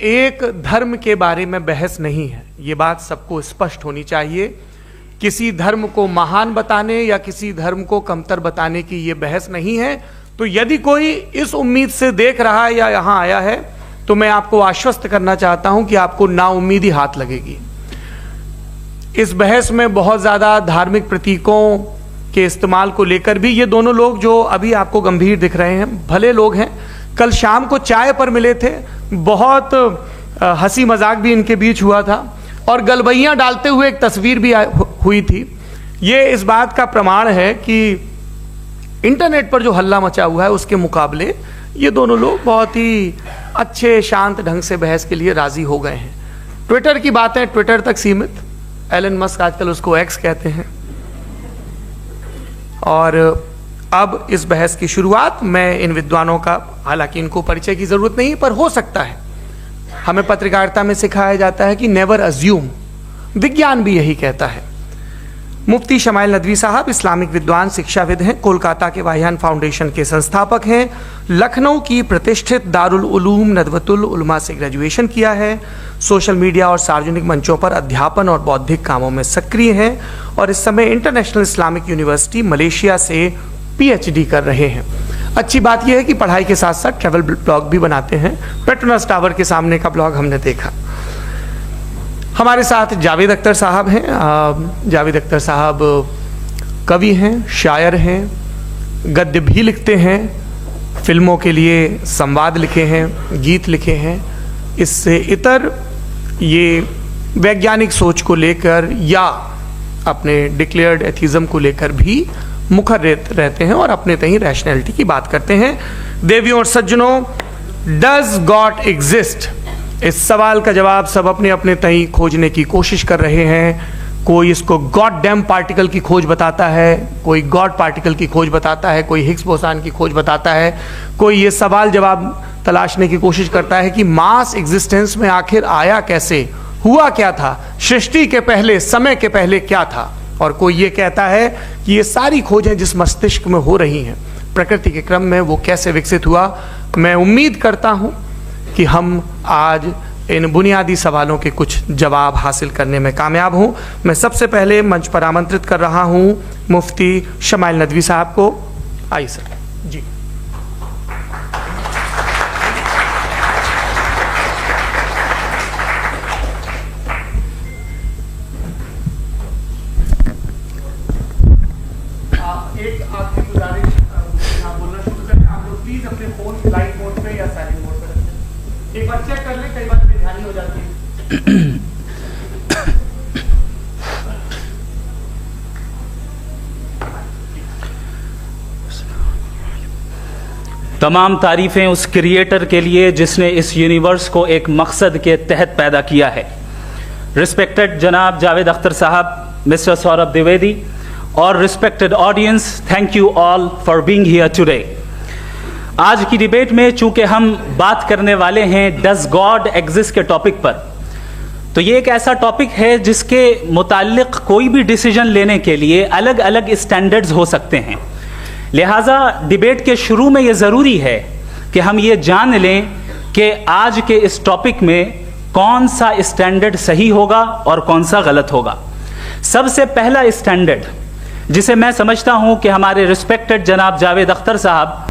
एक धर्म के बारे में बहस नहीं है, ये बात सबको स्पष्ट होनी चाहिए। किसी धर्म को महान बताने या किसी धर्म को कमतर बताने की ये बहस नहीं है। तो यदि कोई इस उम्मीद से देख रहा है या यहां आया है तो मैं आपको आश्वस्त करना चाहता हूं कि आपको नाउम्मीदी हाथ लगेगी। इस बहस में बहुत ज्यादा धार्मिक प्रतीकों के इस्तेमाल को लेकर भी ये दोनों लोग जो अभी आपको गंभीर दिख रहे हैं, भले लोग हैं, कल शाम को चाय पर मिले थे, बहुत हंसी मजाक भी इनके बीच हुआ था और गलबैयां डालते हुए एक तस्वीर भी हुई थी। ये इस बात का प्रमाण है कि इंटरनेट पर जो हल्ला मचा हुआ है उसके मुकाबले ये दोनों लोग बहुत ही अच्छे शांत ढंग से बहस के लिए राजी हो गए हैं। ट्विटर की बातें ट्विटर तक सीमित, एलन मस्क आजकल उसको एक्स कहते हैं। और अब इस बहस की शुरुआत मैं इन विद्वानों का, हालांकि इनको परिचय की जरूरत नहीं, पर हो सकता है, हमें पत्रकारिता में सिखाया जाता है कि नेवर अज्यूम, विज्ञान भी यही कहता है। मुफ्ती शमाइल नदवी साहब इस्लामिक विद्वान, शिक्षाविद हैं, कोलकाता के वाहियान फाउंडेशन के संस्थापक हैं, लखनऊ की प्रतिष्ठित दारुल उलूम नदवतुल उलमा से ग्रेजुएशन किया है, सोशल मीडिया और सार्वजनिक मंचों पर अध्यापन और बौद्धिक कामों में सक्रिय हैं और इस समय इंटरनेशनल इस्लामिक यूनिवर्सिटी मलेशिया से PhD कर रहे हैं। अच्छी बात यह है कि पढ़ाई के साथ साथ ट्रैवल ब्लॉग भी बनाते हैं। पेट्रोनस टावर के सामने का ब्लॉग हमने देखा। हमारे साथ जावेद अख्तर साहब हैं। जावेद अख्तर साहब कवि हैं, शायर हैं, गद्य भी लिखते हैं, फिल्मों के लिए संवाद लिखे हैं, गीत लिखे हैं। इससे इतर ये वैज्ञानिक सोच को लेकर या अपने डिक्लेयर्ड एथिज्म को लेकर भी मुखर रहते हैं और अपने तहीं रैशनैलिटी की बात करते हैं। देवियों और सज्जनों, डज गॉड एग्जिस्ट? इस सवाल का जवाब सब अपने अपने तहीं खोजने की कोशिश कर रहे हैं। कोई इसको गॉड डैम पार्टिकल की खोज बताता है, कोई गॉड पार्टिकल की खोज बताता है, कोई हिग्स बोसान की खोज बताता है, कोई ये सवाल जवाब तलाशने की कोशिश करता है कि मास एग्जिस्टेंस में आखिर आया कैसे, हुआ क्या था, सृष्टि के पहले, समय के पहले क्या था। और कोई ये कहता है कि ये सारी खोजें जिस मस्तिष्क में हो रही हैं प्रकृति के क्रम में, वो कैसे विकसित हुआ। मैं उम्मीद करता हूं कि हम आज इन बुनियादी सवालों के कुछ जवाब हासिल करने में कामयाब हों। मैं सबसे पहले मंच पर आमंत्रित कर रहा हूं मुफ्ती शमाइल नदवी साहब को। आइए सर जी। एक आखिरी गुजारिश, आप बोलना शुरू करें, आप लोग प्लीज अपने फोन फ्लाइट मोड पे या साइलेंट मोड पे रखें। एक बार चेक कर लें, कई बार बेध्यानी हो जाती है। तमाम तारीफें उस क्रिएटर के लिए जिसने इस यूनिवर्स को एक मकसद के तहत पैदा किया है। रिस्पेक्टेड जनाब जावेद अख्तर साहब, मिस्टर सौरभ द्विवेदी और respected audience, thank you all for being here today. आज की डिबेट में चूंकि हम बात करने वाले हैं डज गॉड एग्जिस्ट के टॉपिक पर, तो ये एक ऐसा टॉपिक है जिसके मुताल्लिक कोई भी डिसीजन लेने के लिए अलग अलग स्टैंडर्ड्स हो सकते हैं। लिहाजा डिबेट के शुरू में ये ज़रूरी है कि हम ये जान लें कि आज के इस टॉपिक में कौन सा स्टैंडर्ड सही होगा और कौन सा गलत होगा। सबसे पहला स्टैंडर्ड जिसे मैं समझता हूं कि हमारे रिस्पेक्टेड जनाब जावेद अख्तर साहब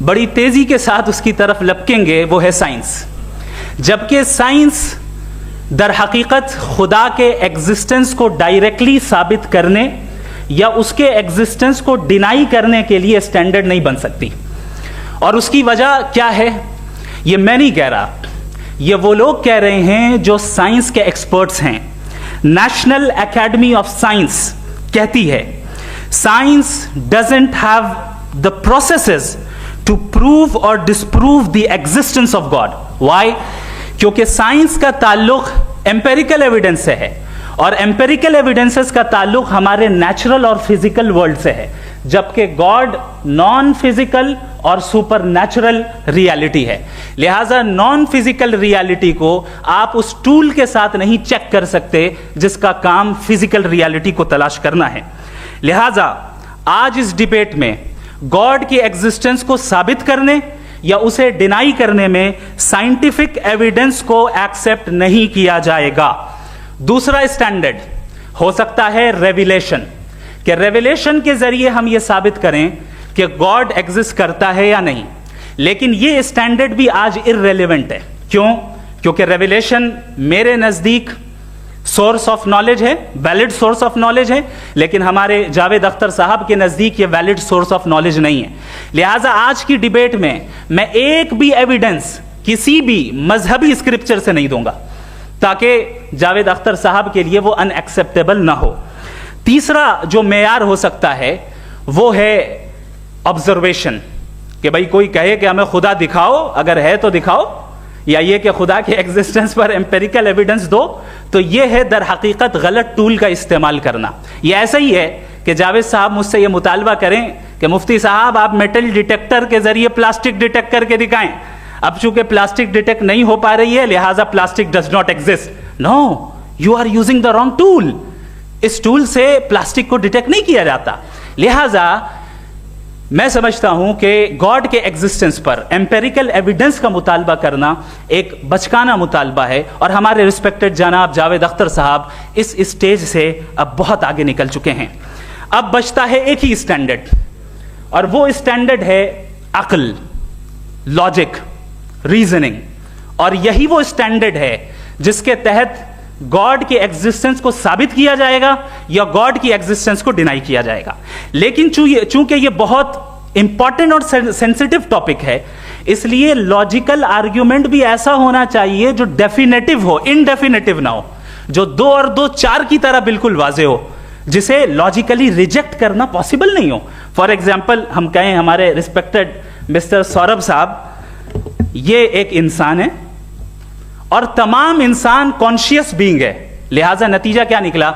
बड़ी तेजी के साथ उसकी तरफ लपकेंगे, वो है साइंस। जबकि साइंस दर हकीकत खुदा के एग्जिस्टेंस को डायरेक्टली साबित करने या उसके एग्जिस्टेंस को डिनाई करने के लिए स्टैंडर्ड नहीं बन सकती। और उसकी वजह क्या है, ये मैं नहीं कह रहा, ये वो लोग कह रहे हैं जो साइंस के एक्सपर्ट्स हैं। नेशनल एकेडमी ऑफ साइंस कहती है science doesn't have the processes to prove और disprove the existence of god. Why? क्योंकि साइंस का ताल्लुक एम्पेरिकल एविडेंस से है और एम्पेरिकल एविडेंसेस का ताल्लुक हमारे नेचुरल और फिजिकल वर्ल्ड से है, जबकि गॉड नॉन फिजिकल और सुपर नेचुरल रियलिटी है। लिहाजा नॉन फिजिकल रियलिटी को आप उस टूल के साथ नहीं चेक कर सकते जिसका काम फिजिकल रियलिटी को तलाश करना है। लिहाजा आज इस डिबेट में गॉड की एग्जिस्टेंस को साबित करने या उसे डिनाई करने में साइंटिफिक एविडेंस को एक्सेप्ट नहीं किया जाएगा। दूसरा स्टैंडर्ड हो सकता है रेविलेशन, कि रेविलेशन के जरिए हम यह साबित करें कि गॉड एग्जिस्ट करता है या नहीं। लेकिन यह स्टैंडर्ड भी आज इररेलेवेंट है। क्यों? क्योंकि रेविलेशन मेरे नजदीक सोर्स ऑफ नॉलेज है, वैलिड सोर्स ऑफ नॉलेज है, लेकिन हमारे जावेद अख्तर साहब के नजदीक ये वैलिड सोर्स ऑफ नॉलेज नहीं है। लिहाजा आज की डिबेट में मैं एक भी एविडेंस किसी भी मजहबी स्क्रिप्चर से नहीं दूंगा, ताकि जावेद अख्तर साहब के लिए वो अनएक्सेप्टेबल ना हो। तीसरा जो मेयार हो सकता है वो है ऑब्जर्वेशन, कि भाई कोई कहे कि हमें खुदा दिखाओ, अगर है तो दिखाओ, या ये कि खुदा के एग्जिस्टेंस पर एम्पेरिकल एविडेंस दो, तो ये है दर हकीकत गलत टूल का इस्तेमाल करना। ये ऐसा ही है कि जावेद साहब मुझसे ये मुतालबा करें कि मुफ्ती साहब आप मेटल डिटेक्टर के जरिए प्लास्टिक डिटेक्ट करके दिखाएं। अब चूंकि प्लास्टिक डिटेक्ट नहीं हो पा रही है, लिहाजा plastic does not exist. No, you are using the wrong tool. इस टूल से प्लास्टिक को डिटेक्ट नहीं किया जाता। लिहाजा मैं समझता हूं कि गॉड के एग्जिस्टेंस पर एम्पेरिकल एविडेंस का मुतालबा करना एक बचकाना मुतालबा है, और हमारे रिस्पेक्टेड जनाब जावेद अख्तर साहब इस स्टेज से अब बहुत आगे निकल चुके हैं। अब बचता है एक ही स्टैंडर्ड, और वो स्टैंडर्ड है अक्ल, लॉजिक, रीजनिंग। और यही वो स्टैंडर्ड है जिसके तहत गॉड के एग्जिस्टेंस को साबित किया जाएगा या गॉड की एग्जिस्टेंस को डिनाई किया जाएगा। लेकिन चूंकि ये बहुत इंपॉर्टेंट और सेंसिटिव टॉपिक है, इसलिए लॉजिकल आर्ग्यूमेंट भी ऐसा होना चाहिए जो डेफिनेटिव हो, इनडेफिनेटिव ना हो, जो 2 और 2 4 की तरह बिल्कुल वाजे हो, जिसे लॉजिकली रिजेक्ट करना पॉसिबल नहीं हो। फॉर एग्जाम्पल हम कहें हमारे रिस्पेक्टेड मिस्टर सौरभ साहब, ये एक इंसान है और तमाम इंसान कॉन्शियस बीइंग है, लिहाजा नतीजा क्या निकला?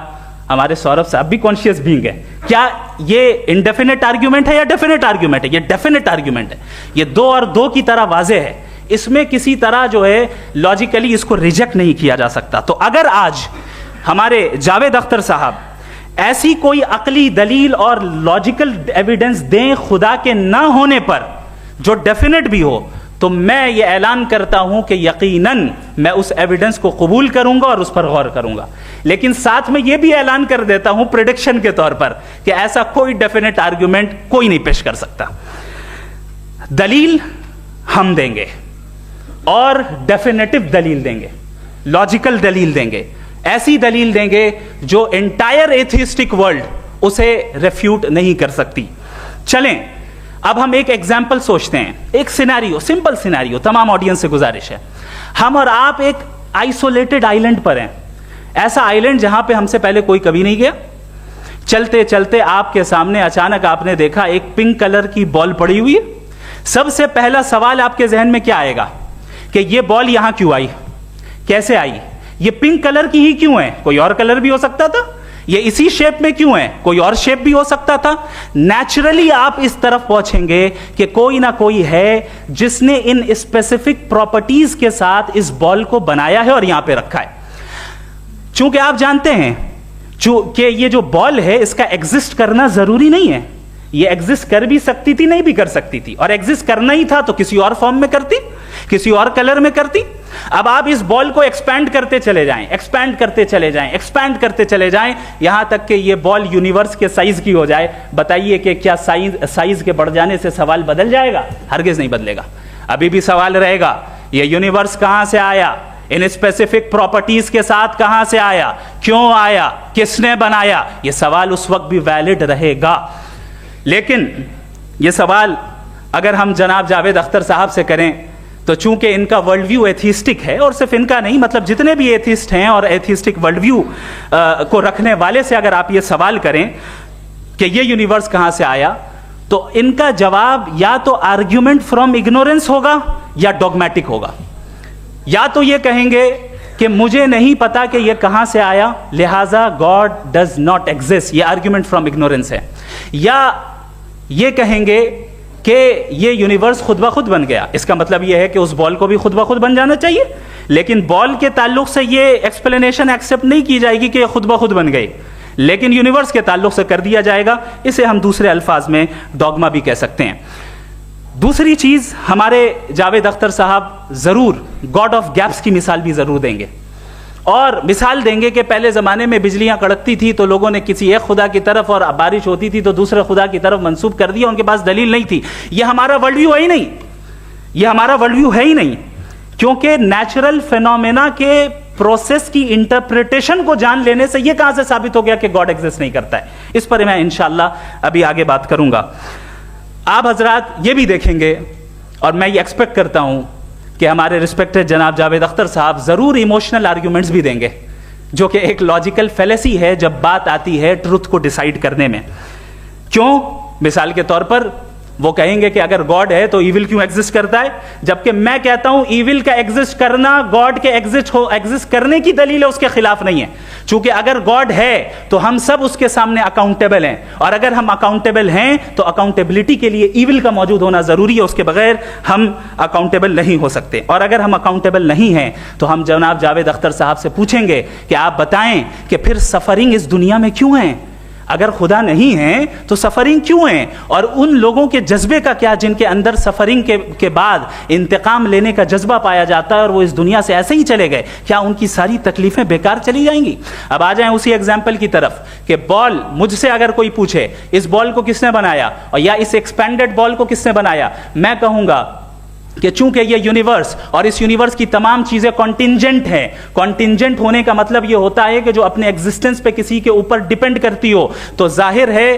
हमारे सौरभ साहब भी कॉन्शियस बीइंग है। क्या ये इनडेफिनेट आर्ग्यूमेंट है या डेफिनेट आर्ग्यूमेंट है? ये डेफिनेट आर्ग्यूमेंट है। ये 2 और 2 की तरह वाजे है, इसमें किसी तरह जो है लॉजिकली इसको रिजेक्ट नहीं किया जा सकता। तो अगर आज हमारे जावेद अख्तर साहब ऐसी कोई अकली दलील और लॉजिकल एविडेंस दें खुदा के ना होने पर, जो डेफिनेट भी हो, तो मैं ये ऐलान करता हूं कि यकीनन मैं उस एविडेंस को कबूल करूंगा और उस पर गौर करूंगा। लेकिन साथ में यह भी ऐलान कर देता हूं प्रेडिक्शन के तौर पर कि ऐसा कोई डेफिनेट आर्ग्यूमेंट कोई नहीं पेश कर सकता। दलील हम देंगे और डेफिनेटिव दलील देंगे, लॉजिकल दलील देंगे, ऐसी दलील देंगे जो एंटायर एथिस्टिक वर्ल्ड उसे रेफ्यूट नहीं कर सकती। चलें अब हम एक एग्जाम्पल सोचते हैं, एक सिनेरियो, सिंपल सिनेरियो, तमाम ऑडियंस से गुजारिश है, हम और आप एक आइसोलेटेड आइलैंड पर हैं, ऐसा आइलैंड जहां पे हमसे पहले कोई कभी नहीं गया। चलते चलते आपके सामने अचानक आपने देखा एक पिंक कलर की बॉल पड़ी हुई है। सबसे पहला सवाल आपके जहन में क्या आएगा कि ये बॉल यहां क्यों आई, कैसे आई, ये पिंक कलर की ही क्यों है? कोई और कलर भी हो सकता था। ये इसी शेप में क्यों है? कोई और शेप भी हो सकता था। नेचुरली आप इस तरफ पहुंचेंगे कि कोई ना कोई है जिसने इन स्पेसिफिक प्रॉपर्टीज के साथ इस बॉल को बनाया है और यहां पे रखा है। चूंकि आप जानते हैं कि ये जो बॉल है इसका एग्जिस्ट करना जरूरी नहीं है, ये एग्जिस्ट कर भी सकती थी, नहीं भी कर सकती थी, और एग्जिस्ट करना ही था तो किसी और फॉर्म में करती, किसी और कलर में करती। अब आप इस बॉल को एक्सपैंड करते चले जाएं, एक्सपैंड करते चले जाएं, एक्सपैंड करते चले जाएं, यहां तक कि ये बॉल यूनिवर्स के साइज की हो जाए। बताइए कि क्या साइज के बढ़ जाने से सवाल बदल जाएगा? हरगिज नहीं बदलेगा। अभी भी सवाल रहेगा, ये यूनिवर्स कहां से आया, इन स्पेसिफिक प्रॉपर्टीज के साथ कहां से आया, क्यों आया, किसने बनाया, यह सवाल उस वक्त भी वैलिड रहेगा। लेकिन यह सवाल अगर हम जनाब जावेद अख्तर साहब से करें तो चूंकि इनका वर्ल्ड व्यू एथिस्टिक है, और सिर्फ इनका नहीं, मतलब जितने भी एथिस्ट हैं और एथिस्टिक वर्ल्ड व्यू को रखने वाले से अगर आप ये सवाल करें कि ये यूनिवर्स कहां से आया, तो इनका जवाब या तो आर्ग्यूमेंट फ्रॉम इग्नोरेंस होगा या डॉगमेटिक होगा। या तो ये कहेंगे कि मुझे नहीं पता कि ये कहां से आया, लिहाजा गॉड डज नॉट एग्जिस्ट, ये आर्ग्यूमेंट फ्रॉम इग्नोरेंस है, या ये कहेंगे कि ये यूनिवर्स खुद ब खुद बन गया। इसका मतलब ये है कि उस बॉल को भी खुद ब खुद बन जाना चाहिए, लेकिन बॉल के ताल्लुक से ये एक्सप्लेनेशन एक्सेप्ट नहीं की जाएगी कि ये खुद ब खुद बन गई, लेकिन यूनिवर्स के ताल्लुक से कर दिया जाएगा। इसे हम दूसरे अल्फाज में डॉगमा भी कह सकते हैं। दूसरी चीज, हमारे जावेद अख्तर साहब जरूर गॉड ऑफ गैप्स की मिसाल भी जरूर देंगे और मिसाल देंगे कि पहले ज़माने में बिजलियां कड़कती थी तो लोगों ने किसी एक खुदा की तरफ और बारिश होती थी तो दूसरे खुदा की तरफ मंसूब कर दिया, उनके पास दलील नहीं थी। यह हमारा वर्ल्ड व्यू है ही नहीं, यह हमारा वर्ल्ड व्यू है ही नहीं, क्योंकि नेचुरल फिनोमेना के प्रोसेस की इंटरप्रिटेशन को जान लेने से यह कहां से साबित हो गया कि गॉड एग्जिस्ट नहीं करता है। इस पर मैं इंशाल्लाह अभी आगे बात करूंगा। आप हजरात ये भी देखेंगे और मैं ये एक्सपेक्ट करता हूं कि हमारे रिस्पेक्टेड जनाब जावेद अख्तर साहब जरूर इमोशनल आर्ग्यूमेंट्स भी देंगे, जो कि एक लॉजिकल फेलेसी है जब बात आती है ट्रुथ को डिसाइड करने में। क्यों? मिसाल के तौर पर वो कहेंगे कि अगर गॉड है तो इविल क्यों एग्जिस्ट करता है, जबकि मैं कहता हूं इविल का एग्जिस्ट करना गॉड के एग्जिस्ट करने की दलील है, उसके खिलाफ नहीं है। चूंकि अगर गॉड है तो हम सब उसके सामने अकाउंटेबल हैं, और अगर हम अकाउंटेबल हैं तो अकाउंटेबिलिटी के लिए इविल का मौजूद होना जरूरी है, उसके बगैर हम अकाउंटेबल नहीं हो सकते। और अगर हम अकाउंटेबल नहीं हैं तो हम जनाब जावेद अख्तर साहब से पूछेंगे कि आप बताएं कि फिर सफरिंग इस दुनिया में क्यों है? अगर खुदा नहीं है तो सफरिंग क्यों है? और उन लोगों के जज्बे का क्या जिनके अंदर सफरिंग के बाद इंतकाम लेने का जज्बा पाया जाता है और वो इस दुनिया से ऐसे ही चले गए, क्या उनकी सारी तकलीफें बेकार चली जाएंगी? अब आ जाएं उसी एग्जाम्पल की तरफ कि बॉल, मुझसे अगर कोई पूछे इस बॉल को किसने बनाया और या इस एक्सपेंडेड बॉल को किसने बनाया, मैं कहूंगा कि चूंकि ये यूनिवर्स और इस यूनिवर्स की तमाम चीजें कॉन्टिंजेंट हैं। कॉन्टिंजेंट होने का मतलब ये होता है कि जो अपने एग्जिस्टेंस पे किसी के ऊपर डिपेंड करती हो, तो जाहिर है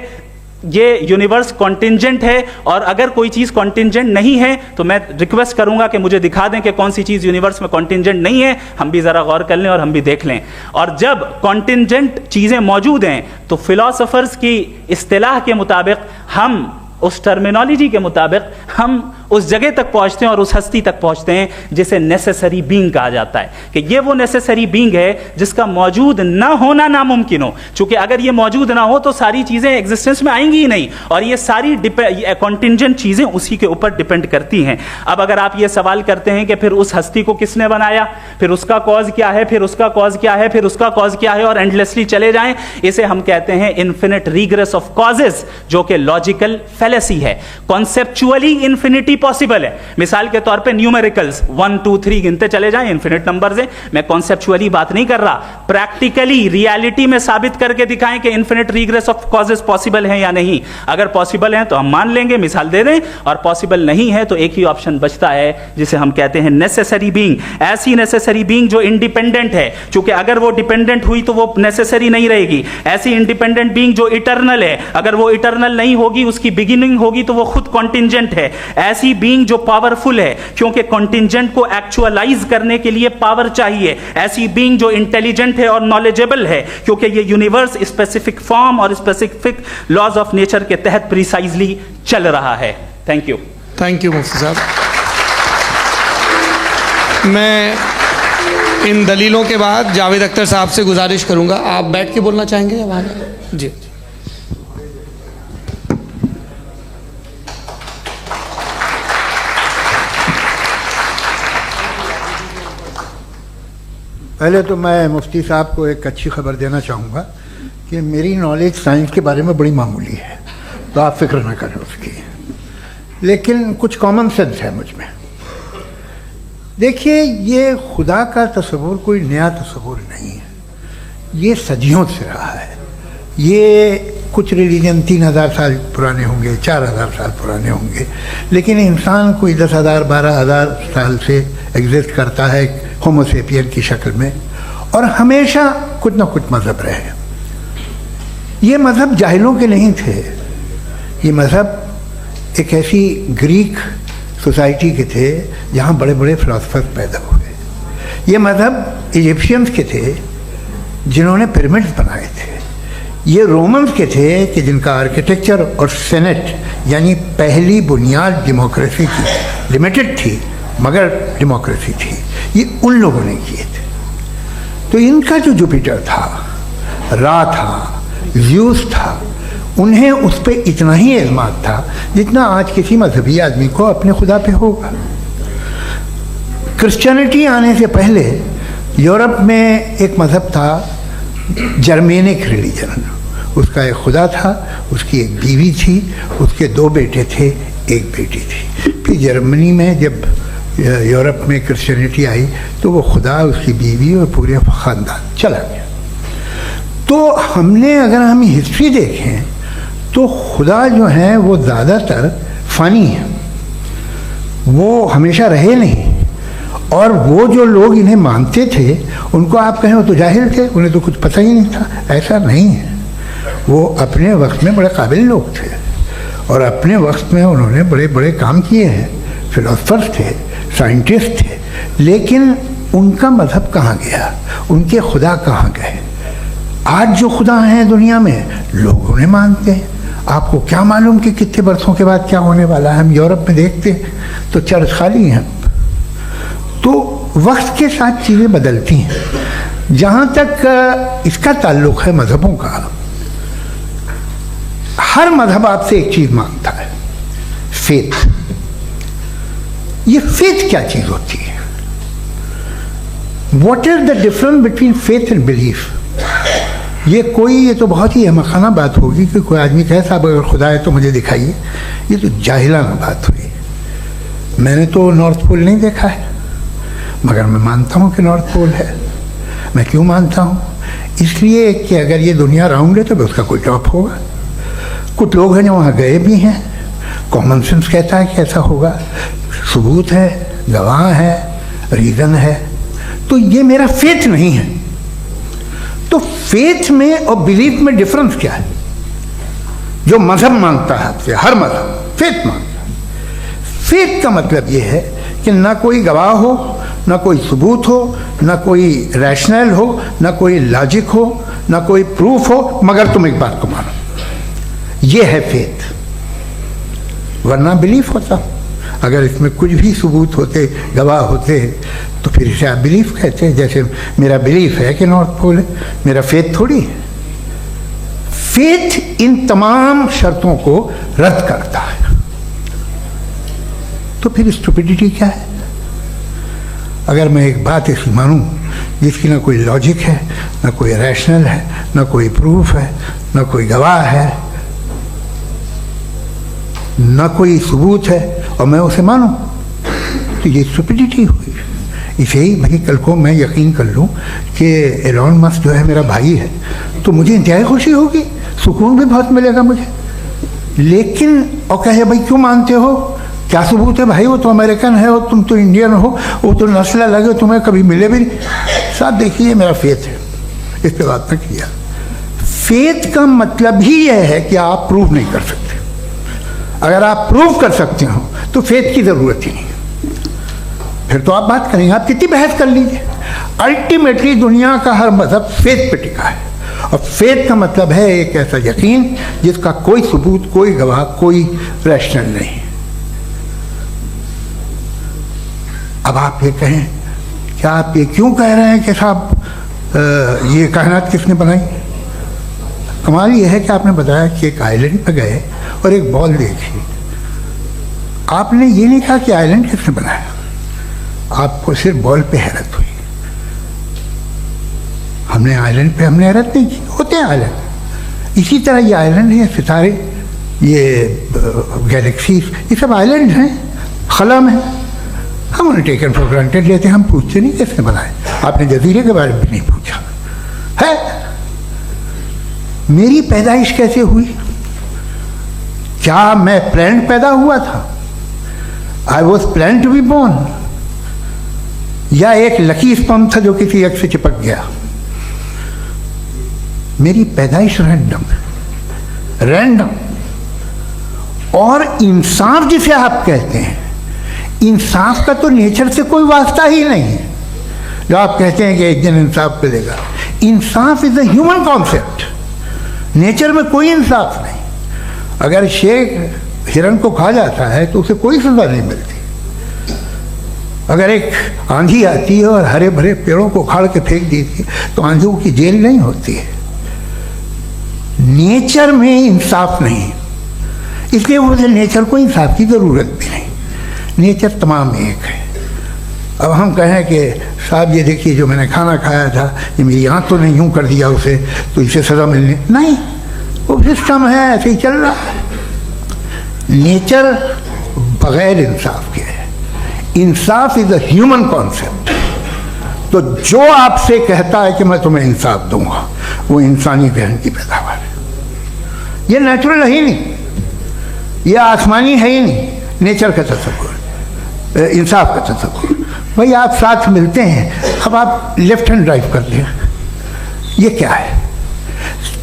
ये यूनिवर्स कॉन्टिंजेंट है। और अगर कोई चीज कॉन्टिंजेंट नहीं है तो मैं रिक्वेस्ट करूंगा कि मुझे दिखा दें कि कौन सी चीज यूनिवर्स में कॉन्टिंजेंट नहीं है, हम भी जरा गौर कर लें और हम भी देख लें। और जब कॉन्टिंजेंट चीजें मौजूद हैं तो फिलोसोफर्स की इस्तिलाह के मुताबिक, हम उस टर्मिनोलॉजी के मुताबिक हम उस जगह तक पहुंचते हैं और उस हस्ती तक पहुंचते हैं जिसे नेसेसरी बीइंग कहा जाता है, कि ये वो नेसेसरी बीइंग है जिसका मौजूद ना होना नामुमकिन हो। क्योंकि अगर ये मौजूद ना हो तो सारी चीजें एग्जिस्टेंस में आएंगी ही नहीं, और ये सारी कॉन्टिंजेंट चीजें उसी के ऊपर डिपेंड करती हैं। अब अगर आप ये सवाल करते हैं कि फिर उस हस्ती को किसने बनाया, फिर उसका कॉज क्या है, फिर उसका कॉज क्या है, फिर उसका कॉज क्या है, और एंडलेसली चले जाएं, इसे हम कहते हैं इन्फिनिट रीग्रेस ऑफ कॉजेस, जो कि लॉजिकल फेलेसी है। कॉन्सेप्चुअली इन्फिनिटी पॉसिबल है। मिसाल के तौर पे न्यूमेरिकल्स 1 2 3 गिनते चले जाएं, इन्फिनिट नंबर्स हैं। मैं कॉन्सेप्चुअली बात नहीं कर रहा, प्रैक्टिकली रियलिटी में साबित करके दिखाएं कि infinite regress of causes possible है या नहीं। अगर पॉसिबल है तो हम मान लेंगे, मिसाल दे दें, और पॉसिबल नहीं है तो एक ही ऑप्शन बचता है जिसे हम कहते हैं नेसेसरी बीइंग। ऐसी नेसेसरी बीइंग जो इंडिपेंडेंट है, क्योंकि अगर वो डिपेंडेंट हुई तो वो नेसेसरी नहीं रहेगी। ऐसी इंडिपेंडेंट बीइंग जो इटर्नल है, अगर वो इटर्नल नहीं होगी, उसकी बिगिनिंग होगी तो वो खुद कॉन्टिंजेंट है। ऐसी बीइंग जो पावरफुल है, क्योंकि कॉन्टिंजेंट को एक्चुअलाइज करने के लिए पावर चाहिए। ऐसी बीइंग जो इंटेलिजेंट है और नॉलेजेबल है, क्योंकि ये यूनिवर्स स्पेसिफिक फॉर्म और स्पेसिफिक लॉज ऑफ नेचर के तहत प्रिसाइजली चल रहा है। Thank you. थैंक यू मुफ्ती साहब। मैं इन दलीलों के बाद जावेद अख्तर साहब से गुजारिश करूंगा, आप बैठ के बोलना चाहेंगे या वहां? जी। पहले तो मैं मुफ्ती साहब को एक अच्छी खबर देना चाहूँगा कि मेरी नॉलेज साइंस के बारे में बड़ी मामूली है, तो आप फिक्र ना करें उसकी, लेकिन कुछ कॉमन सेंस है मुझ में। देखिए, ये खुदा का तस्वुर कोई नया तस्वुर नहीं है, ये सदियों से रहा है। ये कुछ रिलीजन 3000 साल पुराने होंगे, 4000 साल पुराने होंगे, लेकिन इंसान कोई 10,000 12,000 साल से एग्जिस्ट करता है होमो सेपियन की शक्ल में, और हमेशा कुछ ना कुछ मज़हब रहे। ये मज़हब जाहिलों के नहीं थे, ये मज़हब एक ऐसी ग्रीक सोसाइटी के थे जहाँ बड़े बड़े फिलोसफर पैदा हुए। ये मज़हब इजिप्शियंस के थे जिन्होंने पिरामिड्स बनाए थे। ये रोमन्स के थे कि जिनका आर्किटेक्चर और सेनेट यानी पहली बुनियाद डेमोक्रेसी की, लिमिटेड थी मगर डेमोक्रेसी थी, ये उन लोगों ने किए थे। तो इनका जो जुपिटर था, रा था, ज़्यूस था, उन्हें उस पर इतना ही एतमाद था जितना आज किसी मजहबी आदमी को अपने खुदा पे होगा। क्रिश्चियनिटी आने से पहले यूरोप में एक मज़हब था, जर्मेनिक रिलीजन। उसका एक खुदा था, उसकी एक बीवी थी, उसके 2 बेटे थे, एक बेटी थी। फिर जर्मनी में जब यूरोप में क्रिश्चियनिटी आई तो वो खुदा, उसकी बीवी और पूरे ख़ानदान चला गया। तो हमने, अगर हम हिस्ट्री देखें तो खुदा जो है वो ज़्यादातर फ़नी है, वो हमेशा रहे नहीं। और वो जो लोग इन्हें मानते थे उनको आप कहें वो तो जाहिल थे, उन्हें तो कुछ पता ही नहीं था, ऐसा नहीं है। वो अपने वक्त में बड़े काबिल लोग थे और अपने वक्त में उन्होंने बड़े बड़े काम किए हैं, फिलोसफर्स थे, साइंटिस्ट थे। लेकिन उनका मज़हब कहाँ गया, उनके खुदा कहाँ गए? आज जो खुदा हैं दुनिया में लोग उन्हें मानते हैं। आपको क्या मालूम कि कितने बरसों के बाद क्या होने वाला है? हम यूरोप में देखते हैं तो चर्च खाली हैं। तो वक्त के साथ चीज़ें बदलती हैं। जहाँ तक इसका ताल्लुक़ है मज़हबों का, हर मज़हब आपसे एक चीज़ मांगता है, फेथ। ये फेथ क्या चीज़ होती है? What is the difference between faith and belief? ये तो बहुत ही अहमकाना बात होगी कि कोई आदमी कहे साहब अगर खुदा है तो मुझे दिखाइए। ये तो जाहिलाना बात हुई। मैंने तो नॉर्थ पोल नहीं देखा है, मगर मैं मानता हूँ कि नॉर्थ पोल है। मैं क्यों मानता हूँ? इसलिए कि अगर ये दुनिया राउंड है तो उसका कोई टॉप होगा। कुछ लोग हैं जो वहाँ गए भी हैं, कॉमन सेंस कहता है कि ऐसा होगा, सबूत है, गवाह है, रीज़न है। तो ये मेरा फेथ नहीं है। तो फेथ में और बिलीफ में डिफरेंस क्या है? जो मज़हब मांगता है आपसे, हर मज़हब फेथ मांगता है। फेथ का मतलब ये है कि ना कोई गवाह हो, ना कोई सबूत हो, ना कोई रैशनल हो, ना कोई लॉजिक हो, ना कोई प्रूफ हो, मगर तुम एक बात को मानो। ये है फेथ। वरना बिलीफ होता। अगर इसमें कुछ भी सबूत होते, गवाह होते, तो फिर इसे आप बिलीफ कहते हैं। जैसे मेरा बिलीफ है कि नॉर्थ पोल है, मेरा फेथ थोड़ी है। फेथ इन तमाम शर्तों को रद्द करता है। तो फिर स्टुपिडिटी क्या है? अगर मैं एक बात ऐसी मानूं जिसकी ना कोई लॉजिक है, ना कोई रैशनल है, ना कोई प्रूफ है, ना कोई गवाह है, ना कोई सबूत है, और मैं उसे मानूं, तो ये स्टुपिडिटी हुई। इसे ही भाई कल को मैं यकीन कर लूँ कि एलोन मस्क जो है मेरा भाई है, तो मुझे इंतहाई खुशी होगी, सुकून भी बहुत मिलेगा मुझे। लेकिन और कहे भाई क्यों मानते हो, क्या सबूत है भाई, वो तो अमेरिकन है और तुम तो इंडियन हो, वो तो नस्ल अलग है, तुम्हें कभी मिले भी नहीं। साहब देखिए मेरा फेथ है, इस पर बात न किया। फेथ का मतलब ही यह है कि आप प्रूव नहीं कर सकते। अगर आप प्रूव कर सकते हो तो फेथ की ज़रूरत ही नहीं, फिर तो आप बात करेंगे, आप कितनी बहस कर लीजिए। अल्टीमेटली दुनिया का हर मज़हब फेथ पे टिका है, और फेथ का मतलब है एक ऐसा यकीन जिसका कोई सबूत, कोई गवाह, कोई रैशनल नहीं। अब आप ये कहें, क्या आप ये क्यों कह रहे हैं कि साहब ये कायनात किसने बनाई? कमाल ये है कि आपने बताया कि एक आइलैंड पर गए और एक बॉल देखी। आपने ये नहीं कहा कि आइलैंड किसने बनाया, आपको सिर्फ बॉल पे हैरत हुई। हमने आइलैंड पे हमने हैरत नहीं की, होते हैं आइलैंड। इसी तरह ये आइलैंड है, सितारे, ये गैलेक्सीज, ये सब आइलैंड हैं, खला में। हम उन्हें टेकन फॉर ग्रांटेड लेते हैं, हम पूछते नहीं किसने बनाए। आपने जजीरे के बारे में भी नहीं पूछा है। मेरी पैदाइश कैसे हुई? क्या मैं प्लान्ड पैदा हुआ था? I was plan to be born, या एक लकी स्पर्म था जो किसी एग से चिपक गया? मेरी पैदाइश रैंडम। और इंसाफ जिसे आप कहते हैं, इंसाफ का तो नेचर से कोई वास्ता ही नहीं है। जो आप कहते हैं कि एक दिन इंसाफ मिलेगा, इंसाफ is a human concept, nature में कोई इंसाफ नहीं। अगर शेर हिरन को खा जाता है तो उसे कोई सजा नहीं मिलती। अगर एक आंधी आती है और हरे भरे पेड़ों को उखाड़ के फेंक देती है तो आंधियों की जेल नहीं होती है। नेचर में इंसाफ नहीं, इसलिए मुझे नेचर को इंसाफ की ज़रूरत भी नहीं। नेचर तमाम एक है। अब हम कहें कि साहब ये देखिए जो मैंने खाना खाया था, ये मेरी आँख तो नहीं यूँ कर दिया उसे, तो इसे सज़ा मिलनी नहीं, वो सिस्टम है, ऐसे ही चल रहा है। नेचर बगैर इंसाफ के है। इंसाफ इज अ ह्यूमन कॉन्सेप्ट। तो जो आपसे कहता है कि मैं तुम्हें इंसाफ दूंगा, वो इंसानी जहन की पैदावार है। ये नेचुरल है ही नहीं, ये आसमानी है ही नहीं, नेचर का तसव्वुर, इंसाफ का तसव्वुर। भाई आप साथ मिलते हैं, अब आप लेफ्ट हैंड ड्राइव कर लिया, ये क्या है?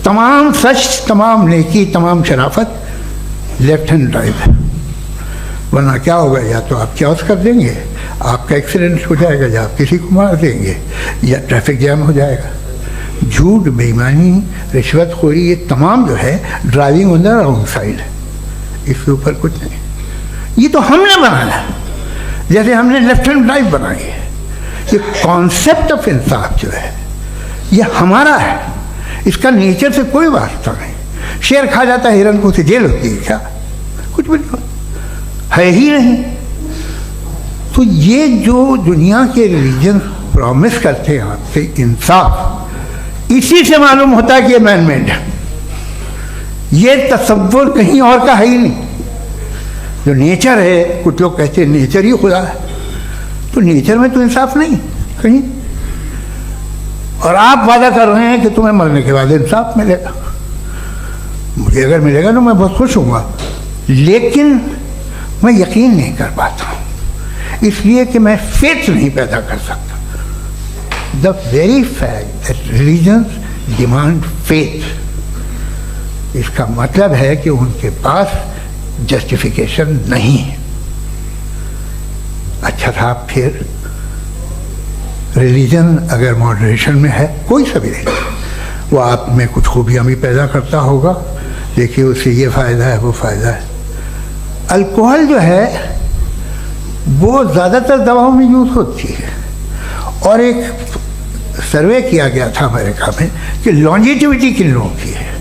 तमाम सच, तमाम नेकी, तमाम शराफत लेफ्ट हैंड ड्राइव है। वरना क्या होगा, या तो आप क्रॉस कर देंगे, आपका एक्सीडेंट हो जाएगा, या आप किसी को मार देंगे, या ट्रैफिक जैम हो जाएगा। झूठ, बेईमानी, रिश्वतखोरी, ये तमाम जो है driving on the wrong side है। इसके ऊपर कुछ नहीं। ये तो हमने बनाया, जैसे हमने लेफ्ट हैंड ड्राइव बनाई है। ये कॉन्सेप्ट ऑफ इंसाफ जो है ये हमारा है, इसका नेचर से कोई वास्ता नहीं। शेर खा जाता है हिरन को, उसे जेल होती है क्या? कुछ भी नहीं, है ही नहीं। तो ये जो दुनिया के रिलीजन प्रॉमिस करते हैं आपसे इंसाफ, इसी से मालूम होता है कि ये मैन मेड है। ये तसव्वुर कहीं और का है ही नहीं। जो नेचर है, कुछ लोग कहते हैं नेचर ही खुदा है, तो नेचर में तो इंसाफ नहीं कहीं। और आप वादा कर रहे हैं कि तुम्हें मरने के बाद इंसाफ मिलेगा। मुझे अगर मिलेगा तो मैं बहुत खुश हूँगा, लेकिन मैं यकीन नहीं कर पाता हूँ, इसलिए कि मैं फेथ नहीं पैदा कर सकता। The very fact that religions demand faith, इसका मतलब है कि उनके पास जस्टिफिकेशन नहीं है। अच्छा साहब, फिर रिलीजन अगर मॉडरेशन में है, कोई सा भी नहीं, वो आप में कुछ खूबियाँ भी पैदा करता होगा। देखिए उससे ये फ़ायदा है, वो फ़ायदा है। अल्कोहल जो है वो ज़्यादातर दवाओं में यूज़ होती है, और एक सर्वे किया गया था अमेरिका में कि लॉन्जिटिविटी किन लोगों की है।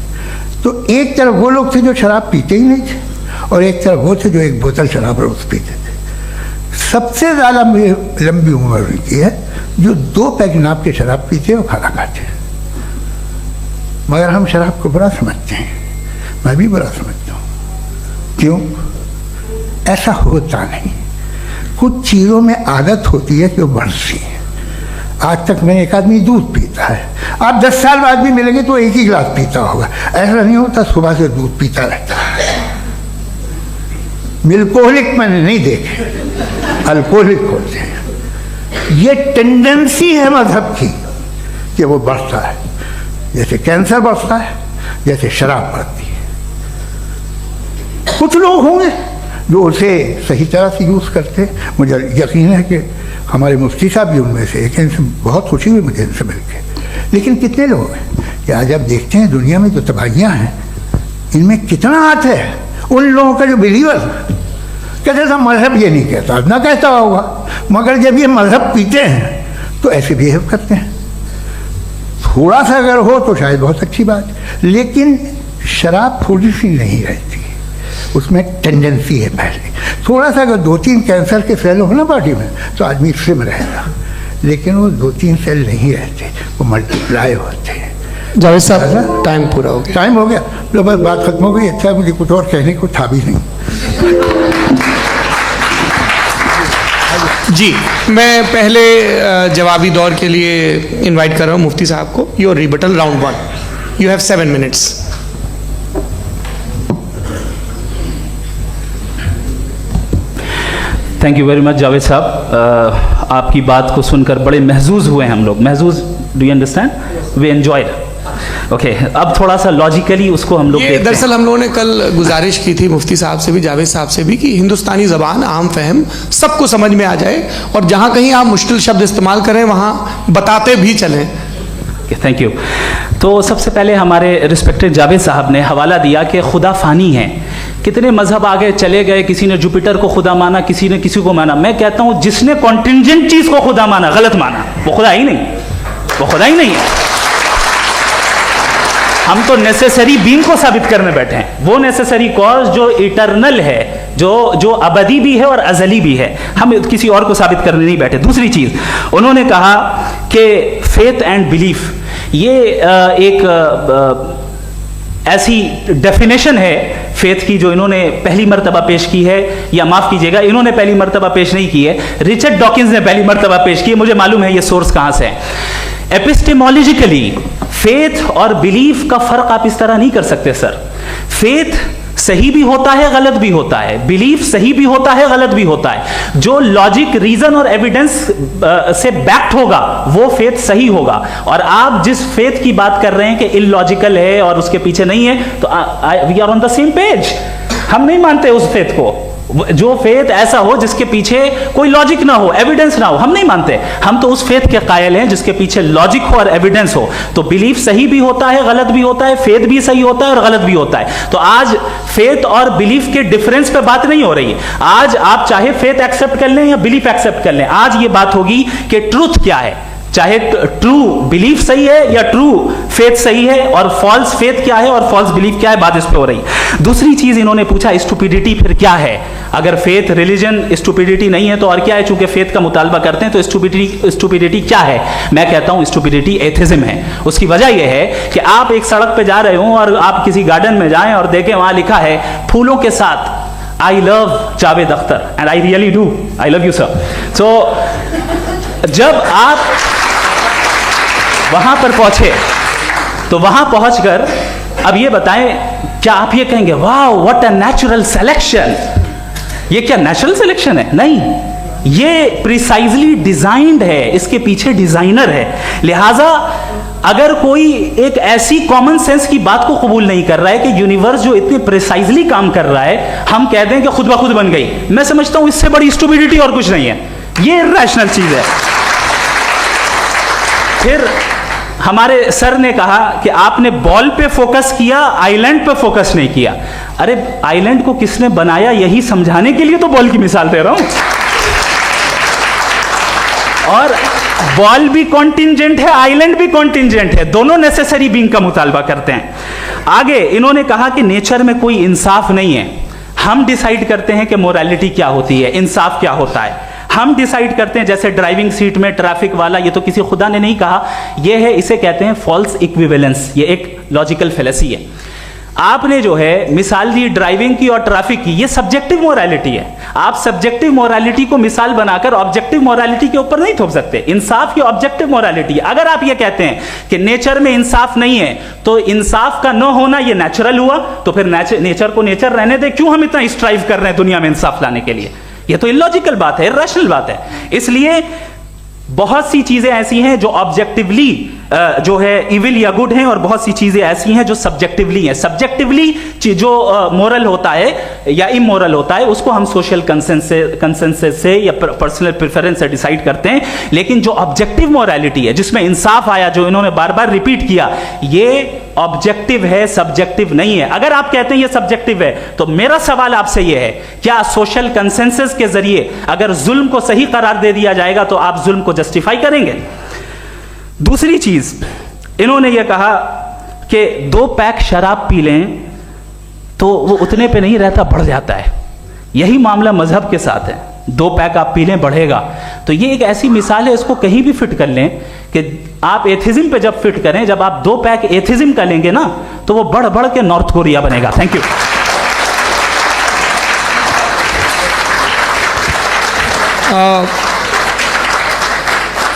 तो एक तरफ वो लोग थे जो शराब पीते ही नहीं थे, और एक तरफ वो थे जो एक बोतल शराब रोज़ पीते थे। सबसे ज़्यादा लंबी उम्र उनकी है जो 2 पैक नाप के शराब पीते और खाना खाते हैं। मगर हम शराब को बुरा समझते हैं, मैं भी बुरा समझता हूँ। क्यों? ऐसा होता नहीं। कुछ चीज़ों में आदत होती है कि वो बढ़ती है। आज तक में एक आदमी दूध पीता है, आप 10 साल बाद भी मिलेंगे तो एक ही गिलास पीता होगा। ऐसा नहीं होता, सुबह से दूध पीता रहता है। मिल्कोहलिक मैंने नहीं देखे, अल्कोहलिक होते हैं। ये टेंडेंसी है मजहब की कि वो बढ़ता है, जैसे कैंसर बढ़ता है, जैसे शराब बढ़ती है। कुछ लोग होंगे जो उसे सही तरह से यूज़ करते। मुझे यकीन है कि हमारे मुफ्ती साहब भी उनमें से एक हैं, इनसे बहुत खुशी हुई मुझे इनसे मिलकर। लेकिन कितने लोग हैं कि आज आप देखते हैं दुनिया में जो तबाहियाँ हैं, इनमें कितना हाथ है उन लोगों का जो बिलीवर कहते थे मजहब ये नहीं कहता, ना कहता होगा, मगर जब ये मजहब पीते हैं तो ऐसे बिहेव करते हैं। थोड़ा सा अगर हो तो शायद बहुत अच्छी बात, लेकिन शराब थोड़ी सी नहीं रहती, उसमें टेंडेंसी है। पहले थोड़ा सा अगर 2-3 कैंसर के सेल हो ना बॉडी में तो आदमी स्लिम रहेगा, लेकिन वो 2-3 सेल नहीं रहते, वो मल्टीप्लाई होते हैं। जावेद साहब, टाइम पूरा हो गया। टाइम हो गया, तो बस बात खत्म हो गई। अच्छा, मुझे कुछ और कहने को था भी नहीं। जी, मैं पहले जवाबी दौर के लिए इनवाइट कर रहा हूँ मुफ्ती साहब को। Your rebuttal round 1, you have 7 minutes. Thank you very much Javed साहब, आपकी बात को सुनकर बड़े महजूज हुए हम लोग। महजूज, do you understand? We enjoyed. Okay, अब थोड़ा सा लॉजिकली उसको हम लोग दरअसल हम लोगों ने कल गुजारिश की थी मुफ्ती साहब से भी, जावेद साहब से भी, कि हिंदुस्तानी ज़बान आम फहम सबको समझ में आ जाए, और जहाँ कहीं आप मुश्किल शब्द इस्तेमाल करें वहाँ बताते भी चलें। Thank you. तो सबसे पहले हमारे रिस्पेक्टेड जावेद साहब ने हवाला दिया कि खुदा फ़ानी है। कितने मजहब आगे चले गए, किसी ने जुपिटर को खुदा माना, किसी ने किसी को माना। मैं कहता हूँ जिसने कॉन्टिंजेंट चीज़ को खुदा माना, गलत माना, वो खुदा ही नहीं, वो खुदा ही नहीं है। हम तो नेसेसरी बीइंग को साबित करने बैठे हैं, वो नेसेसरी कॉज जो इटरनल है, जो अबदी भी है और अजली भी है। हम किसी और को साबित करने नहीं बैठे। दूसरी चीज़ उन्होंने कहा कि फेथ एंड बिलीफ ये एक ऐसी डेफिनेशन है फेथ की जो इन्होंने पहली मर्तबा पेश की है, या माफ कीजिएगा इन्होंने पहली मर्तबा पेश नहीं की है, रिचर्ड डॉकिंस ने पहली मर्तबा पेश की है। मुझे मालूम है ये सोर्स कहां से है। एपिस्टेमोलॉजिकली फेथ और बिलीफ का फर्क आप इस तरह नहीं कर सकते सर। फेथ सही भी होता है, गलत भी होता है, बिलीफ सही भी होता है, गलत भी होता है। जो लॉजिक, रीजन और एविडेंस से बैक्ड होगा वो फेथ सही होगा। और आप जिस फेथ की बात कर रहे हैं कि इलॉजिकल है और उसके पीछे नहीं है, तो we are on the same page. हम नहीं मानते उस फेथ को, जो फेथ ऐसा हो जिसके पीछे कोई लॉजिक ना हो, एविडेंस ना हो, हम नहीं मानते। हम तो उस फेथ के कायल हैं जिसके पीछे लॉजिक हो और एविडेंस हो। तो बिलीफ सही भी होता है, गलत भी होता है, फेथ भी सही होता है और गलत भी होता है। तो आज फेथ और बिलीफ के डिफरेंस पे बात नहीं हो रही है। आज आप चाहे फेथ एक्सेप्ट कर लें या बिलीफ एक्सेप्ट कर लें, आज ये बात होगी कि ट्रूथ क्या है, चाहे ट्रू बिलीफ सही है या ट्रू फेथ सही है, और फॉल्स फेथ क्या है और फॉल्स बिलीफ क्या है, बात इस पे हो रही है। दूसरी चीज इन्होंने पूछा स्टुपिडिटी फिर क्या है। अगर फेथ, रिलीजन स्टुपिडिटी नहीं है तो और क्या है? चूंकि फेथ का मुतालबा करते हैं तो स्टुपिडिटी क्या है? मैं कहता हूं स्टुपिडिटी एथिज्म है। उसकी वजह यह है कि आप एक सड़क पे जा रहे हो और आप किसी गार्डन में जाएं और देखें वहां लिखा है फूलों के साथ I love Javed Akhtar, and I really do, I love you sir. So जब आप वहां पर पहुंचे तो वहां पहुंचकर अब ये बताएं, क्या आप ये कहेंगे वाह व्हाट अ नेचुरल सिलेक्शन? ये क्या नेचुरल सिलेक्शन है? नहीं, ये प्रिसाइजली डिजाइंड है, इसके पीछे डिजाइनर है। लिहाजा अगर कोई एक ऐसी कॉमन सेंस की बात को कबूल नहीं कर रहा है कि यूनिवर्स जो इतने प्रिसाइजली काम कर रहा है, हम कह दें कि खुद ब खुद बन गई, मैं समझता हूं इससे बड़ी स्टुपिडिटी और कुछ नहीं है। ये इरैशनल चीज है। फिर हमारे सर ने कहा कि आपने बॉल पे फोकस किया, आइलैंड पे फोकस नहीं किया। अरे आइलैंड को किसने बनाया यही समझाने के लिए तो बॉल की मिसाल दे रहा हूं। और बॉल भी कॉन्टिंजेंट है, आइलैंड भी कॉन्टिंजेंट है, दोनों नेसेसरी बीइंग का मुतालबा करते हैं। आगे इन्होंने कहा कि नेचर में कोई इंसाफ नहीं है। हम डिसाइड करते हैं कि मोरालिटी क्या होती है, इंसाफ क्या होता है। हम डिसाइड करते हैं, जैसे ड्राइविंग सीट में ट्रैफिक वाला, ये तो किसी खुदा ने नहीं कहा, ये है, इसे कहते हैं फॉल्स इक्विवेलेंस। ये एक लॉजिकल फेलेसी है। आपने जो है मिसाल दी ड्राइविंग की और ट्रैफिक की, ये सब्जेक्टिव मोरालिटी है। आप सब्जेक्टिव मोरालिटी को मिसाल बनाकर ऑब्जेक्टिव मोरालिटी के ऊपर नहीं थोप सकते। इंसाफ की ऑब्जेक्टिव मोरालिटी। अगर आप ये कहते हैं कि नेचर में इंसाफ नहीं है तो इंसाफ का न होना ये नेचुरल हुआ, तो फिर नेचर को नेचर रहने दे, क्यों हम इतना स्ट्राइव कर रहे हैं दुनिया में इंसाफ लाने के लिए? ये तो इलॉजिकल बात है, इरैशनल बात है। इसलिए बहुत सी चीजें ऐसी हैं जो ऑब्जेक्टिवली जो है इविल या गुड हैं, और बहुत सी चीजें ऐसी हैं जो सब्जेक्टिवली हैं। सब्जेक्टिवली जो मोरल होता है या इमोरल होता है उसको हम सोशल कंसेंसस से या पर्सनल प्रेफरेंस से डिसाइड करते हैं। लेकिन जो ऑब्जेक्टिव मोरालिटी है जिसमें इंसाफ आया, जो इन्होंने बार बार रिपीट किया, ये ऑब्जेक्टिव है, सब्जेक्टिव नहीं है। अगर आप कहते हैं ये सब्जेक्टिव है तो मेरा सवाल आपसे ये है, क्या सोशल कंसेंसस के जरिए अगर जुल्म को सही करार दे दिया जाएगा तो आप जुल्म को जस्टिफाई करेंगे? दूसरी चीज इन्होंने ये कहा कि 2 पैक शराब पी लें तो वो उतने पे नहीं रहता, बढ़ जाता है। यही मामला मजहब के साथ है। 2 पैक आप पी लें बढ़ेगा। तो ये एक ऐसी मिसाल है, इसको कहीं भी फिट कर लें कि आप एथिज्म पे जब फिट करें, जब आप 2 पैक एथिज्म का लेंगे ना तो वो बढ़ बढ़ के नॉर्थ कोरिया बनेगा। Thank you.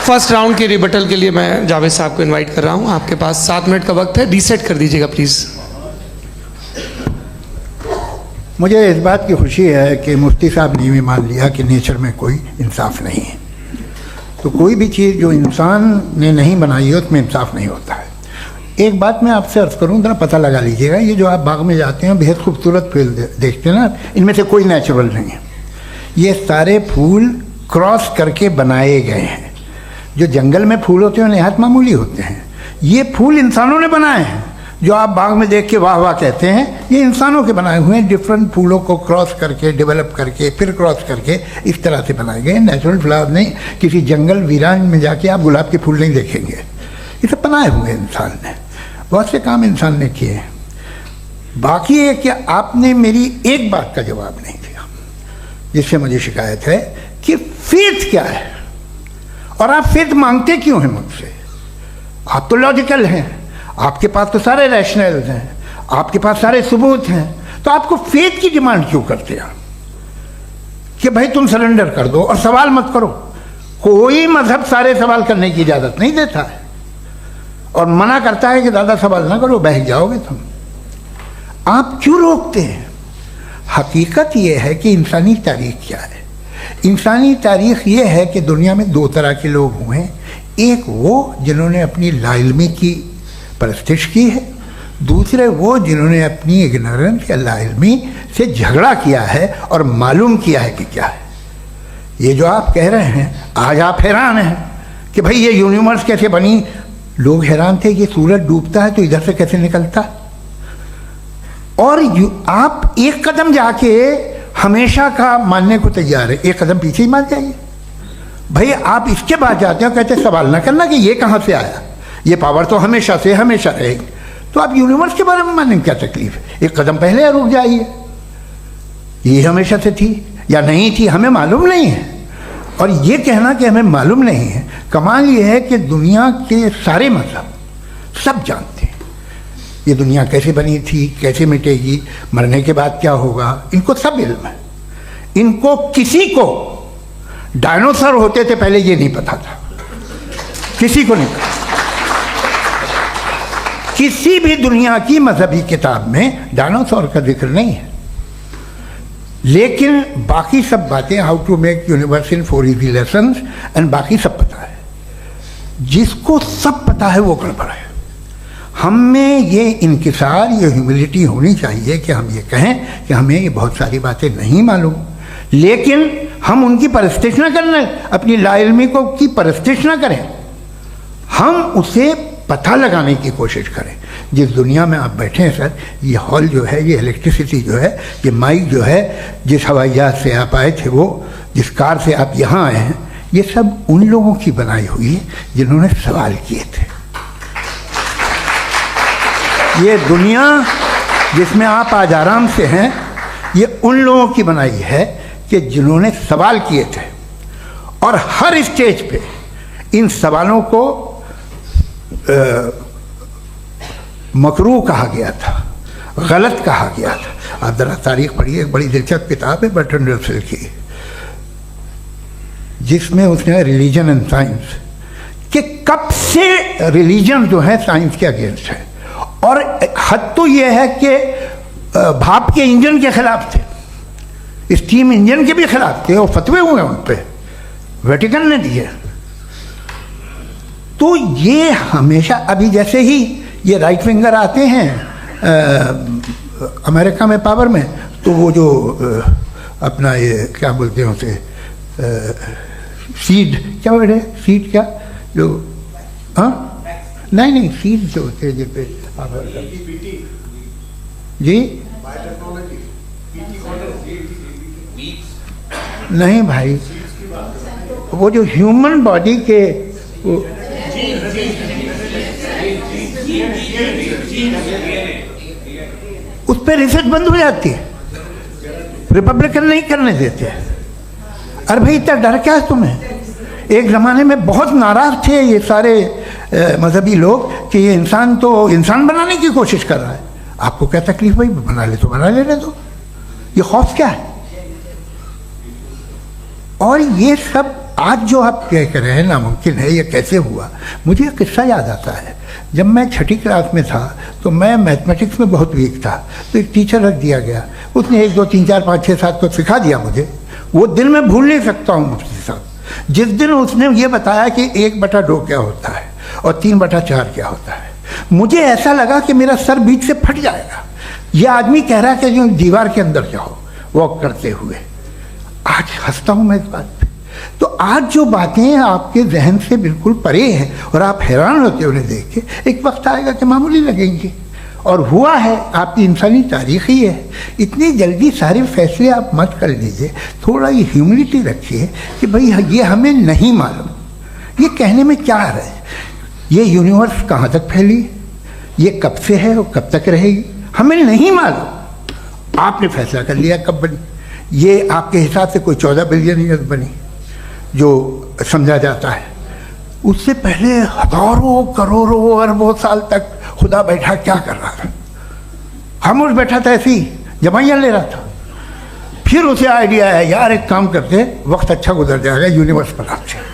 फर्स्ट राउंड के रिबटल के लिए मैं जावेद साहब को इनवाइट कर रहा हूं। आपके पास 7 मिनट का वक्त है, रीसेट कर दीजिएगा प्लीज। मुझे इस बात की खुशी है कि मुफ्ती साहब ने भी मान लिया कि नेचर में कोई इंसाफ नहीं है। तो कोई भी चीज़ जो इंसान ने नहीं बनाई है उसमें इंसाफ नहीं होता है। एक बात मैं आपसे अर्ज़ करूँ, जरा पता लगा लीजिएगा, ये जो आप बाग में जाते हैं बेहद खूबसूरत फूल देखते हैं ना, इनमें से कोई नेचुरल नहीं है। ये सारे फूल क्रॉस करके बनाए गए हैं। जो जंगल में फूल होते हैं निहायत मामूली होते हैं। ये फूल इंसानों ने बनाए हैं। जो आप बाग में देख के वाह वाह कहते हैं, ये इंसानों के बनाए हुए हैं। डिफरेंट फूलों को क्रॉस करके, डेवलप करके, फिर क्रॉस करके इस तरह से बनाए गए। नेचुरल फ्लावर नहीं। किसी जंगल वीरान में जाके आप गुलाब के फूल नहीं देखेंगे। ये सब बनाए हुए इंसान ने, बहुत से काम इंसान ने किए। बाकी है कि आपने मेरी एक बात का जवाब नहीं दिया, जिससे मुझे शिकायत है कि फेथ क्या है और आप फेथ मांगते क्यों हैं मुझसे? आप तो लॉजिकल हैं, आपके पास तो सारे रैशनल हैं, आपके पास सारे सबूत हैं, तो आपको फेथ की डिमांड क्यों करते हैं कि भाई तुम सरेंडर कर दो और सवाल मत करो? कोई मजहब सारे सवाल करने की इजाजत नहीं देता है और मना करता है कि दादा सवाल ना करो, बह जाओगे तुम। आप क्यों रोकते हैं? हकीकत यह है कि इंसानी तारीख क्या है। इंसानी तारीख ये है कि दुनिया में दो तरह के लोग हुए हैं। एक वो जिन्होंने अपनी लाइल्मी की परस्तिश की है, दूसरे वो जिन्होंने अपनी इग्नोरेंस या लाइल्मी से झगड़ा किया है और मालूम किया है कि क्या है। ये जो आप कह रहे हैं, आज आप हैरान हैं कि भाई ये यूनिवर्स कैसे बनी। लोग हैरान थे कि सूरज डूबता है तो इधर से कैसे निकलता, और आप एक कदम जाके हमेशा का मानने को तैयार है, एक कदम पीछे ही मान जाइए। भाई आप इसके बाद जाते हो, कहते सवाल ना करना कि ये कहाँ से आया, ये पावर तो हमेशा से हमेशा रहेगी। तो आप यूनिवर्स के बारे में मानने में क्या तकलीफ है? एक कदम पहले रुक जाइए, ये हमेशा से थी या नहीं थी हमें मालूम नहीं है। और ये कहना कि हमें मालूम नहीं है, कमाल ये है कि दुनिया के सारे मजहब सब जानते हैं ये दुनिया कैसे बनी थी, कैसे मिटेगी, मरने के बाद क्या होगा, इनको सब इल्म है। इनको किसी को डायनासोर होते थे पहले ये नहीं पता था, किसी को नहीं पता। किसी भी दुनिया की मजहबी किताब में डायनासोर का जिक्र नहीं है, लेकिन बाकी सब बातें, how to make universe in 4 easy lessons and बाकी सब पता है। जिसको सब पता है वो गड़बड़ है। हम में ये इंकिसार, ये ह्यूमिलिटी होनी चाहिए कि हम ये कहें कि हमें ये बहुत सारी बातें नहीं मालूम, लेकिन हम उनकी परस्तिश ना करें, अपनी लाइल्मी को की परस्तिश ना करें, हम उसे पता लगाने की कोशिश करें। जिस दुनिया में आप बैठे हैं सर, ये हॉल जो है, ये इलेक्ट्रिसिटी जो है, ये माइक जो है, जिस हवाई जहाज से आप आए थे, वो जिस कार से आप यहाँ आए हैं, ये सब उन लोगों की बनाई हुई है जिन्होंने सवाल किए थे। ये दुनिया जिसमें आप आज आराम से हैं, ये उन लोगों की बनाई है कि जिन्होंने सवाल किए थे, और हर स्टेज पे इन सवालों को मकरूह कहा गया था, गलत कहा गया था। आप जरा तारीख पढ़िए, एक बड़ी दिलचस्प किताब है बर्ट्रैंड रसेल की, जिसमें उसने रिलीजन एंड साइंस कि कब से रिलीजन जो है साइंस के अगेंस्ट है, और हद तो यह है कि भाप के इंजन के खिलाफ थे, स्टीम इंजन के भी खिलाफ थे, और फतवे हुए उन पे, वेटिकन ने दिए। तो ये हमेशा, अभी जैसे ही ये राइट विंगर आते हैं अमेरिका में पावर में, तो वो जो अपना ये क्या बोलते हैं उसे, सीड क्या वर्ड है, सीड क्या जो, हाँ नहीं सीड जो होते हैं जिन पे जी, नहीं भाई, वो जो ह्यूमन बॉडी के उस पर रिसर्च बंद हो जाती है, रिपब्लिकन नहीं करने देते। अरे भाई इतना डर क्या है तुम्हें? एक ज़माने में बहुत नाराज़ थे ये सारे मजहबी लोग कि ये इंसान तो इंसान बनाने की कोशिश कर रहा है। आपको क्या तकलीफ भाई, बना ले तो बना लेने दो, ये खौफ क्या है? और ये सब आज जो आप कह रहे हैं नामुमकिन है, ये कैसे हुआ? मुझे एक किस्सा याद आता है। जब मैं 6ठी क्लास में था तो मैं मैथमेटिक्स में बहुत वीक था, तो एक टीचर रख दिया गया, उसने 1 2 3 4 5 6 7 तो सिखा दिया मुझे। वो दिन मैं भूल नहीं सकता हूँ मुफ्ती साहब, जिस दिन उसने ये बताया कि 1/2 क्या होता है और 3/4 क्या होता है। मुझे ऐसा लगा कि मेरा सर बीच से फट जाएगा। ये आदमी कह रहा है कि जो दीवार के अंदर जाओ वॉक करते हुए। आज हंसता हूँ मैं इस बात पे। तो आज जो बातें आपके जहन से बिल्कुल परे हैं और आप हैरान होते हो उन्हें देख के, एक वक्त आएगा कि मामूली लगेंगे। और हुआ है, आपकी इंसानी तारीख ही है। इतनी जल्दी सारे फैसले आप मत कर लीजिए, थोड़ा ये ह्यूमिलिटी रखिए कि भाई ये हमें नहीं मालूम। ये कहने में क्या आ रहा है? ये यूनिवर्स कहाँ तक फैली, ये कब से है और कब तक रहेगी, हमें नहीं मालूम। आपने फैसला कर लिया कब बनी। ये आपके हिसाब से कोई 14 बिलियन ईयर बनी जो समझा जाता है। उससे पहले हजारों करोड़ों अरबों साल तक खुदा बैठा क्या कर रहा था? खामोश बैठा था, ऐसे ही जमाइयाँ ले रहा था। फिर उसे आइडिया है, यार एक काम करते, वक्त अच्छा गुजर जाएगा, यूनिवर्स बनाते हैं।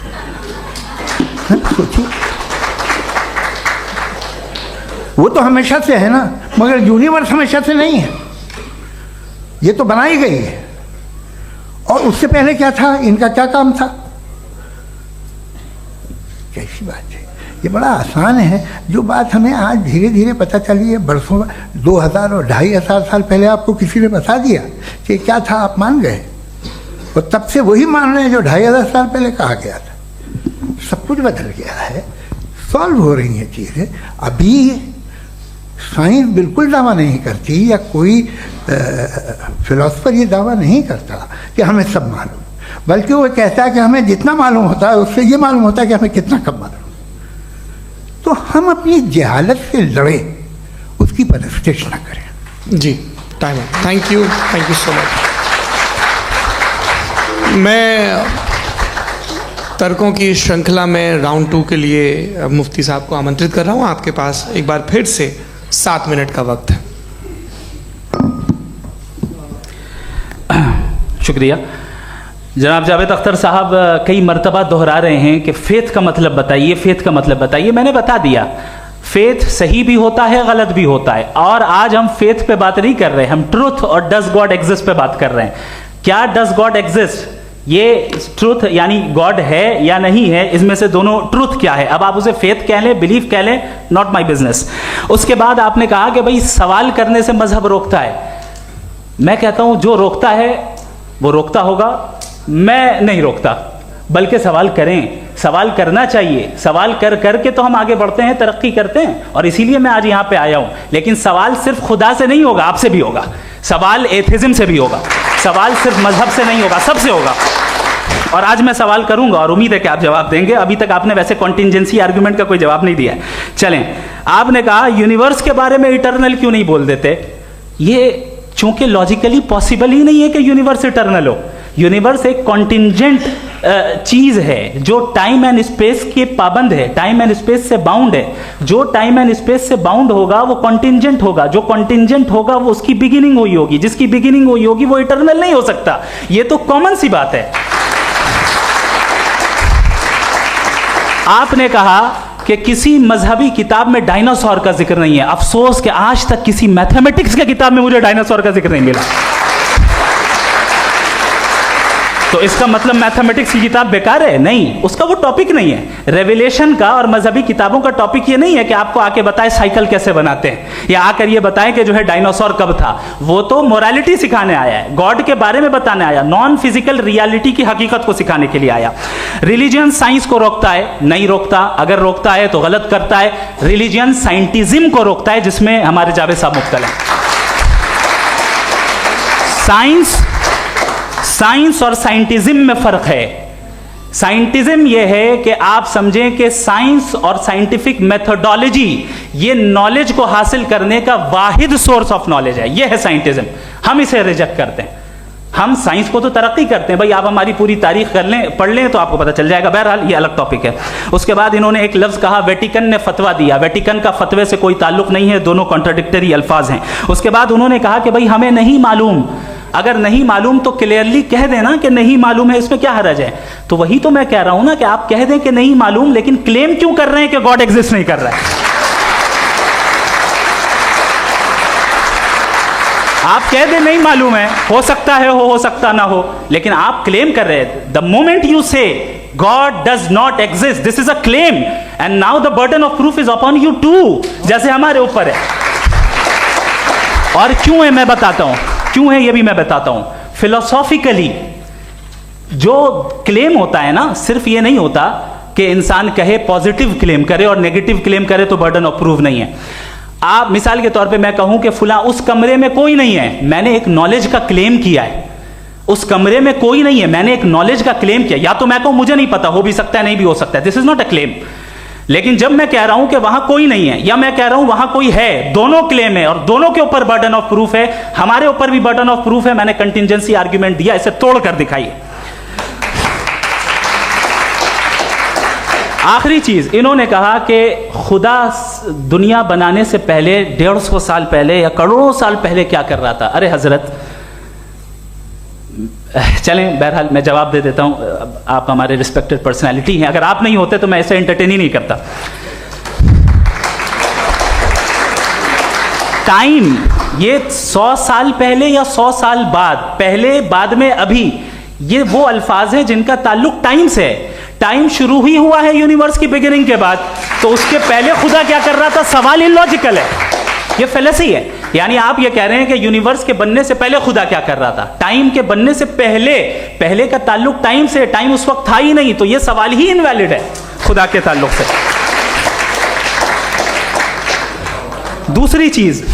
सोचिए, वो तो हमेशा से है ना, मगर यूनिवर्स हमेशा से नहीं है, ये तो बनाई गई है। और उससे पहले क्या था, इनका क्या काम था? कैसी बात है, ये बड़ा आसान है। जो बात हमें आज धीरे धीरे पता चली है, बरसों 2000 और 2500 साल पहले आपको किसी ने बता दिया कि क्या था, आप मान गए, और तब से वही मान रहे हैं जो 2500 साल पहले कहा गया था। सब कुछ बदल गया है, सॉल्व हो रही हैं चीज़ें। अभी साइंस बिल्कुल दावा नहीं करती, या कोई फिलोसफर ये दावा नहीं करता कि हमें सब मालूम, बल्कि वो कहता है कि हमें जितना मालूम होता है उससे ये मालूम होता है कि हमें कितना कम मालूम। तो हम अपनी जहालत से लड़े, उसकी परस्तिश न करें। जी, टाइम है। Thank you so much. मैं तर्कों की श्रृंखला में राउंड 2 के लिए मुफ्ती साहब को आमंत्रित कर रहा हूँ। आपके पास एक बार फिर से 7 मिनट का वक्त है। शुक्रिया। जनाब जावेद अख्तर साहब कई मरतबा दोहरा रहे हैं कि फेथ का मतलब बताइए, फेथ का मतलब बताइए। मैंने बता दिया, फेथ सही भी होता है, गलत भी होता है। और आज हम फेथ पे बात नहीं कर रहे, हम ट्रुथ और डज गॉड एग्जिस्ट पे बात कर रहे हैं। क्या डज गॉड एग्जिस्ट, ये ट्रुथ यानी गॉड है या नहीं है, इसमें से दोनों ट्रुथ क्या है। अब आप उसे फेथ कह लें, बिलीफ कह लें, नॉट माई बिजनेस। उसके बाद आपने कहा कि भाई सवाल करने से मजहब रोकता है। मैं कहता हूं जो रोकता है वो रोकता होगा, मैं नहीं रोकता, बल्कि सवाल करें, सवाल करना चाहिए। सवाल कर करके तो हम आगे बढ़ते हैं, तरक्की करते हैं, और इसीलिए मैं आज यहां पे आया हूं। लेकिन सवाल सिर्फ खुदा से नहीं होगा, आपसे भी होगा। सवाल एथिज्म से भी होगा, सवाल सिर्फ मजहब से नहीं होगा, सबसे होगा। और आज मैं सवाल करूंगा और उम्मीद है कि आप जवाब देंगे। अभी तक आपने वैसे कॉन्टिंजेंसी आर्गुमेंट का कोई जवाब नहीं दिया है। चलें, आपने कहा यूनिवर्स के बारे में इटर्नल क्यों नहीं बोल देते। ये चूंकि लॉजिकली पॉसिबल ही नहीं है कि यूनिवर्स इटर्नल हो। यूनिवर्स एक कॉन्टिंजेंट चीज है जो टाइम एंड स्पेस के पाबंद है, टाइम एंड स्पेस से बाउंड है। जो टाइम एंड स्पेस से बाउंड होगा वो कॉन्टिंजेंट होगा, जो कॉन्टिंजेंट होगा वो उसकी बिगिनिंग हुई होगी, जिसकी बिगिनिंग हुई होगी वो इटर्नल नहीं हो सकता। ये तो कॉमन सी बात है। आपने कहा कि किसी मजहबी किताब में डायनासोर का जिक्र नहीं है। अफसोस कि आज तक किसी मैथमेटिक्स की किताब में मुझे डायनासोर का जिक्र नहीं मिला। तो इसका मतलब मैथमेटिक्स की किताब बेकार है? नहीं, उसका वो टॉपिक नहीं है। रेवलेशन का और मजहबी किताबों का टॉपिक ये नहीं है कि आपको आके बताए साइकिल कैसे बनाते हैं, या आकर ये बताएं कि जो है डायनासोर कब था। वो तो मोरालिटी सिखाने आया है, गॉड के बारे में बताने आया, नॉन फिजिकल रियलिटी की हकीकत को सिखाने के लिए आया। रिलीजियन साइंस को रोकता है? नहीं रोकता। अगर रोकता है तो गलत करता है। रिलीजियन साइंटिज्म को रोकता है, जिसमें हमारे जावेद साहब मुब्तला हैं। साइंस और साइंटिज्म में फर्क है। साइंटिज्म यह है कि आप समझें कि साइंस और साइंटिफिक मेथोडोलॉजी ये नॉलेज को हासिल करने का वाहिद सोर्स ऑफ नॉलेज है। यह है साइंटिज्म। हम इसे रिजेक्ट करते हैं। हम साइंस को तो तरक्की करते हैं। भाई आप हमारी पूरी तारीख कर लें, पढ़ लें तो आपको पता चल जाएगा। बहरहाल ये अलग टॉपिक है। उसके बाद इन्होंने एक लफ्ज कहा, वेटिकन ने फतवा दिया। वेटिकन का फतवे से कोई ताल्लुक नहीं है, दोनों कॉन्ट्राडिक्टरी अल्फाज हैं। उसके बाद उन्होंने कहा कि भाई हमें नहीं मालूम। अगर नहीं मालूम तो क्लियरली कह देना कि नहीं मालूम है, इसमें क्या हरज है। तो वही तो मैं कह रहा हूं ना कि आप कह दें कि नहीं मालूम, लेकिन क्लेम क्यों कर रहे हैं कि गॉड एग्जिस्ट नहीं कर रहा है। आप कह दें नहीं मालूम है, हो सकता है हो सकता ना हो, लेकिन आप क्लेम कर रहे हैं। The moment you say God does not exist, this is a claim, and now the burden of proof is upon you too, जैसे हमारे ऊपर है। और क्यों है मैं बताता हूं, क्यों है ये भी मैं बताता हूं। फिलोसॉफिकली जो क्लेम होता है ना, सिर्फ ये नहीं होता कि इंसान कहे पॉजिटिव क्लेम करे और नेगेटिव क्लेम करे तो बर्डन ऑफ प्रूफ नहीं है। आप मिसाल के तौर पे मैं कहूं कि फुला उस कमरे में कोई नहीं है, मैंने एक नॉलेज का क्लेम किया है। उस कमरे में कोई नहीं है, मैंने एक नॉलेज का क्लेम किया। या तो मैं कहूं मुझे नहीं पता, हो भी सकता है नहीं भी हो सकता है, this is not a claim. लेकिन जब मैं कह रहा हूं कि वहां कोई नहीं है, या मैं कह रहा हूं वहां कोई है, दोनों क्लेम है और दोनों के ऊपर बर्डन ऑफ प्रूफ है। हमारे ऊपर भी बर्डन ऑफ प्रूफ है। मैंने कंटिंजेंसी आर्ग्यूमेंट दिया, इसे तोड़कर दिखाइए। आखिरी चीज, इन्होंने कहा कि खुदा दुनिया बनाने से पहले 150 साल पहले या करोड़ों साल पहले क्या कर रहा था। अरे हजरत, चलें, बहरहाल मैं जवाब दे देता हूं, आप हमारे रिस्पेक्टेड पर्सनालिटी हैं, अगर आप नहीं होते तो मैं ऐसे एंटरटेन ही नहीं करता। टाइम, ये 100 साल पहले या 100 साल बाद, पहले बाद में अभी, ये वो अल्फाज हैं जिनका ताल्लुक टाइम से है। टाइम शुरू ही हुआ है यूनिवर्स की बिगिनिंग के बाद, तो उसके पहले खुदा क्या कर रहा था? सवाल इलॉजिकल है, ये फेलेसी है। यानी आप ये कह रहे हैं कि यूनिवर्स के बनने से पहले खुदा क्या कर रहा था? टाइम के बनने से पहले, पहले का ताल्लुक टाइम से, टाइम उस वक्त था ही नहीं, तो ये सवाल ही इनवैलिड है खुदा के ताल्लुक से। दूसरी चीज,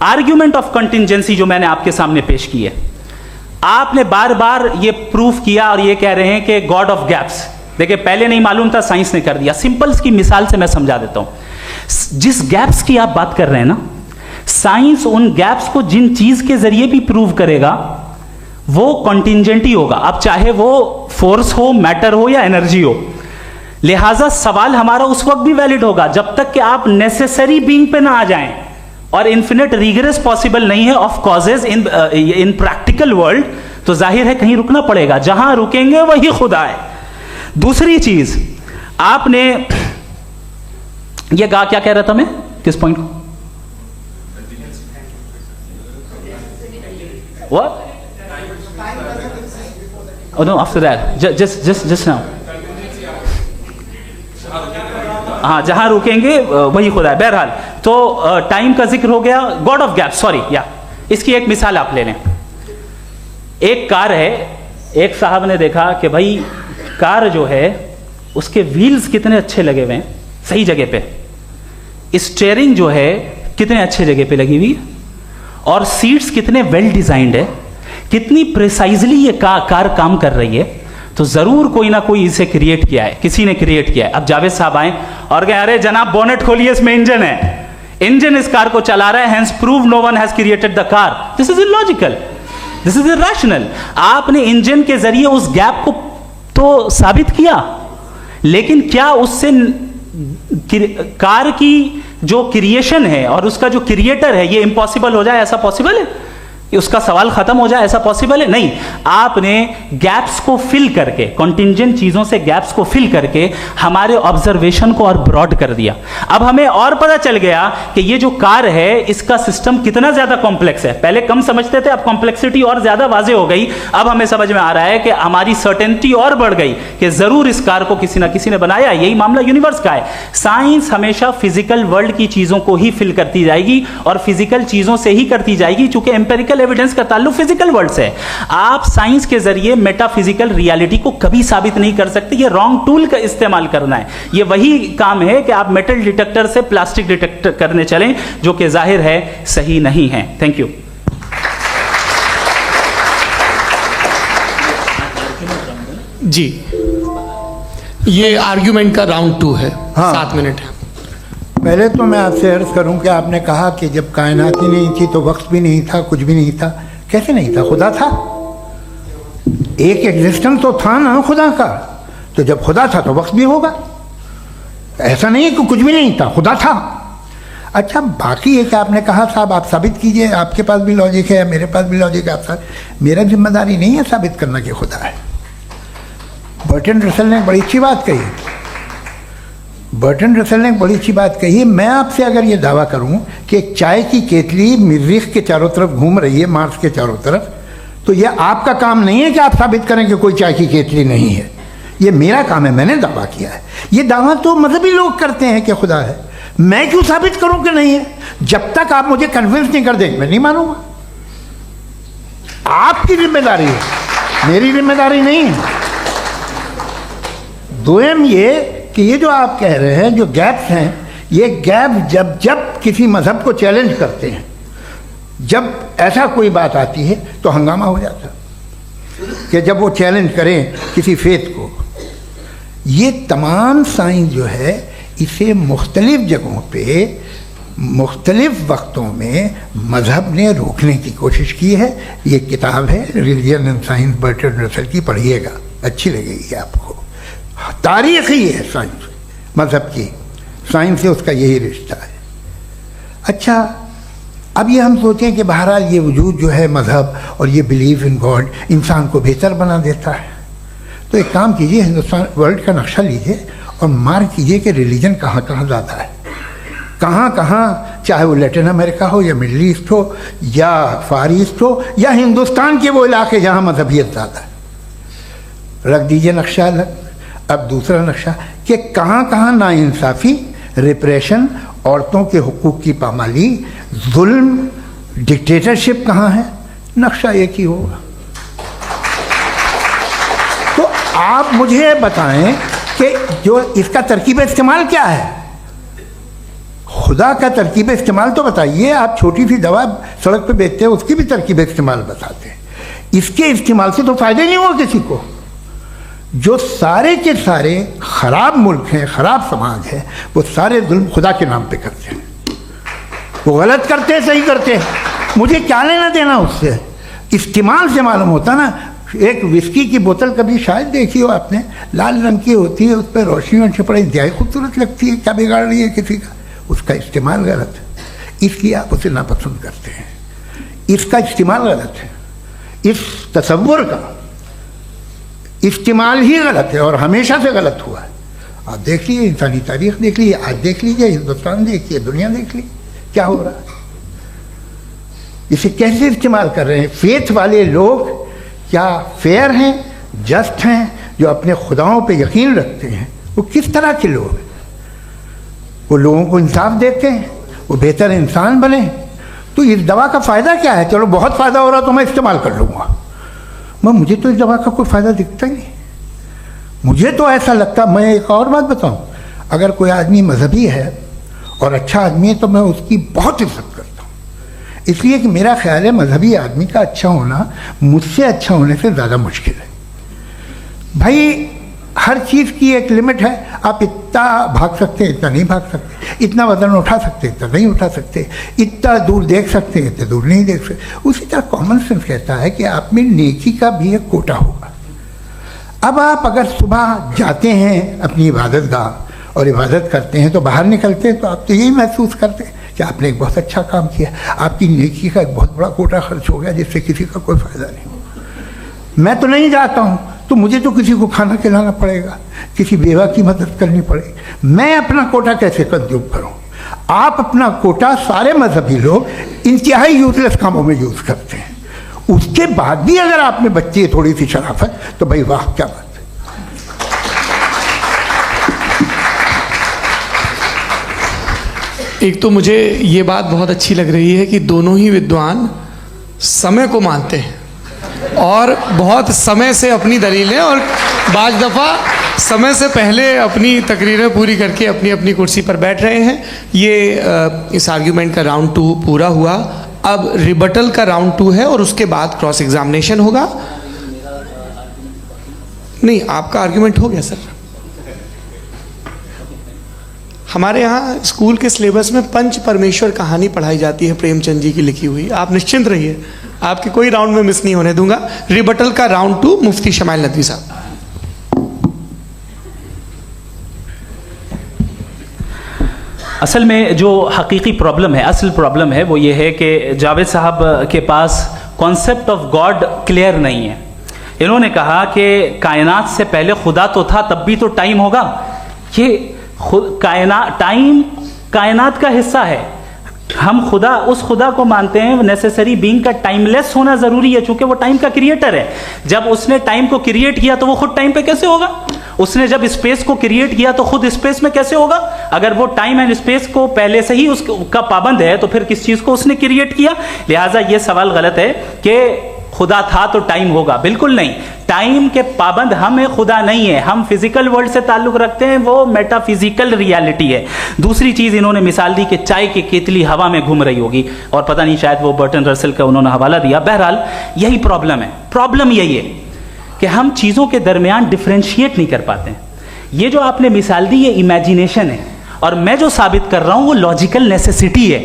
आर्ग्यूमेंट ऑफ कंटिंजेंसी जो मैंने आपके सामने पेश की है, आपने बार बार ये प्रूफ किया और ये कह रहे हैं कि गॉड ऑफ गैप्स। देखिए, पहले नहीं मालूम था, साइंस ने कर दिया। सिंपल्स की मिसाल से मैं समझा देता हूं। जिस गैप्स की आप बात कर रहे हैं ना, साइंस उन गैप्स को जिन चीज के जरिए भी प्रूव करेगा वो कॉन्टिंजेंट ही होगा, अब चाहे वो फोर्स हो, मैटर हो या एनर्जी हो। लिहाजा सवाल हमारा उस वक्त भी वैलिड होगा जब तक कि आप नेसेसरी बीइंग पे ना आ जाएं, और इन्फिनिट रिग्रेस पॉसिबल नहीं है of causes in practical world, तो जाहिर है कहीं रुकना पड़ेगा, जहां रुकेंगे वही खुदा है। दूसरी चीज, आपने ये कहा, क्या कह रहा था मैं, किस पॉइंट को? What? Oh no, after that, just now. हाँ, जहां रुकेंगे वही खुदा है। बहरहाल, तो टाइम का जिक्र हो गया, गॉड ऑफ गैप, सॉरी, या इसकी एक मिसाल आप ले लें। एक कार है, एक साहब ने देखा कि भाई कार जो है उसके व्हील्स कितने अच्छे लगे हुए हैं, सही जगह पे, स्टीयरिंग जो है कितने अच्छे जगह पे लगी हुई है, और सीट्स कितने वेल डिजाइंड है, कितनी प्रिसाइजली ये कार काम कर रही है, तो जरूर कोई ना कोई इसे क्रिएट किया है, किसी ने क्रिएट किया है। अब जावेद साहब आए और कहे, अरे जनाब बोनेट खोलिए, इसमें इंजन है, इंजन इस कार को चला रहा है, hence prove no one has created the car. This is illogical, this is irrational. आपने इंजन के जरिए उस गैप को तो साबित किया, लेकिन क्या उससे कार की जो क्रिएशन है और उसका जो क्रिएटर है ये इम्पॉसिबल हो जाए? ऐसा पॉसिबल है? उसका सवाल खत्म हो जाए, ऐसा पॉसिबल है? नहीं। आपने गैप्स को फिल करके, कॉन्टिंजेंट चीजों से गैप्स को फिल करके हमारे ऑब्जर्वेशन को और ब्रॉड कर दिया। अब हमें और पता चल गया कि ये जो कार है इसका सिस्टम कितना ज्यादा कॉम्प्लेक्स है। पहले कम समझते थे, अब कॉम्प्लेक्सिटी और ज्यादा वाजे हो गई। अब हमें समझ में आ रहा है कि हमारी सर्टेनिटी और बढ़ गई कि जरूर इस कार को किसी ना किसी ने बनाया। यही मामला यूनिवर्स का है। साइंस हमेशा फिजिकल वर्ल्ड की चीजों को ही फिल करती जाएगी और फिजिकल चीजों से ही करती जाएगी, चूंकि एम्पेरिकल एविडेंस का ताल्लुक फिजिकल वर्ल्ड से है। आप साइंस के जरिए मेटाफिजिकल रियलिटी को कभी साबित नहीं कर सकते। ये रॉन्ग टूल का इस्तेमाल करना है। ये वही काम है कि आप मेटल डिटेक्टर से प्लास्टिक डिटेक्टर करने चलें, जो कि जाहिर है सही नहीं है। Thank you. जी, ये आर्ग्यूमेंट का राउंड 2 है। हाँ। 7 मिनट है। पहले तो मैं आपसे अर्ज करूं कि आपने कहा कि जब कायनात ही नहीं थी तो वक्त भी नहीं था, कुछ भी नहीं था। कैसे नहीं था? खुदा था, एक एग्जिस्टेंस तो था ना खुदा का। तो जब खुदा था तो वक्त भी होगा। ऐसा नहीं है कि कुछ भी नहीं था, खुदा था। अच्छा, बाकी एक आपने कहा साहब आप साबित कीजिए, आपके पास भी लॉजिक है, मेरे पास भी लॉजिक है। आप मेरा जिम्मेदारी नहीं है साबित करना कि खुदा है। बर्टन रसल ने बड़ी अच्छी बात कही। बर्टन रसल ने बड़ी अच्छी बात कही। मैं आपसे अगर ये दावा करूं कि एक चाय की केतली मरीख के चारों तरफ घूम रही है, मार्स के चारों तरफ, तो यह आपका काम नहीं है कि आप साबित करें कि कोई चाय की केतली नहीं है। ये मेरा काम है, मैंने दावा किया है। ये दावा तो मजहबी लोग करते हैं कि खुदा है। मैं क्यों साबित करूं कि नहीं है? जब तक आप मुझे कन्विंस नहीं कर देंगे मैं नहीं मानूंगा। आपकी जिम्मेदारी है, मेरी जिम्मेदारी नहीं है। दोयम ये कि ये जो आप कह रहे हैं, जो गैप्स हैं, ये गैप जब जब किसी मजहब को चैलेंज करते हैं, जब ऐसा कोई बात आती है तो हंगामा हो जाता है कि जब वो चैलेंज करें किसी फेथ को। ये तमाम साइंस जो है इसे मुख्तलिफ जगहों पे मुख्तलिफ वक्तों में मजहब ने रोकने की कोशिश की है। ये किताब है religion and science, Burton Russell की, पढ़िएगा, अच्छी लगेगी आपको। तारीख ही है साइंस, मज़हब की साइंस से उसका यही रिश्ता है। अच्छा, अब ये हम सोचें कि बहरहाल ये वजूद जो है मज़हब और ये बिलीव इन गॉड इंसान को बेहतर बना देता है, तो एक काम कीजिए, हिंदुस्तान वर्ल्ड का नक्शा लीजिए और मार्क कीजिए कि रिलीजन कहाँ कहाँ ज़्यादा है, कहाँ कहाँ, चाहे वो लैटिन अमेरिका हो या मिडल ईस्ट हो या फार ईस्ट हो या हिंदुस्तान के वो इलाके जहाँ मजहबियत ज़्यादा है। रख दीजिए नक्शा अलग। अब दूसरा नक्शा कि कहाँ कहाँ नाइंसाफ़ी, रिप्रेशन, औरतों के हुकूक की पामाली, जुल्म, डिक्टेटरशिप कहाँ है, नक्शा एक ही होगा। तो आप मुझे बताएं कि जो इसका तरकीब इस्तेमाल क्या है, खुदा का तरकीब इस्तेमाल तो बताइए। आप छोटी सी दवा सड़क पे बेचते हैं, उसकी भी तरकीब इस्तेमाल बताते हैं। इसके इस्तेमाल से तो फ़ायदे नहीं हुआ किसी को। जो सारे के सारे ख़राब मुल्क हैं, ख़राब समाज है, वो सारे जुल्म खुदा के नाम पे करते हैं। वो गलत करते हैं, सही करते हैं, मुझे क्या लेना देना उससे। इस्तेमाल से मालूम होता ना। एक विस्की की बोतल कभी शायद देखी हो आपने, लाल रंग की होती है, उस पर रोशनी और छपड़ा इंतहाई खूबसूरत लगती है, क्या बिगाड़ रही है किसी का। उसका इस्तेमाल गलत है, इसलिए आप उसे नापसंद करते हैं। इसका इस्तेमाल गलत है, इस तसव्वुर का इस्तेमाल ही गलत है और हमेशा से गलत हुआ है। आप देख लीजिए, इंसानी तारीख देख लीजिए, आज देख लीजिए, हिंदुस्तान देखिए, दुनिया देख लीजिए, क्या हो रहा है। इसे कैसे इस्तेमाल कर रहे हैं फेथ वाले लोग? क्या फेयर हैं, जस्ट हैं, जो अपने खुदाओं पे यकीन रखते हैं? वो किस तरह के लोग हैं? वो लोगों को इंसाफ देते हैं, वो बेहतर इंसान बने। तो इस दवा का फ़ायदा क्या है? चलो बहुत फ़ायदा हो रहा तो मैं इस्तेमाल कर लूँगा, मैं मुझे तो इस दवा का कोई फ़ायदा दिखता ही नहीं। मुझे तो ऐसा लगता, मैं एक और बात बताऊँ, अगर कोई आदमी मजहबी है और अच्छा आदमी है तो मैं उसकी बहुत इज्जत करता हूँ, इसलिए कि मेरा ख्याल है मजहबी आदमी का अच्छा होना मुझसे अच्छा होने से ज़्यादा मुश्किल है। भाई हर चीज़ की एक लिमिट है। आप इतना भाग सकते हैं, इतना नहीं भाग सकते, इतना वजन उठा सकते, इतना नहीं उठा सकते, इतना दूर देख सकते हैं, इतना दूर नहीं देख सकते। उसी तरह कॉमन सेंस कहता है कि आप में नेकी का भी एक कोटा होगा। अब आप अगर सुबह जाते हैं अपनी इबादत गाह और इबादत करते हैं, तो बाहर निकलते हैं तो आप तो यही महसूस करते हैं कि आपने एक बहुत अच्छा काम किया, आपकी नेकी का एक बहुत बड़ा कोटा खर्च हो गया जिससे किसी का कोई फ़ायदा नहीं। मैं तो नहीं जाता हूँ तो मुझे तो किसी को खाना खिलाना पड़ेगा, किसी बेवा की मदद करनी पड़ेगी। मैं अपना कोटा कैसे कंज्यूम करूँ? आप अपना कोटा, सारे मजहबी लोग इंतहाई यूजलेस कामों में यूज़ करते हैं। उसके बाद भी अगर आप में बच्ची है थोड़ी सी शराफत, तो भाई वाह, क्या बात है। एक तो मुझे ये बात बहुत अच्छी लग रही है कि दोनों ही विद्वान समय को मानते हैं और बहुत समय से अपनी दलीलें और बाज़ दफ़ा समय से पहले अपनी तकरीरें पूरी करके अपनी अपनी कुर्सी पर बैठ रहे हैं। ये इस आर्ग्यूमेंट का राउंड 2 पूरा हुआ। अब रिबटल का राउंड 2 है और उसके बाद क्रॉस एग्जामिनेशन होगा। नहीं, आपका आर्ग्यूमेंट हो गया सर। हमारे यहाँ स्कूल के सिलेबस में पंच परमेश्वर कहानी पढ़ाई जाती है, प्रेमचंद जी की लिखी हुई। आप निश्चिंत रहिए, आपके कोई राउंड में मिस नहीं होने दूंगा। रिबटल का राउंड 2, मुफ्ती शमाइल नदवी साहब। असल में जो हकीकी प्रॉब्लम है, असल प्रॉब्लम है, वो ये है कि जावेद साहब के पास कॉन्सेप्ट ऑफ गॉड क्लियर नहीं है। इन्होंने कहा कि कायनात से पहले खुदा तो था, तब भी तो टाइम होगा। ये टाइम कायनात का हिस्सा है। हम खुदा, उस खुदा को मानते हैं, नेसेसरी बीइंग का टाइमलेस होना जरूरी है, चूंकि वो टाइम का क्रिएटर है। जब उसने टाइम को क्रिएट किया तो वो खुद टाइम पे कैसे होगा? उसने जब स्पेस को क्रिएट किया तो खुद स्पेस में कैसे होगा? अगर वो टाइम एंड स्पेस को पहले से ही उसका पाबंद है तो फिर किस चीज को उसने क्रिएट किया? लिहाजा ये सवाल गलत है कि खुदा था तो टाइम होगा। बिल्कुल नहीं, टाइम के पाबंद हम है, खुदा नहीं है। हम फिजिकल वर्ल्ड से ताल्लुक रखते हैं, वो मेटाफिजिकल रियलिटी है। दूसरी चीज इन्होंने मिसाल दी कि चाय की केतली हवा में घूम रही होगी, और पता नहीं शायद वो बर्टन रसल का उन्होंने हवाला दिया। बहरहाल यही प्रॉब्लम है। प्रॉब्लम यही है कि हम चीजों के दरमियान डिफ्रेंशिएट नहीं कर पाते हैं। ये जो आपने मिसाल दी ये इमेजिनेशन है, और मैं जो साबित कर रहा हूं वो लॉजिकल नेसेसिटी है।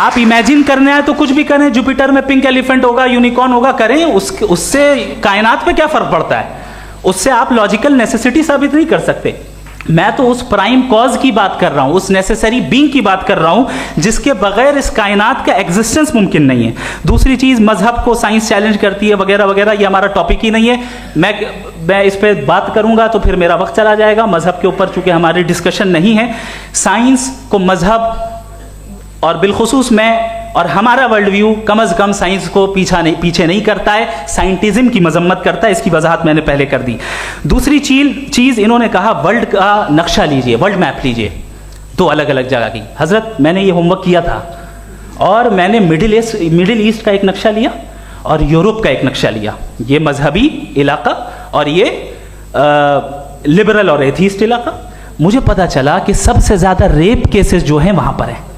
आप इमेजिन करने आए तो कुछ भी करें, जुपिटर में पिंक एलिफेंट होगा, यूनिकॉर्न होगा, करें, उससे कायनात पे क्या फर्क पड़ता है? उससे आप लॉजिकल नेसेसिटी साबित नहीं कर सकते। मैं तो उस प्राइम कॉज की बात कर रहा हूं, उस नेसेसरी बीइंग की बात कर रहा हूं जिसके बगैर इस कायनात का एग्जिस्टेंस मुमकिन नहीं है। दूसरी चीज, मजहब को साइंस चैलेंज करती है वगैरह वगैरह, ये हमारा टॉपिक ही नहीं है। मैं इस पे बात करूंगा तो फिर मेरा वक्त चला जाएगा। मजहब के ऊपर चूंकि हमारी डिस्कशन नहीं है, साइंस को मजहब और बिलखुसूस मैं और हमारा वर्ल्ड व्यू कम अज कम साइंस को पीछे नहीं करता है, साइंटिज्म की मजम्मत करता है। इसकी वजाहत मैंने पहले कर दी। दूसरी चीज इन्होंने कहा वर्ल्ड का नक्शा लीजिए, वर्ल्ड मैप लीजिए, दो अलग अलग जगह की। हजरत, मैंने ये होमवर्क किया था और मैंने मिडिल ईस्ट का एक नक्शा लिया और यूरोप का एक नक्शा लिया, ये मजहबी इलाका और ये लिबरल और एथीस्ट इलाका। मुझे पता चला कि सबसे ज्यादा रेप केसेस जो हैं वहां पर हैं।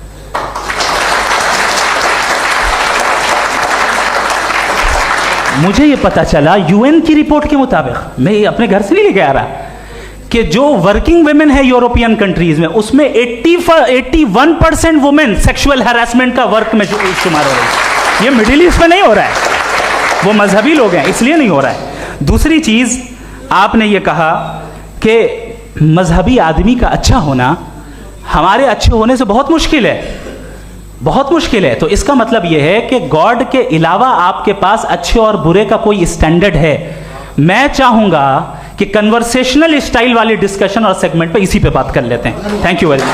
मुझे ये पता चला यूएन की रिपोर्ट के मुताबिक, मैं ये अपने घर से नहीं लेके आ रहा, कि जो वर्किंग वुमेन है यूरोपियन कंट्रीज में, उसमें 81% वुमेन सेक्सुअल हैरेसमेंट का वर्क में शुमार हो रही है। ये मिडिल ईस्ट में नहीं हो रहा है, वो मजहबी लोग हैं इसलिए नहीं हो रहा है। दूसरी चीज, आपने ये कहा कि मजहबी आदमी का अच्छा होना हमारे अच्छे होने से बहुत मुश्किल है, बहुत मुश्किल है। तो इसका मतलब यह है कि गॉड के अलावा आपके पास अच्छे और बुरे का कोई स्टैंडर्ड है। मैं चाहूंगा कि कन्वर्सेशनल स्टाइल वाली डिस्कशन और सेगमेंट पे इसी पे बात कर लेते हैं। Thank you very much.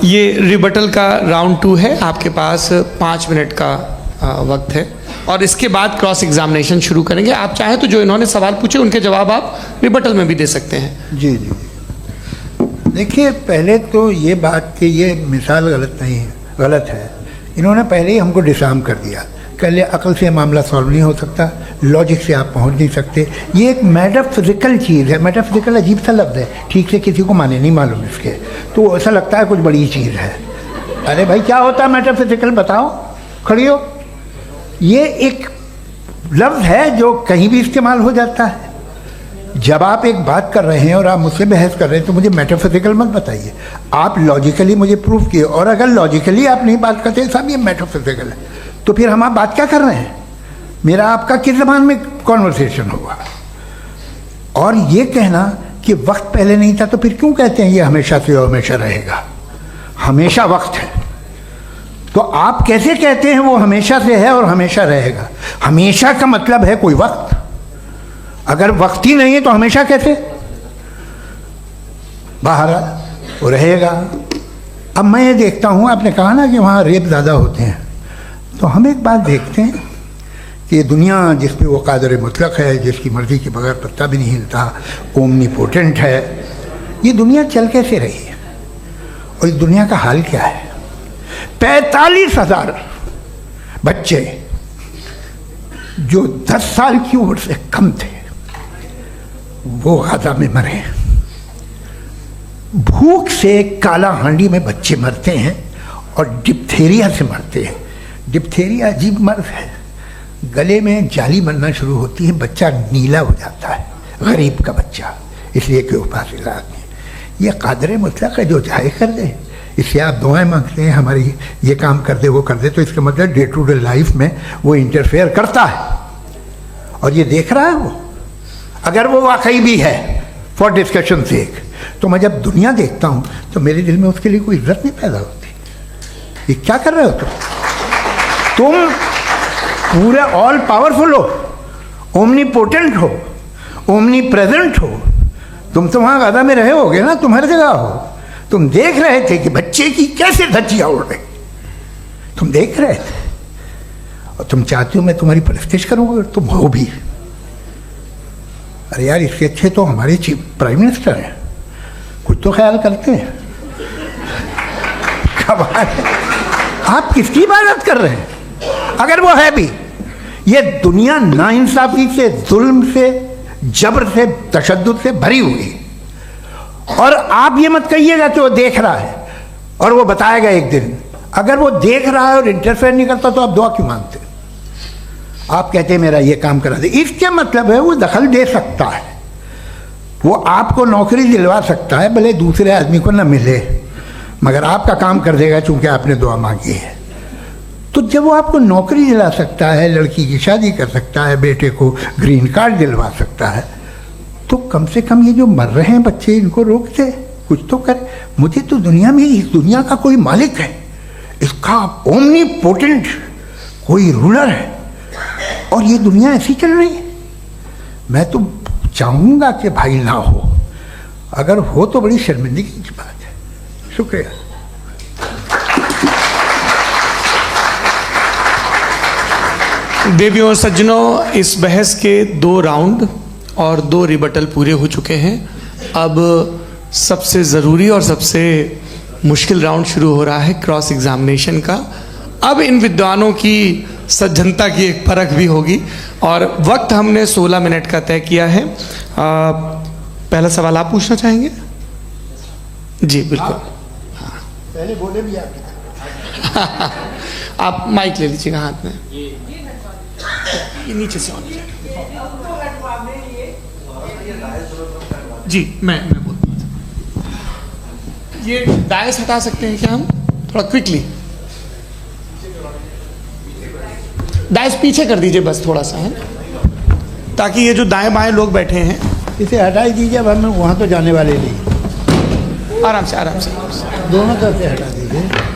ये रिबटल का राउंड 2 है, आपके पास 5 मिनट का वक्त है और इसके बाद क्रॉस एग्जामिनेशन शुरू करेंगे। आप चाहें तो जो इन्होंने सवाल पूछे उनके जवाब आप रिबटल में भी दे सकते हैं। जी जी, देखिए पहले तो ये बात कि ये मिसाल गलत है। इन्होंने पहले ही हमको डिसार्म कर दिया। पहले अकल से मामला सॉल्व नहीं हो सकता, लॉजिक से आप पहुंच नहीं सकते। ये एक मेटाफिजिकल चीज़ है। मेटाफिजिकल अजीब सा लफ्ज़ है, ठीक से किसी को माने नहीं मालूम इसके, तो ऐसा लगता है कुछ बड़ी चीज़ है। अरे भाई क्या होता है मेटाफिजिकल, बताओ, खड़ी हो। ये एक लफ्ज़ है जो कहीं भी इस्तेमाल हो जाता है। जब आप एक बात कर रहे हैं और आप मुझसे बहस कर रहे हैं तो मुझे मेटाफिजिकल मत बताइए, आप लॉजिकली मुझे प्रूव किए। और अगर लॉजिकली आप नहीं बात करते साहब ये मेटाफिजिकल है, तो फिर हम आप बात क्या कर रहे हैं? मेरा आपका किस ज़बान में कॉन्वर्सेशन होगा? और ये कहना कि वक्त पहले नहीं था, तो फिर क्यों कहते हैं ये हमेशा से और हमेशा रहेगा? हमेशा वक्त है, तो आप कैसे कहते हैं वो हमेशा से है और हमेशा रहेगा? हमेशा का मतलब है कोई वक्त, अगर वक्त ही नहीं है तो हमेशा कैसे? बाहर वो रहेगा। अब मैं ये देखता हूँ, आपने कहा ना कि वहाँ रेप ज़्यादा होते हैं, तो हम एक बात देखते हैं कि ये दुनिया जिसमें वो कादर मुतलक है, जिसकी मर्ज़ी के बगैर पत्ता भी नहीं हिलता, ओमनीपोटेंट है, ये दुनिया चल कैसे रही है? और इस दुनिया का हाल क्या है? 45,000 बच्चे जो 10 साल की उम्र से कम थे वो गाजा में मरे। भूख से काला हांडी में बच्चे मरते हैं और डिप्थेरिया से मरते हैं। डिप्थेरिया अजीब मर्ज है, गले में जाली बनना शुरू होती है, बच्चा नीला हो जाता है, गरीब का बच्चा, इसलिए कि उपास इलाज में। ये कादर मुतलक है जो चाहे कर दे। इससे आप दुआएं मांगते हैं हमारी ये काम कर दे वो कर दे, तो इसका मतलब डे टू डे लाइफ में वो इंटरफेयर करता है और ये देख रहा है वो। अगर वो वाकई भी है फॉर डिस्कशन सेक, तो मैं जब दुनिया देखता हूँ तो मेरे दिल में उसके लिए कोई इज्जत नहीं पैदा होती। ये क्या कर रहे हो तुम पूरे ऑल पावरफुल हो, ओमनीपोटेंट हो, ओमनी प्रेजेंट हो। तुम तो वहाँ गाजा में रहे होगे ना, तुम हर जगह हो। तुम देख रहे थे कि बच्चे की कैसे धज्जियाँ उड़ रही, तुम देख रहे थे और तुम चाहते हो मैं तुम्हारी परस्तिश करूँगा, तुम हो भी। अरे यार, इसके अच्छे तो हमारे चीफ प्राइम मिनिस्टर हैं, कुछ तो ख्याल करते हैं। आप किसकी इबादत कर रहे हैं? अगर वो है भी, ये दुनिया नाइंसाफी से, जुल्म से, जबर से, तशद्दुद से भरी हुई। और आप ये मत कहिएगा कि वो देख रहा है और वो बताएगा एक दिन। अगर वो देख रहा है और इंटरफेयर नहीं करता तो आप दुआ क्यों मांगते? आप कहते हैं मेरा ये काम करा दे, इसके मतलब है वो दखल दे सकता है। वो आपको नौकरी दिलवा सकता है, भले दूसरे आदमी को न मिले, मगर आपका काम कर देगा चूंकि आपने दुआ मांगी है। तो जब वो आपको नौकरी दिला सकता है, लड़की की शादी कर सकता है, बेटे को ग्रीन कार्ड दिलवा सकता है, तो कम से कम ये जो मर रहे हैं बच्चे, इनको रोक दे, कुछ तो करे। मुझे तो दुनिया में, इस दुनिया का कोई मालिक है, इसका ओमनीपोटेंट कोई रूलर है, और ये दुनिया ऐसी चल रही है। मैं तो चाहूँगा कि भाई ना हो, अगर हो तो बड़ी शर्मिंदगी की बात है। शुक्रिया। देवियों और सज्जनों, इस बहस के 2 राउंड और 2 रिबटल पूरे हो चुके हैं। अब सबसे ज़रूरी और सबसे मुश्किल राउंड शुरू हो रहा है, क्रॉस एग्जामिनेशन का। अब इन विद्वानों की सज्जनता की एक परख भी होगी, और वक्त हमने 16 मिनट का तय किया है। पहला सवाल आप पूछना चाहेंगे? जी बिल्कुल। पहले बोले भी आप माइक ले लीजिएगा हाथ में, ये नीचे से ऑन जी। मैं बोलता हूँ, ये डायस हटा सकते हैं क्या हम थोड़ा क्विकली? डायस पीछे कर दीजिए बस थोड़ा सा, है, ताकि ये जो दाएं बाएं लोग बैठे हैं, इसे हटा ही दीजिए। अब हम वहाँ तो जाने वाले नहीं, आराम से आराम से दोनों तरफ से हटा दीजिए।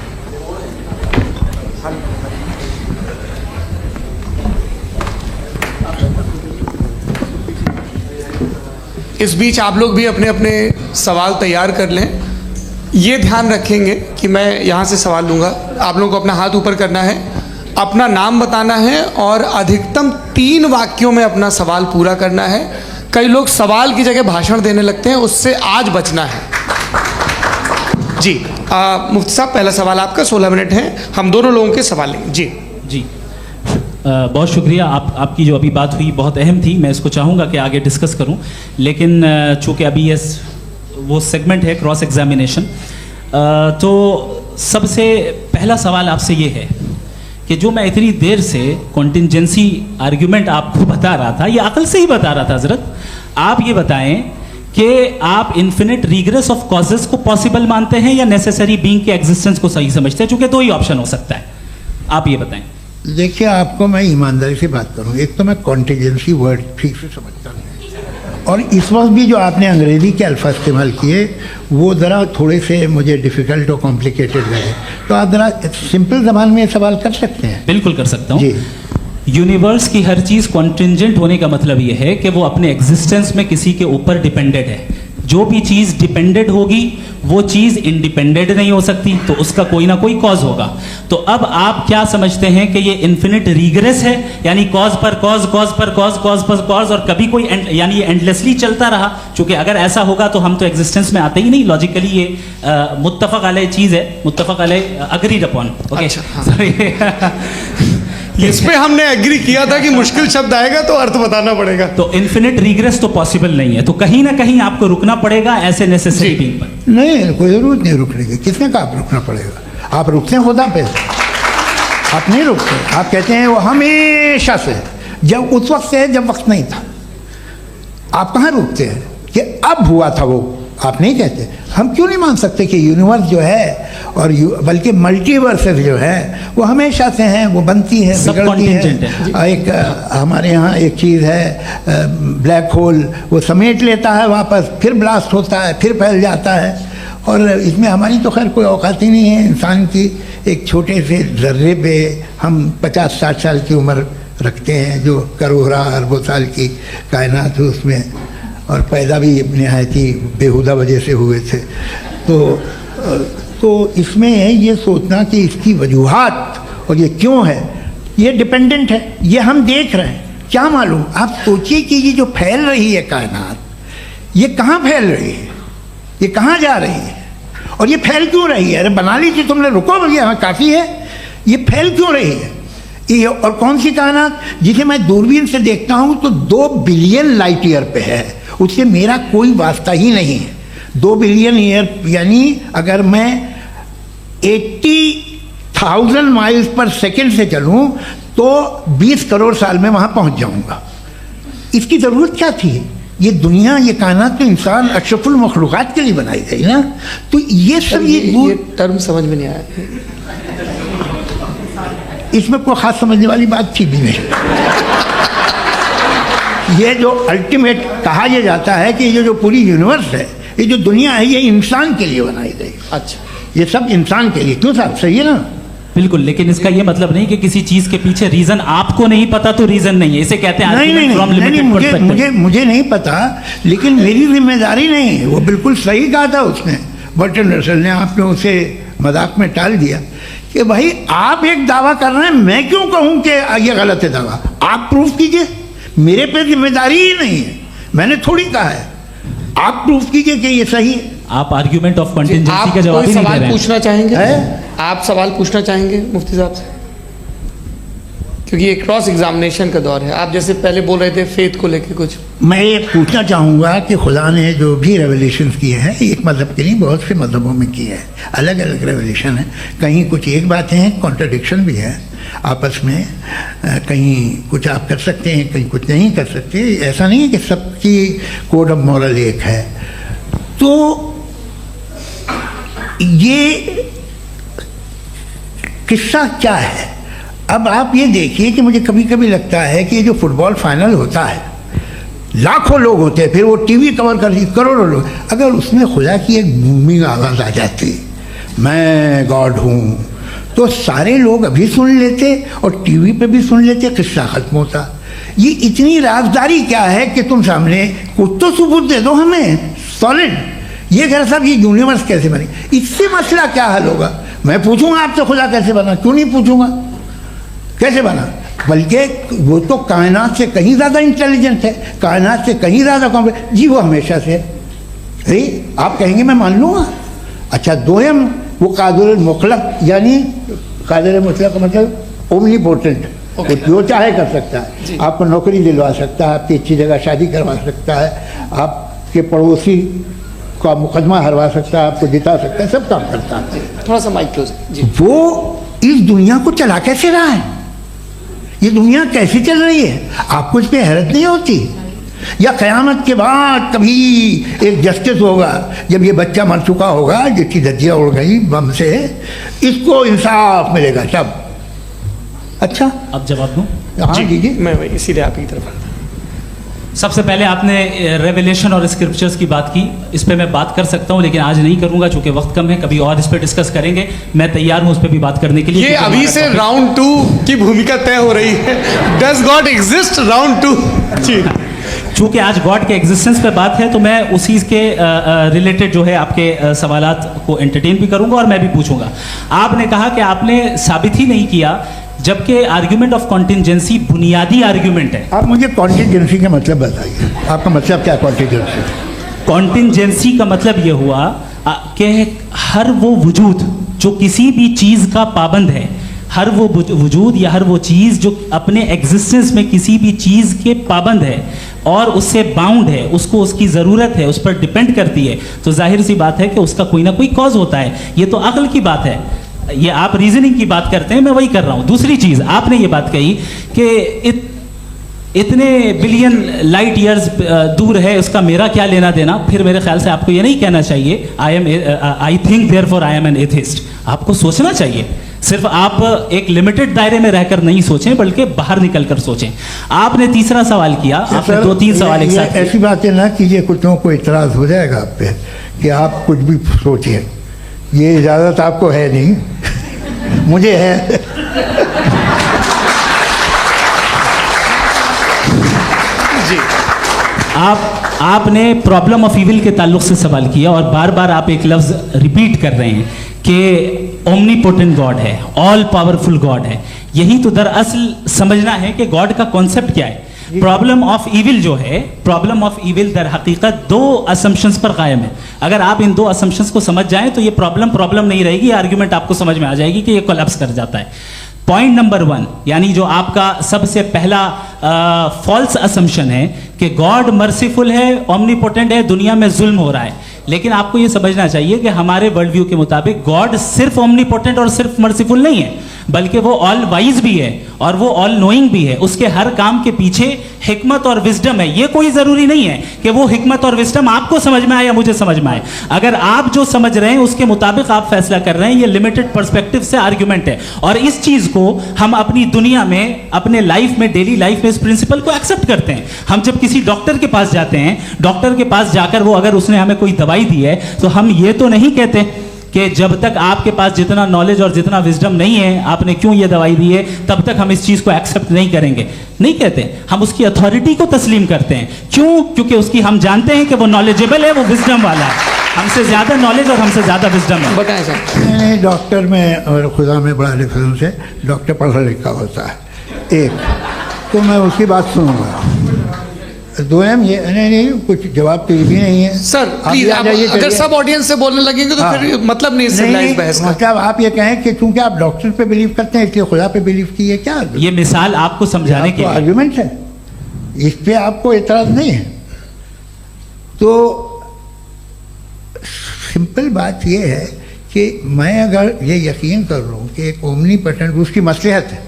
इस बीच आप लोग भी अपने अपने सवाल तैयार कर लें। ये ध्यान रखेंगे कि मैं यहाँ से सवाल लूँगा, आप लोगों को अपना हाथ ऊपर करना है, अपना नाम बताना है, और अधिकतम 3 वाक्यों में अपना सवाल पूरा करना है। कई लोग सवाल की जगह भाषण देने लगते हैं, उससे आज बचना है। जी मुफ्ती साहब, पहला सवाल आपका, 16 मिनट हैं, हम दोनों लोगों के सवाल लेंगे। जी बहुत शुक्रिया। आपकी जो अभी बात हुई बहुत अहम थी, मैं इसको चाहूँगा कि आगे डिस्कस करूँ, लेकिन चूँकि अभी ये वो सेगमेंट है क्रॉस एग्जामिनेशन, तो सबसे पहला सवाल आपसे ये है कि जो मैं इतनी देर से कॉन्टिंजेंसी आर्ग्यूमेंट आपको बता रहा था, ये अकल से ही बता रहा था हजरत, आप ये बताएं कि आप इन्फिनिट रिग्रेस ऑफ कॉजेस को पॉसिबल मानते हैं या नेसेसरी बीइंग के एग्जिस्टेंस को सही समझते हैं? चूँकि 2 ही ऑप्शन हो सकता है, आप ये बताएं। देखिए, आपको मैं ईमानदारी से बात करूँ, एक तो मैं कॉन्टिजेंसी वर्ड ठीक से समझता नहीं, और इस वक्त भी जो आपने अंग्रेज़ी के अल्फाज इस्तेमाल किए वो ज़रा थोड़े से मुझे डिफ़िकल्ट और कॉम्प्लिकेटेड लगे, तो आप ज़रा सिंपल ज़बान में सवाल कर सकते हैं? बिल्कुल कर सकता हूँ जी। यूनिवर्स की हर चीज़ कॉन्टिंजेंट होने का मतलब ये है कि वो अपने एग्जिस्टेंस में किसी के ऊपर डिपेंडेंट है। जो भी चीज़ डिपेंडेंट होगी वो चीज़ इंडिपेंडेंट नहीं हो सकती, तो उसका कोई ना कोई कॉज होगा। तो अब आप क्या समझते हैं कि ये इन्फिनिट रिग्रेस है, यानी कॉज पर कॉज, कॉज पर कॉज, कॉज पर कॉज, और कभी कोई यानी ये एंडलेसली चलता रहा? क्योंकि अगर ऐसा होगा तो हम तो एग्जिस्टेंस में आते ही नहीं। लॉजिकली ये मुत्तफक अलैह चीज़ है, मुत्तफक अलैह अग्रीड अपॉन। ओके, इस पे हमने एग्री किया था कि मुश्किल शब्द आएगा तो अर्थ बताना पड़ेगा। तो इन्फिनिट रिग्रेस तो पॉसिबल नहीं है, तो कहीं ना कहीं आपको रुकना पड़ेगा ऐसे नेसेसरी बीइंग पर। नहीं, कोई ज़रूरत नहीं रुकने की। किसने कहा आप रुकना पड़ेगा? आप रुकते हैं खुदा पे, आप नहीं रुकते। आप कहते हैं वो हमेशा से, जब उस वक्त से है जब वक्त नहीं था। आप कहाँ रुकते हैं कि अब हुआ था वो? आप नहीं कहते। हम क्यों नहीं मान सकते कि यूनिवर्स जो है और बल्कि मल्टीवर्सेस जो है वो हमेशा से हैं, वो बनती है, बिगड़ती है। एक हमारे यहाँ एक चीज़ है ब्लैक होल, वो समेट लेता है वापस, फिर ब्लास्ट होता है, फिर फैल जाता है, और इसमें हमारी तो खैर कोई औकात ही नहीं है। इंसान की एक छोटे से ज़र्रे पे हम 50-60 साल की उम्र रखते हैं, जो करोड़ों अरबों साल की कायनात है उसमें, और पैदा भी नहायत ही बेहुदा वजह से हुए थे। तो इसमें ये सोचना कि इसकी वजूहात और ये क्यों है, ये डिपेंडेंट है, ये हम देख रहे हैं, क्या मालूम। आप सोचिए कि ये जो फैल रही है कायनात, ये कहाँ फैल रही है, ये कहाँ जा रही है, और ये फैल क्यों रही है? अरे बना ली थी तुमने, रुको भैया, हाँ काफ़ी है। ये फैल क्यों रही है? ये और कौन सी कायनात जिसे मैं दूरबीन से देखता हूँ तो 2 बिलियन लाइट ईयर पे है, उससे मेरा कोई वास्ता ही नहीं है। 2 बिलियन ईयर यानी अगर मैं 80,000 माइल्स पर सेकेंड से चलूँ तो 20 करोड़ साल में वहाँ पहुँच जाऊँगा। इसकी ज़रूरत क्या थी? ये दुनिया, ये कायनात तो इंसान अशरफुल मखलूक़ात के लिए बनाई गई ना, तो ये सब ये टर्म समझ में नहीं आया। इसमें कोई खास समझने वाली बात थी भी नहीं। ये जो अल्टीमेट कहा यह जाता है कि ये जो पूरी यूनिवर्स है, ये जो दुनिया है, ये इंसान के लिए बनाई गई। अच्छा, ये सब इंसान के लिए। क्यों साहब, सही है ना? बिल्कुल, लेकिन इसका ये मतलब नहीं कि किसी चीज के पीछे रीजन आपको नहीं पता तो रीजन नहीं है, इसे कहते हैं नहीं, मुझे नहीं पता, लेकिन मेरी जिम्मेदारी नहीं है। वो बिल्कुल सही कहा था उसने, बर्टन रसल ने। आपने उसे मजाक में टाल दिया कि भाई आप एक दावा कर रहे हैं, मैं क्यों कहूं कि ये गलत है दावा? आप प्रूफ कीजिए, मेरे पे जिम्मेदारी ही नहीं है, मैंने थोड़ी कहा है। आप प्रूफ कीजिए कि ये सही है। आप आर्ग्यूमेंट ऑफ कंटिजेंसी आप का जवाब कोई ही नहीं दे सवाल रहे हैं। पूछना चाहेंगे? है? आप सवाल पूछना चाहेंगे मुफ्ती साहब से? क्योंकि ये क्रॉस एग्जामिनेशन का दौर है। आप जैसे पहले बोल रहे थे फेथ को लेके कुछ। मैं ये पूछना चाहूँगा कि खुदा ने जो भी रेवलेशन किए हैं, एक मज़हब के लिए बहुत से मज़हबों में किए हैं, अलग अलग रेवलेशन है। कहीं कुछ एक बातें हैं, कॉन्ट्रडिक्शन भी है आपस में, कहीं कुछ आप कर सकते हैं, कहीं कुछ नहीं कर सकते। ऐसा नहीं है कि सबकी कोड ऑफ मॉरल एक है। तो ये किस्सा क्या है? अब आप ये देखिए कि मुझे कभी कभी लगता है कि ये जो फुटबॉल फाइनल होता है, लाखों लोग होते हैं, फिर वो टीवी कवर करती, करोड़ों लोग, अगर उसमें खुदा की एक बूमिंग आवाज़ आ जाती, मैं गॉड हूँ, तो सारे लोग अभी सुन लेते और टीवी पे भी सुन लेते, किस्सा खत्म होता। ये इतनी राजदारी क्या है कि तुम सामने कुछ तो सबूत दे दो हमें सॉलिड। ये कह साहब ये यूनिवर्स कैसे बनी, इससे मसला क्या हल होगा? मैं पूछूंगा आपसे खुदा कैसे बना? क्यों नहीं पूछूंगा कैसे बना? बल्कि वो तो कायनात से कहीं ज़्यादा इंटेलिजेंट है, कायनात से कहीं ज़्यादा कॉम्प्लेक्स। जी वो हमेशा से है। आप कहेंगे मैं मान लूँगा। अच्छा, दोयम वो कादिर मुतलक, यानी कादिर मुतलक का मतलब ओमनीपोटेंट, वो जो चाहे कर सकता है। आपको नौकरी दिलवा सकता है, आपकी अच्छी जगह शादी करवा सकता है, आपके पड़ोसी का मुकदमा हरवा सकता है, आपको जिता सकता है, सब काम करता है। थोड़ा सा माइक क्लोज जी। वो इस दुनिया को चला कैसे रहा है? ये दुनिया कैसे चल रही है? आपको इस पर हैरत नहीं होती? या क़यामत के बाद कभी एक जस्टिस होगा, जब ये बच्चा मर चुका होगा जिसकी धज्जियाँ उड़ गई बम से, इसको इंसाफ मिलेगा तब? अच्छा, अब जवाब दूं? हाँ दीजिए। मैं इसीलिए आप की तरफ आता। सबसे पहले आपने रेवलेशन और स्क्रिप्चर्स की बात की, इस पे मैं बात कर सकता हूं, लेकिन आज नहीं करूंगा चूंकि वक्त कम है। कभी और इस पे डिस्कस करेंगे, मैं तैयार हूं उस पे भी बात करने के लिए। ये अभी से राउंड 2 की भूमिका तय हो रही है। Does God exist round 2? जी, चूंकि आज गॉड के एग्जिस्टेंस पे बात है तो मैं उसी के रिलेटेड जो है आपके सवालात को एंटरटेन भी करूंगा और मैं भी पूछूंगा। आपने कहा कि आपने साबित ही नहीं किया, जबकि आर्ग्यूमेंट ऑफ कॉन्टिजेंसी बुनियादी आर्ग्यूमेंट है। आप मुझे कॉन्टिजेंसी का मतलब बताइए, आपका मतलब क्या कॉन्टिजेंसी? कॉन्टिजेंसी का मतलब ये हुआ कि हर वो वजूद जो किसी भी चीज़ का पाबंद है, हर वो वजूद या हर वो चीज़ जो अपने एग्जिस्टेंस में किसी भी चीज़ के पाबंद है और उससे बाउंड है, उसको उसकी ज़रूरत है, उस पर डिपेंड करती है, तो जाहिर सी बात है कि उसका कोई ना कोई कॉज होता है। ये तो अक्ल की बात है। ये आप रीजनिंग की बात करते हैं, मैं वही कर रहा हूँ। दूसरी चीज़ आपने ये बात कही कि इतने बिलियन लाइट ईयर्स दूर है, उसका मेरा क्या लेना देना। फिर मेरे ख्याल से आपको ये नहीं कहना चाहिए I think therefore I am an atheist. आपको सोचना चाहिए, सिर्फ आप एक लिमिटेड दायरे में रहकर नहीं सोचें, बल्कि बाहर निकलकर सोचें। आपने तीसरा सवाल किया, आपने 2-3 सवाल एक साथ। ऐसी बातें ना कीजिए, कुछ लोगों को इतराज़ हो जाएगा आप पे कि आप कुछ भी सोचिए। ये इजाज़त आपको है नहीं, मुझे है। जी, आपने प्रॉब्लम ऑफ इविल के ताल्लुक से सवाल किया और बार बार आप एक लफ्ज़ रिपीट कर रहे हैं कि ओमनीपोटेंट गॉड है, ऑल पावरफुल गॉड है। यही तो दरअसल समझना है कि गॉड का कॉन्सेप्ट क्या है। प्रॉब्लम ऑफ इविल जो है, प्रॉब्लम ऑफ इविल दर हकीकत 2 असम्पशंस पर कायम है। अगर आप इन 2 असम्पशंस को समझ जाएं तो ये प्रॉब्लम नहीं रहेगी, आर्ग्यूमेंट आपको समझ में आ जाएगी कि ये कोलैप्स कर जाता है। पॉइंट नंबर 1, यानी जो आपका सबसे पहला फॉल्स असम्पशन है कि गॉड मर्सीफुल है, ओमनीपोटेंट है, दुनिया में जुल्म हो रहा है। लेकिन आपको ये समझना चाहिए कि हमारे वर्ल्ड व्यू के मुताबिक गॉड सिर्फ ओमनीपोटेंट और सिर्फ मर्सीफुल नहीं है, बल्कि वो ऑल वाइज भी है और वो ऑल नोइंग भी है। उसके हर काम के पीछे हिकमत और विजडम है, ये कोई जरूरी नहीं है कि वो हिकमत और विजडम आपको समझ में आए या मुझे समझ में आए। अगर आप जो समझ रहे हैं उसके मुताबिक आप फैसला कर रहे हैं, ये लिमिटेड पर्सपेक्टिव से आर्ग्यूमेंट है। और इस चीज को हम अपनी दुनिया में, अपने लाइफ में, डेली लाइफ में इस प्रिंसिपल को एक्सेप्ट करते हैं। हम जब किसी डॉक्टर के पास जाते हैं, डॉक्टर के पास जाकर वो अगर उसने हमें कोई दवाई दी है, तो हम ये तो नहीं कहते कि जब तक आपके पास जितना नॉलेज और जितना विजडम नहीं है, आपने क्यों ये दवाई दी है, तब तक हम इस चीज को एक्सेप्ट नहीं करेंगे। नहीं कहते, हम उसकी अथॉरिटी को तस्लीम करते हैं। क्यों? क्योंकि उसकी, हम जानते हैं कि वो नॉलेजेबल है, वो विजडम वाला है, हमसे ज्यादा नॉलेज और हमसे ज्यादा विजडम है। बताएं सर। नहीं, डॉक्टर में और खुदा में बड़ा डिफरेंस है। डॉक्टर पढ़ा लिखा होता है एक, तो मैं उसकी बात सुनूंगा। दोयम ये नहीं, कुछ जवाब तो ये भी नहीं है सर आप प्लीज, ये आ जाइए, अगर चलिए। सब ऑडियंस से बोलने लगेंगे तो हाँ। फिर मतलब नहीं सिविलाइज बहस का। मतलब आप ये कहें कि चूंकि आप डॉक्टर पे बिलीव करते हैं इसलिए खुदा पे बिलीव कीजिए, क्या ये मिसाल आपको समझाने के लिए। आर्ग्यूमेंट है, इस पे आपको एतराज नहीं है। तो सिंपल बात ये है कि मैं अगर ये यकीन कर लूँ कि एक ओमनीपोटेंट, उसकी मसलहत है,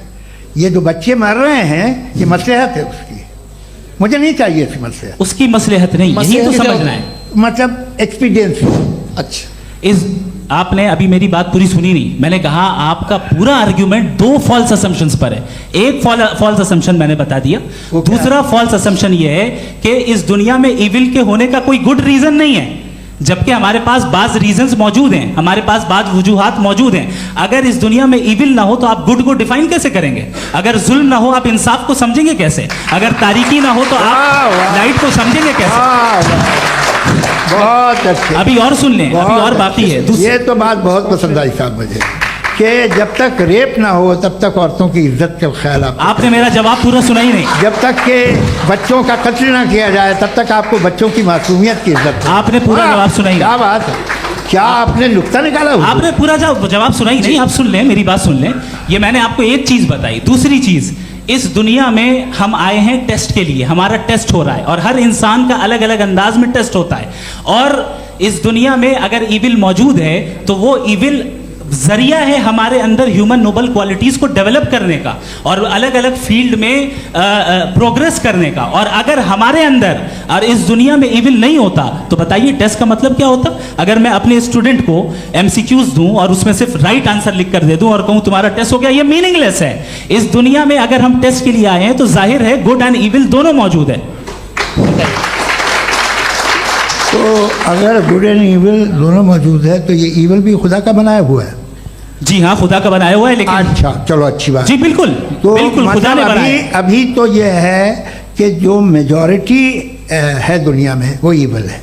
ये जो बच्चे मर रहे हैं ये मसलहत है उसकी, मुझे नहीं चाहिए इसकी मसलहत। उसकी मसलहत नहीं, यही तो मसलहत क्या समझना होती है। मतलब एक्सपीडियंसी। अच्छा, इस आपने अभी मेरी बात पूरी सुनी नहीं। मैंने कहा आपका पूरा आर्ग्यूमेंट दो फॉल्स असम्पशंस पर है। एक फॉल्स असम्पशन मैंने बता दिया, वो क्या दूसरा फॉल्स असम्पशन ये है कि इस दुनिया में इविल के होने का कोई गुड रीजन नहीं है, जबकि हमारे पास बाज रीजंस मौजूद हैं, हमारे पास बाज वजूहात मौजूद हैं। अगर इस दुनिया में इविल ना हो तो आप गुड को डिफाइन कैसे करेंगे? अगर जुल्म ना हो आप इंसाफ को समझेंगे कैसे? अगर तारीकी ना हो तो आप लाइट को समझेंगे कैसे? बहुत अच्छे। अभी और सुन लें, अभी और बाकी है। ये तो बात बहुत पसंद आई साहब मुझे, कि जब तक रेप ना हो तब तक औरतों की इज्जत का ख्याल आपने मेरा जवाब पूरा सुना ही नहीं। जब तक के बच्चों का कत्ल ना किया जाए तब तक आपको बच्चों की मासूमियत की इज्जत है। आपने पूरा जवाब सुना ही नहीं। क्या बात है, क्या आपने नुक्ता निकाला हुआ? आपने पूरा जवाब सुना ही नहीं। आप सुन लें, मेरी बात सुन लें। ये मैंने आपको एक चीज बताई। दूसरी चीज, इस दुनिया में हम आए हैं टेस्ट के लिए, हमारा टेस्ट हो रहा है और हर इंसान का अलग अलग अंदाज में टेस्ट होता है। और इस दुनिया में अगर इविल मौजूद है तो वो इविल जरिया है हमारे अंदर ह्यूमन नोबल क्वालिटीज को डेवलप करने का और अलग अलग फील्ड में प्रोग्रेस करने का। और अगर हमारे अंदर और इस दुनिया में इविल नहीं होता तो बताइए टेस्ट का मतलब क्या होता? अगर मैं अपने स्टूडेंट को एमसीक्यूज दूं और उसमें सिर्फ राइट आंसर लिख कर दे दूं और कहूं तुम्हारा टेस्ट हो गया, ये मीनिंगलेस है। इस दुनिया में अगर हम टेस्ट के लिए आए हैं तो जाहिर है गुड एंड इविल दोनों मौजूद है। तो अगर गुड एंड इविल दोनों मौजूद है तो ये इविल भी खुदा का बनाया हुआ है? जी हाँ, खुदा का बनाया हुआ है। लेकिन अच्छा, चलो अच्छी बात। जी बिल्कुल, तो बिल्कुल खुदा ने मतलब बनाया। अभी तो ये है कि जो मेजॉरिटी है दुनिया में वो इविल है,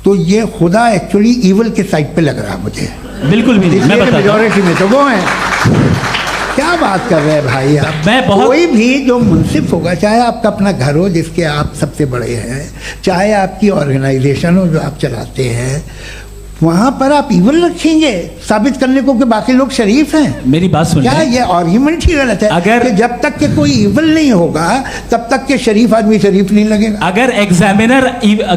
तो ये खुदा एक्चुअली इविल के साइड पे लग रहा है मुझे। बिल्कुल भी नहीं, मैं बता मेजॉरिटी में तो वो है। क्या बात कर रहे हैं भाई आप? मैं बहुत- कोई भी जो मुंसिफ होगा, चाहे आपका अपना घर हो जिसके आप सबसे बड़े हैं, चाहे आपकी ऑर्गेनाइजेशन हो जो आप चलाते हैं, वहां पर आप इविल रखेंगे साबित करने को कि बाकी लोग शरीफ हैं? मेरी बात सुन क्या लें। ये आर्ग्यूमेंट ही गलत है? अगर- कि जब तक के कोई इविल नहीं होगा तब तक के शरीफ आदमी शरीफ नहीं लगेगा। अगर एग्जामिनर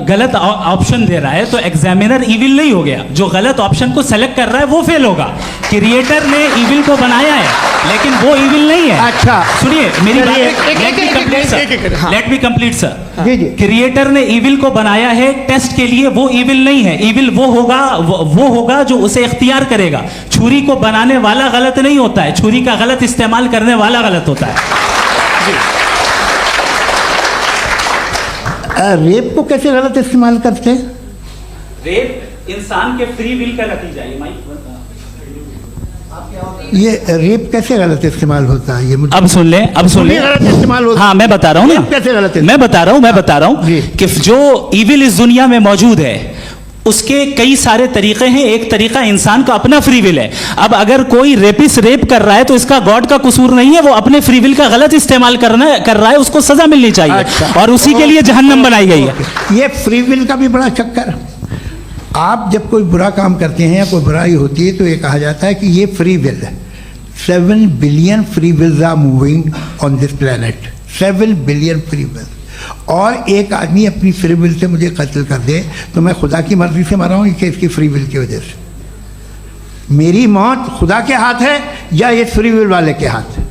गलत ऑप्शन दे रहा है तो एग्जामिनर इविल नहीं हो गया, जो गलत ऑप्शन को सेलेक्ट कर रहा है वो फेल होगा। क्रिएटर ने इविल को बनाया है लेकिन वो इविल नहीं है। अच्छा। सुनिए मेरी बात, चलिए, लेट मी कंप्लीट सर। जी जी। क्रिएटर ने इविल को बनाया है टेस्ट के लिए, वो इविल नहीं है। इविल वो होगा जो उसे इख्तियार करेगा। छुरी को बनाने वाला गलत नहीं होता है, छुरी का गलत इस्तेमाल करने वाला गलत होता है। रेप को कैसे गलत इस्तेमाल करते हैं? रेप इंसान के फ्री विल का नतीजा है। ये रेप कैसे गलत इस्तेमाल होता है? ये मुझे अब सुन लें, अब सुन लें। गलत इस्तेमाल होता है। हाँ मैं बता रहा हूँ ना, रेप कैसे गलत इस्तेमाल? मैं बता रहा हूँ जी। कि जो इविल इस दुनिया में मौजूद है उसके कई सारे तरीके हैं। एक तरीका इंसान का अपना फ्री विल है। अब अगर कोई रेपिस्ट रेप कर रहा है तो इसका गॉड का कसूर नहीं है, वो अपने फ्री विल का गलत इस्तेमाल कर रहा है, उसको सजा मिलनी चाहिए। अच्छा। और उसी के लिए जहन्नम बनाई गई है। ये फ्री विल का भी बड़ा चक्कर। आप जब कोई बुरा काम करते हैं या कोई बुराई होती है तो ये कहा जाता है कि ये फ्री विल है। 7 billion free wills are moving on this planet. 7 billion free will. और एक आदमी अपनी फ्री विल से मुझे कत्ल कर दे तो मैं खुदा की मर्जी से मरा हूँ कि इसकी फ्री विल की वजह से? मेरी मौत खुदा के हाथ है या इस फ्री विल वाले के हाथ है?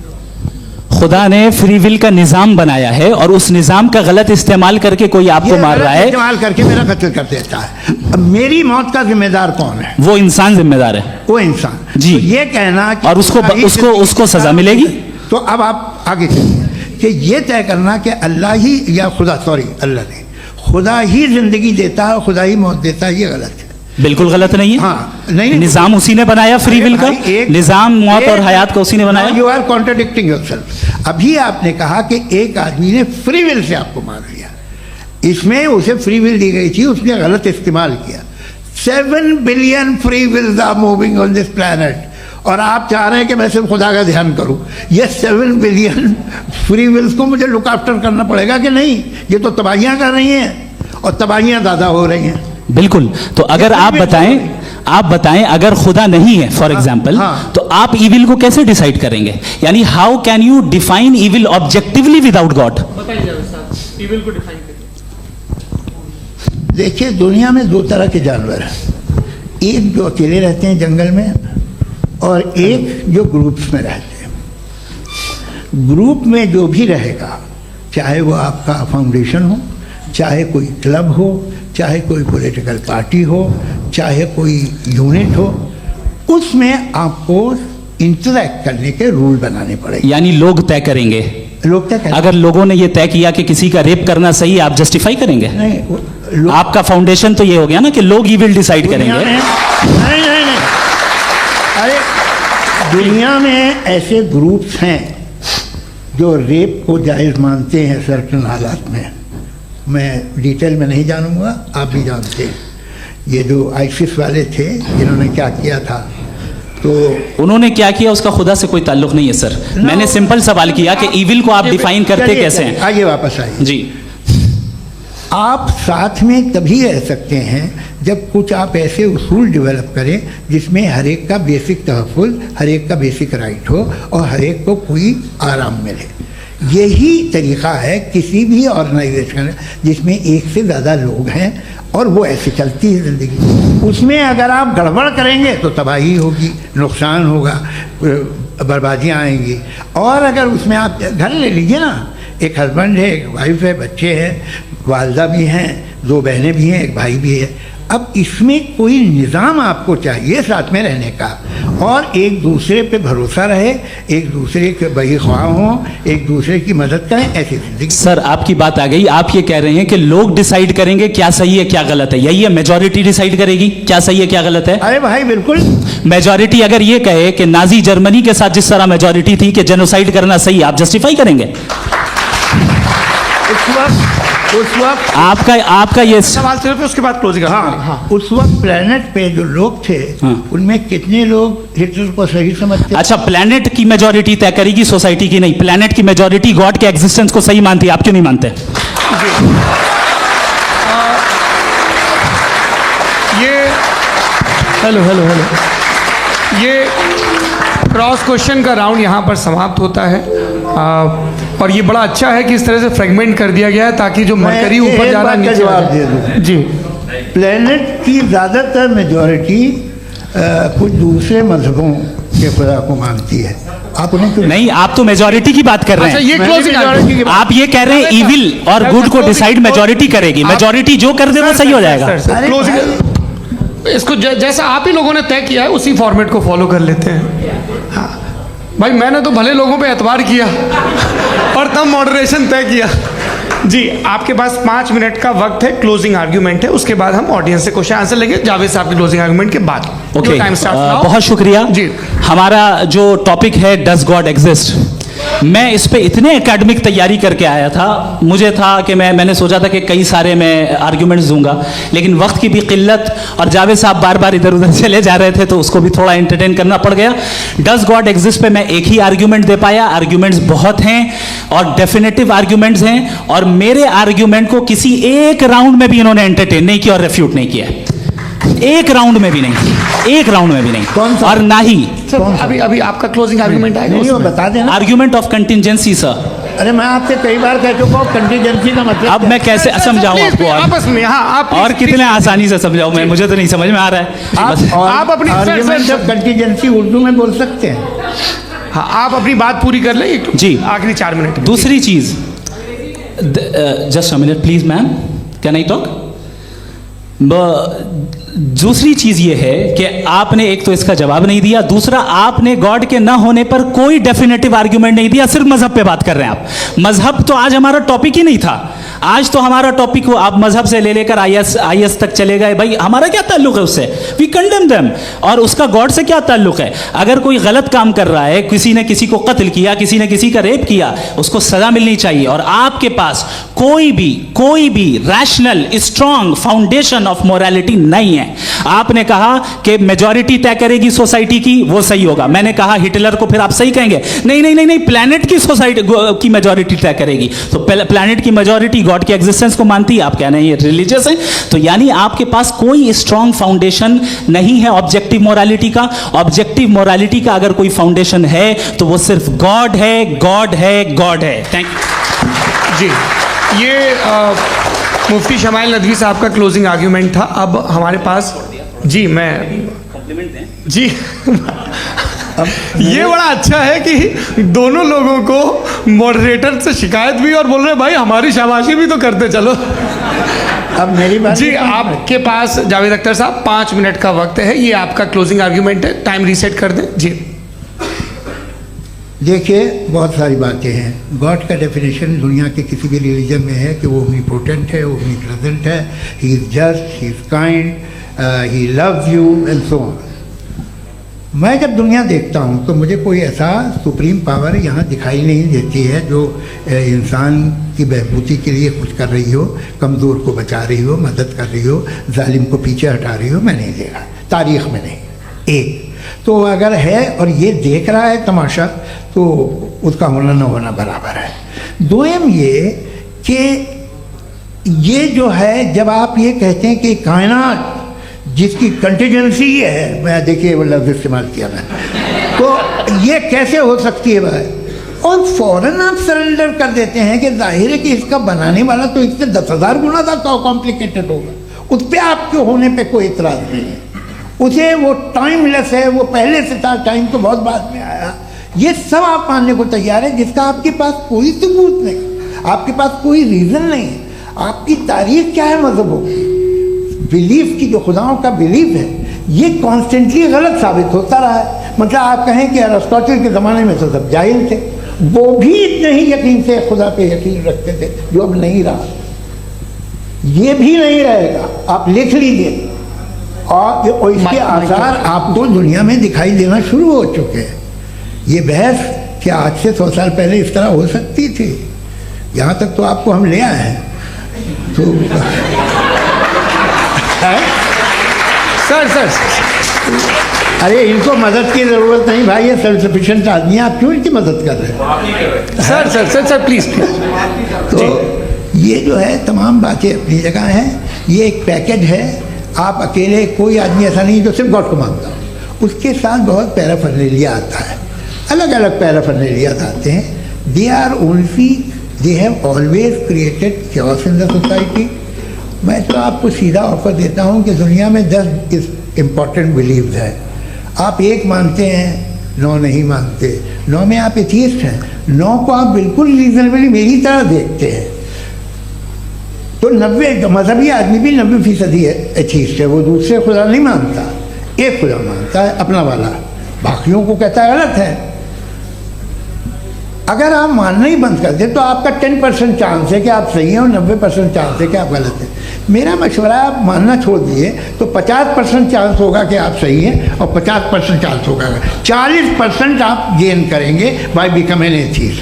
खुदा ने फ्री विल का निजाम बनाया है और उस निजाम का गलत इस्तेमाल करके कोई आपको मार रहा है, इस्तेमाल करके मेरा कत्ल कर देता है। अब मेरी मौत का जिम्मेदार कौन है? वो इंसान जिम्मेदार है वो इंसान। जी। तो ये कहना कि और उसको सजा मिलेगी। तो अब आप आगे चलिए कि ये तय करना कि अल्लाह ही या खुदा, सॉरी अल्लाह नहीं, खुदा ही जिंदगी देता है, खुदा ही मौत देता है, ये गलत है। बिल्कुल गलत नहीं है। हाँ, नहीं, निजाम उसी ने बनाया फ्री विल का, निजाम मौत और हयात का उसी ने बनाया। You are contradicting yourself. अभी आपने कहा कि एक आदमी ने फ्री विल से आपको मार दिया, इसमें उसे फ्री विल दी गई थी, उसने गलत इस्तेमाल किया। 7 billion free wills are moving on this planet, और आप चाह रहे हैं कि मैं सिर्फ खुदा का ध्यान करूं। ये 7 बिलियन फ्री विल्स को मुझे लुक आफ्टर करना पड़ेगा कि नहीं? ये तो तबाहियां कर रही हैं और तबाहियां ज़्यादा हो रही हैं। बिल्कुल। तो अगर आप बताएं अगर खुदा नहीं है फॉर एग्जाम्पल, हाँ। तो आप इविल को कैसे डिसाइड करेंगे? यानी how can you define evil objectively without God? Evil को डिफाइन करिए। देखिए, दुनिया में 2 तरह के जानवर हैं, एक जो अकेले रहते हैं जंगल में और एक जो ग्रुप्स में रहते हैं। ग्रुप में जो भी रहेगा, चाहे वो आपका फाउंडेशन हो, चाहे कोई क्लब हो, चाहे कोई पॉलिटिकल पार्टी हो, चाहे कोई यूनिट हो, उसमें आपको इंटरैक्ट करने के रूल बनाने पड़ेंगे। यानी लोग तय करेंगे। लोग तय करेंगे। अगर लोगों ने ये तय किया कि किसी का रेप करना सही है, आप जस्टिफाई करेंगे? नहीं, आपका फाउंडेशन तो ये हो गया ना कि लोग ही विल डिसाइड करेंगे। नहीं, अरे दुनिया में ऐसे ग्रुप्स हैं जो रेप को जायज़ मानते हैं सर्टेन हालात में। मैं डिटेल में नहीं जानूंगा, आप भी जानते हैं। ये जो आईसिस वाले थे, इन्होंने क्या किया था, तो उन्होंने क्या किया उसका खुदा से कोई ताल्लुक नहीं है सर। मैंने सिंपल सवाल किया कि इविल को आप डिफाइन करते कैसे हैं? आइए वापस आइए जी। आप साथ में तभी रह सकते हैं जब कुछ आप ऐसे उसूल डेवलप करें जिसमें हर एक का बेसिक तहफ़्फ़ुज़, हर एक का बेसिक राइट हो और हर एक को कोई आराम मिले। यही तरीक़ा है किसी भी ऑर्गेनाइजेशन जिसमें एक से ज़्यादा लोग हैं और वो ऐसे चलती है ज़िंदगी। उसमें अगर आप गड़बड़ करेंगे तो तबाही होगी, नुकसान होगा, बर्बादियाँ आएंगी। और अगर उसमें आप घर ले लीजिए ना, एक हस्बैंड है, एक वाइफ है, बच्चे हैं, वालदा भी हैं, 2 बहनें भी हैं, एक भाई भी है। अब इसमें कोई निज़ाम आपको चाहिए साथ में रहने का, और एक दूसरे पे भरोसा रहे, एक दूसरे के बहीख्वाह हों, एक दूसरे की मदद करें, ऐसी जिंदगी। सर आपकी बात आ गई। आप ये कह रहे हैं कि लोग डिसाइड करेंगे क्या सही है क्या गलत है, यही है? मेजॉरिटी डिसाइड करेगी क्या सही है क्या गलत है? अरे भाई बिल्कुल। मेजॉरिटी अगर ये कहे कि नाजी जर्मनी के साथ जिस तरह मेजॉरिटी थी कि जेनोसाइड करना सही, आप जस्टिफाई करेंगे? उस वक्त आपका ये सवाल सिर्फ उसके बाद क्लोजिंग। हाँ, उस वक्त प्लेनेट पे जो लोग थे, उनमें कितने लोग हिटलर को सही समझते? अच्छा, प्लेनेट की मेजॉरिटी तय करेगी, सोसाइटी की नहीं। प्लेनेट की मेजॉरिटी गॉड के एग्जिस्टेंस को सही मानती है, आप क्यों नहीं मानते? हेलो ये क्रॉस क्वेश्चन का राउंड यहाँ पर समाप्त होता है। और ये बड़ा अच्छा है कि इस तरह से फ्रेगमेंट कर दिया गया है ताकि जो मरकरी ऊपर जा रहा है नीचे जवाब दे दूं। जी। प्लेनेट की ज़्यादातर मेजॉरिटी कुछ दूसरे मजहबों के खुदा को मानती है। आप उन्हें क्यों नहीं? आप तो मेजॉरिटी की बात कर रहे हैं। अच्छा, ये क्लोजिंग आप ये कह रहे हैं इविल और गुड को डिसाइड मेजॉरिटी करेगी, मेजॉरिटी जो कर दे वो सही हो जाएगा। इसको जैसा आप ही लोगों ने तय किया है उसी फॉर्मेट को फॉलो कर लेते हैं। हाँ भाई, मैंने तो भले लोगों पे एतबार किया और तब मॉडरेशन तय किया। जी, आपके पास 5 मिनट का वक्त है, क्लोजिंग आर्ग्यूमेंट है, उसके बाद हम ऑडियंस से क्वेश्चन आंसर लेंगे जावेद साहब के क्लोजिंग आर्ग्यूमेंट के बाद। Okay, time start. बहुत शुक्रिया जी। हमारा जो टॉपिक है डज गॉड एग्जिस्ट, मैं इस पे इतने एकेडमिक तैयारी करके आया था, मुझे था कि मैंने सोचा था कि कई सारे मैं आर्ग्यूमेंट्स दूंगा, लेकिन वक्त की भी किल्लत और जावेद साहब बार बार इधर उधर चले जा रहे थे तो उसको भी थोड़ा एंटरटेन करना पड़ गया। डज गॉड एग्जिस्ट पे मैं एक ही आर्ग्यूमेंट दे पाया। आर्ग्यूमेंट्स बहुत हैं और डेफिनेटिव आर्ग्यूमेंट्स हैं, और मेरे आर्ग्यूमेंट को किसी एक राउंड में भी इन्होंने एंटरटेन नहीं किया और रेफ्यूट नहीं किया। एक राउंड में भी नहीं, एक राउंड में भी नहीं। कौन सा? और ना ही अभी आपका क्लोजिंग आर्गुमेंट आएगा, नहीं, वो बता देना। Argument of contingency sir. अरे मैं आपसे कई बार कह चुका हूँ कंटीजेंसी का मतलब अब मैं कैसे समझाऊं आपको? आपस में हाँ, आप और कितने आसानी से समझाऊं मैं, मुझे तो नहीं समझ में आ रहा है। आप अपनी आर्ग्यूमेंट ऑफ कंटीजेंसी उर्दू में बोल सकते हैं। हाँ, आप अपनी बात पूरी कर लें जी। आखिरी 4 मिनट। दूसरी चीज, just a minute please ma'am, can I talk? दूसरी चीज ये है कि आपने एक तो इसका जवाब नहीं दिया, दूसरा आपने गॉड के ना होने पर कोई डेफिनेटिव आर्ग्यूमेंट नहीं दिया, सिर्फ मजहब पे बात कर रहे हैं आप। मजहब तो आज हमारा टॉपिक ही नहीं था, आज तो हमारा टॉपिक हो, आप मजहब से ले लेकर आईएस तक चले गए। भाई हमारा क्या ताल्लुक है उससे? We condemn them. और उसका गॉड से क्या ताल्लुक है? अगर कोई गलत काम कर रहा है, किसी ने किसी को कत्ल किया, किसी ने किसी का रेप किया, उसको सजा मिलनी चाहिए। और आपके पास कोई भी rational strong foundation of morality नहीं है। आपने कहा कि मेजॉरिटी तय करेगी सोसाइटी की, वो सही होगा। मैंने कहा हिटलर को फिर आप सही कहेंगे? नहीं, प्लैनेट की सोसाइटी की मेजॉरिटी तय करेगी। तो प्लैनेट की मेजॉरिटी गॉड के एग्जिस्टेंस को मानती है, आप कह रहे हैं ये रिलीजियस है। तो यानी आपके पास कोई स्ट्रॉन्ग फाउंडेशन नहीं है ऑब्जेक्टिव मोरालिटी का। ऑब्जेक्टिव मोरालिटी का अगर कोई फाउंडेशन है तो वो सिर्फ गॉड है, गॉड है, गॉड है। थैंक यू जी। ये मुफ्ती शमाइल नदवी साहब का क्लोजिंग आर्ग्यूमेंट था। अब हमारे पास जी, मैं जी ये बड़ा अच्छा है कि दोनों लोगों को मॉडरेटर से शिकायत भी और बोल रहे भाई हमारी शाबाशी भी तो करते चलो। अब मेरी बात जी, आपके पास जावेद अख्तर साहब 5 मिनट का वक्त है, ये आपका क्लोजिंग आर्ग्यूमेंट है, टाइम रीसेट कर दें जी। देखिए, बहुत सारी बातें हैं। गॉड का डेफिनेशन दुनिया के किसी भी रिलीजन में है कि वो ओमनीपोटेंट है, ओमनीप्रेजेंट है, he is just, he is kind, he loves you and so on. मैं जब दुनिया देखता हूँ तो मुझे कोई ऐसा सुप्रीम पावर यहाँ दिखाई नहीं देती है जो इंसान की बहबूदी के लिए कुछ कर रही हो, कमज़ोर को बचा रही हो, मदद कर रही हो, जालिम को पीछे हटा रही हो। मैं नहीं देखा, तारीख़ में नहीं। एक तो अगर है और ये देख रहा है तमाशा, तो उसका होना न होना बराबर है। दोयम ये कि ये जो है, जब आप ये कहते हैं कि कायनात जिसकी कंटीजेंसी है, मैं देखिए वो लफ्ज़ इस्तेमाल किया मैं, तो ये कैसे हो सकती है भाई? और फ़ौरन आप सरेंडर कर देते हैं कि जाहिर है कि इसका बनाने वाला तो इससे 10,000 गुना ज़्यादा कॉम्प्लिकेटेड होगा। उस पर आपके होने पे कोई इतराज़ नहीं है। उसे वो टाइमलेस है, वो पहले से था, टाइम तो बहुत बाद में आया। ये सब आप मानने को तैयार है जिसका आपके पास कोई सबूत नहीं, आपके पास कोई रीज़न नहीं है। आपकी तारीख क्या है मज़हबों की? बिलीफ की, जो खुदाओं का बिलीफ है, ये कॉन्स्टेंटली गलत साबित होता रहा है। मतलब आप कहें कि अरिस्टोटल के ज़माने में तो सब जाहिल थे, वो भी इतने ही यकीन से खुदा पे यकीन रखते थे, जो अब नहीं रहा। ये भी नहीं रहेगा, आप लिख लीजिए। और इसके आसार आपको दुनिया में दिखाई देना शुरू हो चुके हैं। ये बहस क्या आज से 100 साल पहले इस तरह हो सकती थी? यहाँ तक तो आपको हम ले आए हैं। तो सर अरे इनको मदद की ज़रूरत नहीं भाई, ये सेल्फ सफिशिएंट आदमी है, आप क्यों इनकी मदद कर रहे हैं? Sir please. तो ये जो है तमाम बातें अपनी जगह हैं। ये एक पैकेज है। आप अकेले, कोई आदमी ऐसा नहीं जो सिर्फ गॉड को मानता हो, उसके साथ बहुत पैराफर्नेलिया आता है, अलग अलग पैराफर्नेलिया आते हैं। They have always created chaos in the society. मैं तो आपको सीधा ऑफर देता हूँ कि दुनिया में 10 इम्पॉर्टेंट बिलीव्स हैं। आप एक मानते हैं, 9 नहीं मानते, 9 में आप एथियस्ट हैं, 9 को आप बिल्कुल रीजनेबली मेरी तरह देखते हैं। तो 90 मजहबी आदमी भी 90% एथियस्ट है, वो दूसरे खुदा नहीं मानता, एक खुदा मानता है अपना वाला, बाकियों को कहता है गलत है। अगर आप मानना ही बंद कर दें तो आपका 10% चांस है कि आप सही हैं और 90% चांस है कि आप गलत हैं। मेरा मशवरा है, आप मानना छोड़ दिए तो 50% चांस होगा कि आप सही हैं और 50% चांस होगा, 40% आप गेन करेंगे बाय बिकमिंग एन एथियस्ट।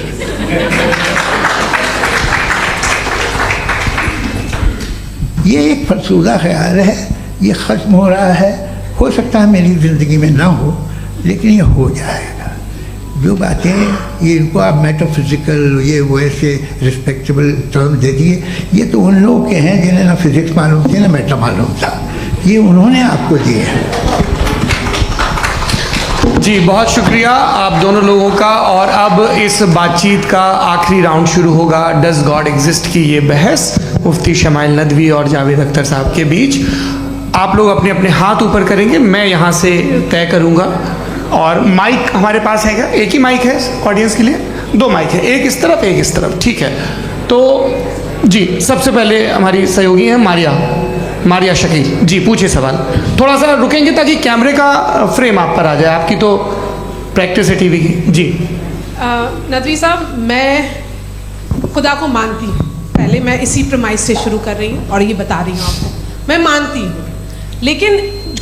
ये एक फरसूदा ख्याल है, ये ख़त्म हो रहा है। हो सकता है मेरी ज़िंदगी में ना हो, लेकिन ये हो जाएगा। जो बातें ये इनको आप मेटाफिज़िकल, ये वो ऐसे रिस्पेक्टेबल टर्म दे दिए, ये तो उन लोगों के हैं जिन्हें ना फिज़िक्स मालूम थी ना मेटा मालूम था, ये उन्होंने आपको दिए हैं। जी बहुत शुक्रिया आप दोनों लोगों का। और अब इस बातचीत का आखिरी राउंड शुरू होगा, डज गॉड एग्जिस्ट की ये बहस मुफ्ती शमाइल नदवी और जावेद अख्तर साहब के बीच। आप लोग अपने अपने हाथ ऊपर करेंगे, मैं यहाँ से तय करूँगा और माइक हमारे पास है क्या? एक ही माइक है ऑडियंस के लिए? 2 माइक है, एक इस तरफ एक इस तरफ, ठीक है। तो जी सबसे पहले हमारी सहयोगी हैं मारिया शकील जी, पूछिए सवाल। थोड़ा सा रुकेंगे ताकि कैमरे का फ्रेम आप पर आ जाए, आपकी तो प्रैक्टिस है टीवी की। जी नदवी साहब, मैं खुदा को मानती हूँ, पहले मैं इसी प्रमाइस से शुरू कर रही हूँ और ये बता रही हूँ आपको, मैं मानती हूँ, लेकिन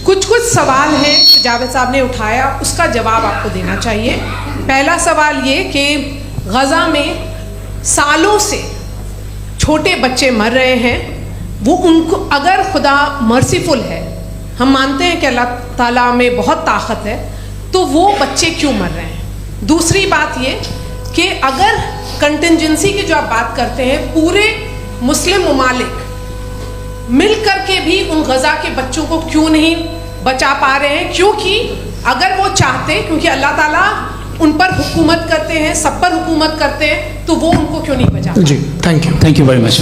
कुछ सवाल हैं जो जावेद साहब ने उठाया, उसका जवाब आपको देना चाहिए। पहला सवाल ये कि गज़ा में सालों से छोटे बच्चे मर रहे हैं, वो उनको अगर खुदा मर्सीफुल है, हम मानते हैं कि अल्लाह ताला में बहुत ताकत है, तो वो बच्चे क्यों मर रहे हैं? दूसरी बात ये कि अगर कंटिजेंसी की जो आप बात करते हैं, पूरे मुस्लिम ममालिक मिल करके भी उन गज़ा के बच्चों को क्यों नहीं बचा पा रहे हैं? क्योंकि अगर वो चाहते, क्योंकि अल्लाह ताला उन पर हुकूमत करते हैं, सब पर हुकूमत करते हैं, तो वो उनको क्यों नहीं बचा? जी थैंक यू वेरी मच।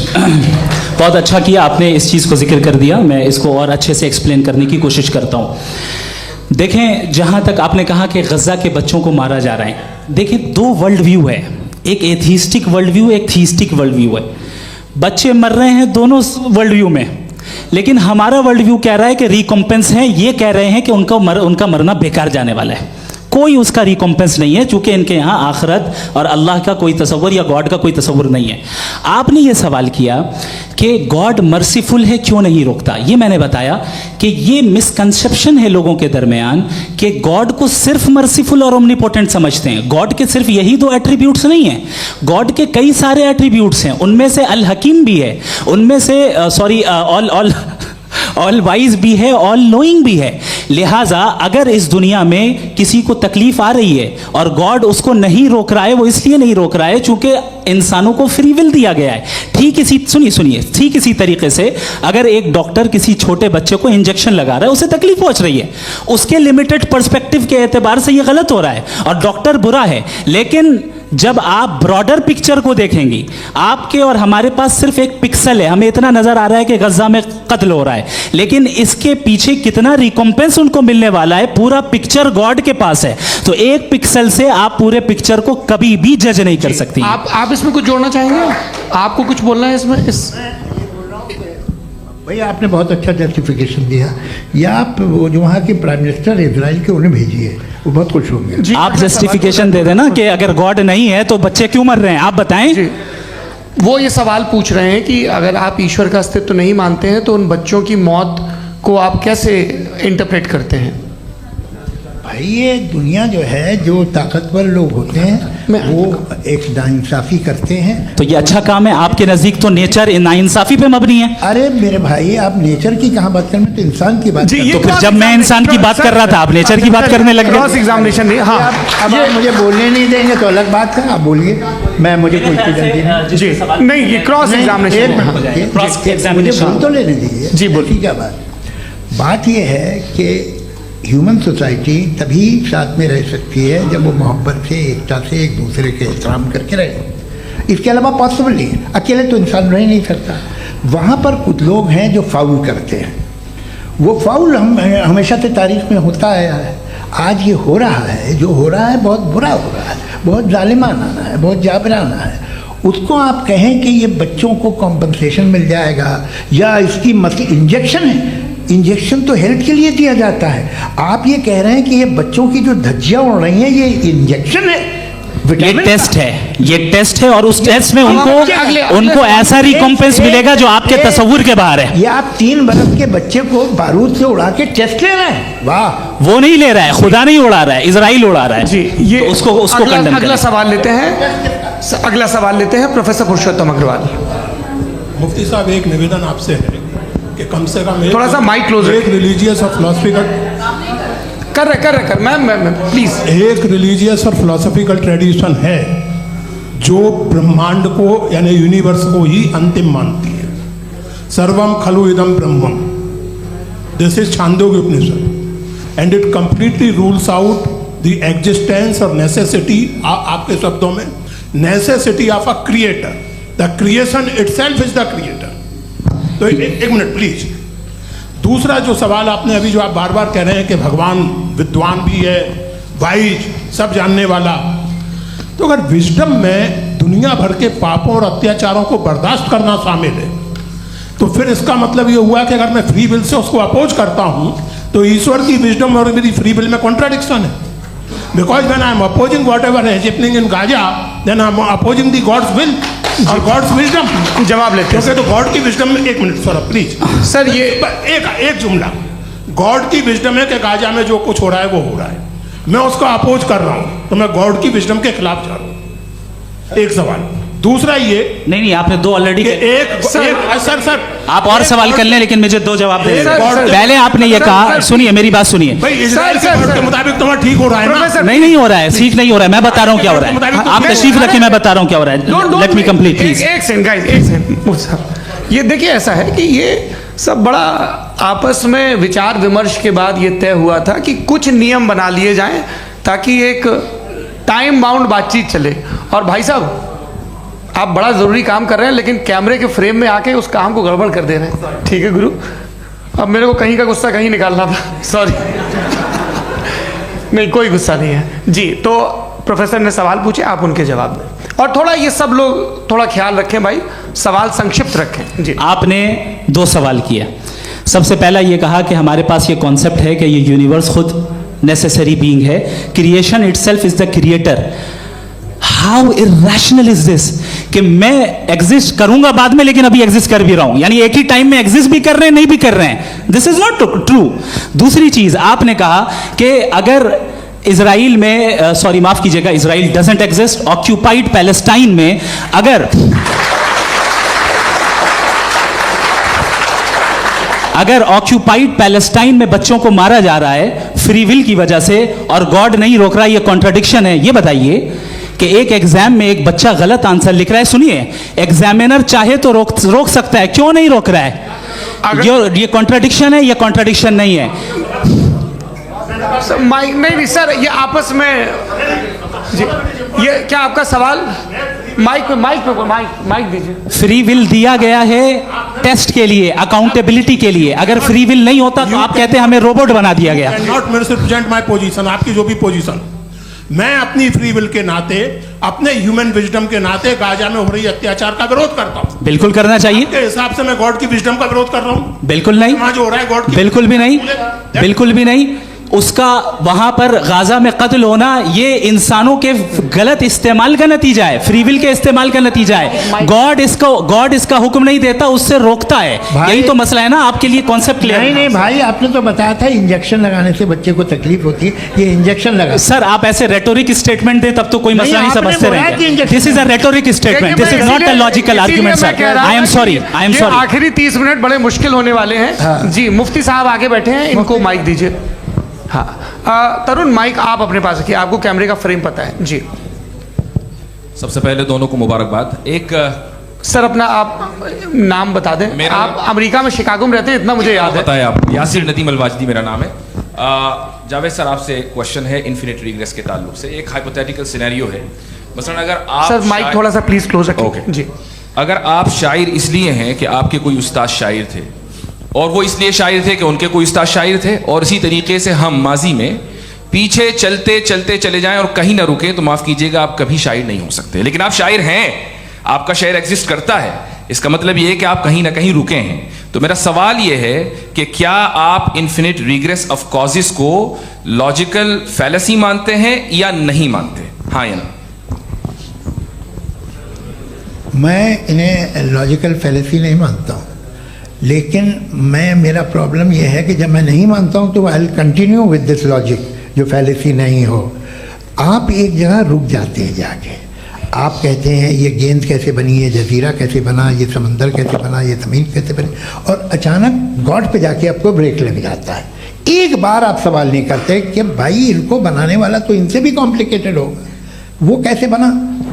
बहुत अच्छा किया आपने इस चीज़ को जिक्र कर दिया, मैं इसको और अच्छे से एक्सप्लेन करने की कोशिश करता हूँ। देखें, जहाँ तक आपने कहा कि गज़ा के बच्चों को मारा जा रहा है, देखिए 2 वर्ल्ड व्यू है, एक एथीस्टिक वर्ल्ड व्यू, एक थीस्टिक वर्ल्ड व्यू है। बच्चे मर रहे हैं दोनों वर्ल्ड व्यू में, लेकिन हमारा वर्ल्ड व्यू कह रहा है कि रिकॉम्पेंस है, ये कह रहे हैं कि उनका मरना बेकार जाने वाला है, कोई उसका रिकॉम्पेंस नहीं है, चूंकि इनके यहाँ आखिरत और अल्लाह का कोई तसव्वुर या गॉड का कोई तसव्वुर नहीं है। आपने ये सवाल किया कि गॉड मर्सीफुल है, क्यों नहीं रोकता? ये मैंने बताया कि ये मिसकंसेप्शन है लोगों के दरमियान कि गॉड को सिर्फ मर्सीफुल और ओमनीपोटेंट समझते हैं। गॉड के सिर्फ यही 2 एट्रीब्यूट्स नहीं हैं, गॉड के कई सारे एट्रीब्यूट्स हैं, उनमें से अल हकीम भी है, उनमें से ऑल वाइज भी है, ऑल नोइंग भी है। लिहाजा अगर इस दुनिया में किसी को तकलीफ आ रही है और गॉड उसको नहीं रोक रहा है, वो इसलिए नहीं रोक रहा है चूंकि इंसानों को फ्री विल दिया गया है। ठीक इसी तरीके से अगर एक डॉक्टर किसी छोटे बच्चे को इंजेक्शन लगा रहा है, उसे तकलीफ पहुंच रही है, उसके लिमिटेड पर्सपेक्टिव के एतबार से ये गलत हो रहा है और डॉक्टर बुरा है। लेकिन जब आप ब्रॉडर पिक्चर को देखेंगी, आपके और हमारे पास सिर्फ एक पिक्सल है, हमें इतना नजर आ रहा है कि गज़ा में कत्ल हो रहा है, लेकिन इसके पीछे कितना रिकॉम्पेंस उनको मिलने वाला है, पूरा पिक्चर गॉड के पास है। तो एक पिक्सल से आप पूरे पिक्चर को कभी भी जज नहीं कर सकती। आप इसमें कुछ जोड़ना चाहेंगे? आपको कुछ बोलना है इसमें? भैया आपने बहुत अच्छा जस्टिफिकेशन दिया, या आप वो जो वहाँ के प्राइम मिनिस्टर इजराइल के उन्हें भेजिए, वो बहुत खुश होंगे। आप जस्टिफिकेशन दे देना कि अगर गॉड नहीं है तो बच्चे क्यों मर रहे हैं, आप बताएं। जी, वो ये सवाल पूछ रहे हैं कि अगर आप ईश्वर का अस्तित्व नहीं मानते हैं तो उन बच्चों की मौत को आप कैसे इंटरप्रेट करते हैं? भाई ये दुनिया जो है, जो ताकतवर लोग होते हैं वो एक नाइंसाफ़ी करते हैं। तो ये अच्छा काम है, आपके नज़दीक तो नेचर नाइंसाफ़ी पे मबनी है। अरे मेरे भाई, आप नेचर की कहाँ बात कर रहे हैं, तो इंसान की बात। तो फिर जब मैं इंसान की बात कर रहा था, आप नेचर की बात करने लग गए। क्रॉस एग्जामिनेशन नहीं। हाँ, अब आप मुझे बोलने नहीं देंगे तो अलग बात है, आप बोलिए, मैं मुझे कोई जी नहीं, ये क्रॉस एग्जामिनेशन बोल तो लेने दीजिए। जी बोलिए। क्या बात ये है कि ह्यूमन सोसाइटी तभी साथ में रह सकती है जब वो मोहब्बत से, एकता से, एक दूसरे के एहतराम करके रहे। इसके अलावा पॉसिबल नहीं है, अकेले तो इंसान रह नहीं सकता। वहाँ पर कुछ लोग हैं जो फाउल करते हैं, वो फाउल हमेशा से तारीख में होता आया है। आज ये हो रहा है, जो हो रहा है बहुत बुरा हो रहा है, बहुत जालिमाना है, बहुत जाबराना है। उसको आप कहें कि ये बच्चों को कॉम्पनसेशन मिल जाएगा या इसकी इंजेक्शन है, इंजेक्शन तो हेल्थ के लिए दिया जाता है। आप ये कह रहे हैं कि ये बच्चों की जो धज्जियां उड़ रही हैं ये इंजेक्शन है, ये टेस्ट है, ये टेस्ट है, और उस टेस्ट में उनको ऐसा रिकॉम्पेंस मिलेगा जो आपके तसव्वुर के बाहर है। ये आप 3 बरस के बच्चे को बारूद से उड़ा के टेस्ट ले रहे हैं? वाह, वो नहीं ले रहा है, खुदा नहीं उड़ा रहा है, इजराइल उड़ा रहा है। जी, ये तो उसको अगला सवाल लेते हैं प्रोफेसर पुरुषोत्तम अग्रवाल। मुफ्ती साहब, एक निवेदन आपसे है कि कम से कम थोड़ा सा माइक क्लोज, एक रिलीजियस और फिलोसफिकल कर मैं प्लीज। एक रिलीजियस और फिलोसफिकल ट्रेडिशन है जो ब्रह्मांड को यानी यूनिवर्स को ही अंतिम मानती है। सर्वम खलु इदम ब्रह्मम, this is Chandogya Upanishad, and it completely rules out the existence और नेसेसिटी, आपके शब्दों में necessity of a creator. The creation itself is the creator. तो एक मिनट प्लीज। दूसरा जो सवाल आपने अभी, जो आप बार बार कह रहे हैं कि भगवान विद्वान भी है, वाइज, सब जानने वाला। तो अगर विजडम में दुनिया भर के पापों और अत्याचारों को बर्दाश्त करना शामिल है, तो फिर इसका मतलब ये हुआ कि अगर मैं फ्री विल से उसको अपोज करता हूं तो ईश्वर की विजडम और मेरी फ्री विल में कॉन्ट्राडिक्शन है। Because when I am opposing whatever is happening in Gaza, then I am opposing the God's will और गॉड्स विजडम। जवाब लेते हैं क्योंकि तो गॉड की विजडम में, एक मिनट सर प्लीज सर, ये एक जुमला, गॉड की विजडम है कि गाजा में जो कुछ हो रहा है वो हो रहा है, मैं उसका अपोज कर रहा हूं, तो मैं गॉड की विजडम के खिलाफ जा रहा हूं। एक सवाल। दूसरा ये नहीं, आपने दो ऑलरेडी। सर आप और सवाल कर लें, लेकिन मुझे दो जवाब दे। सर, पहले आपने ये कहा, सुनिए मेरी बात सुनिए। भाई इजराइल के गॉड के मुताबिक तुम्हारा ठीक हो रहा है ना? नहीं हो रहा है, ठीक नहीं हो रहा है। मैं बता रहा हूँ क्या हो रहा है। आप तशरीफ रखिए, मैं बता रहा हूँ क्या हो रहा है। Let me complete please. एक सेकंड गाइस, एक सेकंड। ये देखिए, ऐसा है कि ये सब बड़ा आपस में विचार विमर्श के बाद ये तय हुआ था कि कुछ नियम बना लिए जाएं ताकि एक टाइम बाउंड बातचीत चले। और भाई साहब, आप बड़ा ज़रूरी काम कर रहे हैं, लेकिन कैमरे के फ्रेम में आके उस काम को गड़बड़ कर दे रहे हैं। ठीक है गुरु, अब मेरे को कहीं का गुस्सा कहीं निकालना था, सॉरी। नहीं, कोई गुस्सा नहीं है जी। तो प्रोफेसर ने सवाल पूछे, आप उनके जवाब दें, और थोड़ा ये सब लोग थोड़ा ख्याल रखें भाई, सवाल संक्षिप्त रखें जी। आपने दो सवाल किया। सबसे पहला ये कहा कि हमारे पास ये कॉन्सेप्ट है कि ये यूनिवर्स खुद नेसेसरी बीइंग है, creation itself is the creator. How irrational is this कि मैं एग्जिस्ट करूंगा बाद में, लेकिन अभी एग्जिस्ट कर भी रहा हूं, यानी एक ही टाइम में एग्जिस्ट भी कर रहे हैं, नहीं भी कर रहे हैं। This is not true. दूसरी चीज आपने कहा कि अगर इजराइल में, सॉरी माफ कीजिएगा, Israel doesn't exist, occupied Palestine में अगर ऑक्यूपाइड पैलेस्टाइन में बच्चों को मारा जा रहा है फ्री विल की वजह से और गॉड नहीं रोक रहा, ये कॉन्ट्रडिक्शन है। ये बताइए कि एक एग्जाम में एक बच्चा गलत आंसर लिख रहा है, सुनिए, एग्जामिनर चाहे तो रोक सकता है, क्यों नहीं रोक रहा है? ये कॉन्ट्रडिक्शन है, ये कॉन्ट्रडिक्शन नहीं है। माइक नहीं सर, ये आपस में जी, ये क्या आपका सवाल? माइक दीजिए। फ्री विल दिया गया है टेस्ट के लिए, अकाउंटेबिलिटी के लिए। अगर फ्री विल नहीं होता तो आप कहते हैं हमें रोबोट बना दिया गया। नॉट मिसरिप्रेजेंट माय पोजीशन, आपकी जो भी पोजीशन, मैं अपनी फ्री विल के नाते, अपने ह्यूमन विजडम के नाते गाजा में हो रही अत्याचार का विरोध करता हूं। बिल्कुल करना चाहिए। के हिसाब से मैं गॉड की विजडम का विरोध कर रहा हूं? बिल्कुल नहीं। वहां जो हो रहा है गॉड की, बिल्कुल भी नहीं, बिल्कुल भी नहीं। उसका वहां पर गाजा में कत्ल होना ये इंसानों के गलत इस्तेमाल का नतीजा है, फ्री विल के इस्तेमाल का नतीजा है। गॉड इसका हुक्म नहीं देता, उससे रोकता है। यही तो मसला है ना, आपके लिए कॉन्सेप्ट क्लियर? नहीं भाई, आपने तो बताया था इंजेक्शन लगाने से बच्चे को तकलीफ होती है, ये इंजेक्शन लगा। सर आप ऐसे रेटोरिक स्टेटमेंट दे तब तो कोई मसला नहीं समझते रहेंगे। This is a rhetoric statement, this is not a logical argument sir. I am sorry, I am sorry. आखिरी 30 मिनट बड़े मुश्किल होने वाले हैं जी। मुफ्ती साहब आगे बैठे हैं, इनको माइक दीजिए। हाँ तरुण, माइक आप अपने पास रखिए, आपको कैमरे का फ्रेम पता है जी। सबसे पहले दोनों को मुबारकबाद। एक सर अपना आप नाम बता दें। आप अमेरिका में शिकागो में रहते हैं, इतना मुझे याद है। बताया आप, यासिर नदीम अलवाजदी मेरा नाम है। जावेद सर, आपसे क्वेश्चन है इन्फिनिट रिग्रेस के ताल्लुक से। एक हाइपोथेटिकल सिनेरियो है, मसलन अगर आप सर माइक थोड़ा सा प्लीज क्लोज रखें। ओके जी। अगर आप शायर इसलिए हैं कि आपके कोई उस्ताद शायर थे, और वो इसलिए शायर थे कि उनके कोई उस्ताद शायर थे, और इसी तरीके से हम माजी में पीछे चलते चलते चले जाएं और कहीं ना रुके, तो माफ कीजिएगा आप कभी शायर नहीं हो सकते। लेकिन आप शायर हैं, आपका शायर एग्जिस्ट करता है, इसका मतलब ये है कि आप कहीं ना कहीं रुके हैं। तो मेरा सवाल ये है कि क्या आप इन्फिनिट रिग्रेस ऑफ कॉजेस को लॉजिकल फैलेसी मानते हैं या नहीं मानते? हाँ या ना? मैं इन्हें लॉजिकल फैलेसी नहीं मानता हूँ, लेकिन मेरा प्रॉब्लम यह है कि जब मैं नहीं मानता हूँ तो I will continue with this logic जो फैलेसी नहीं हो। आप एक जगह रुक जाते हैं जाके, आप कहते हैं ये गेंद कैसे बनी, ये जजीरा कैसे बना, ये समंदर कैसे बना, ये ज़मीन कैसे बनी, और अचानक गॉड पे जाके आपको ब्रेक लग जाता है। एक बार आप सवाल नहीं करते कि भाई इनको बनाने वाला तो इनसे भी कॉम्प्लिकेटेड होगा, वो कैसे बना,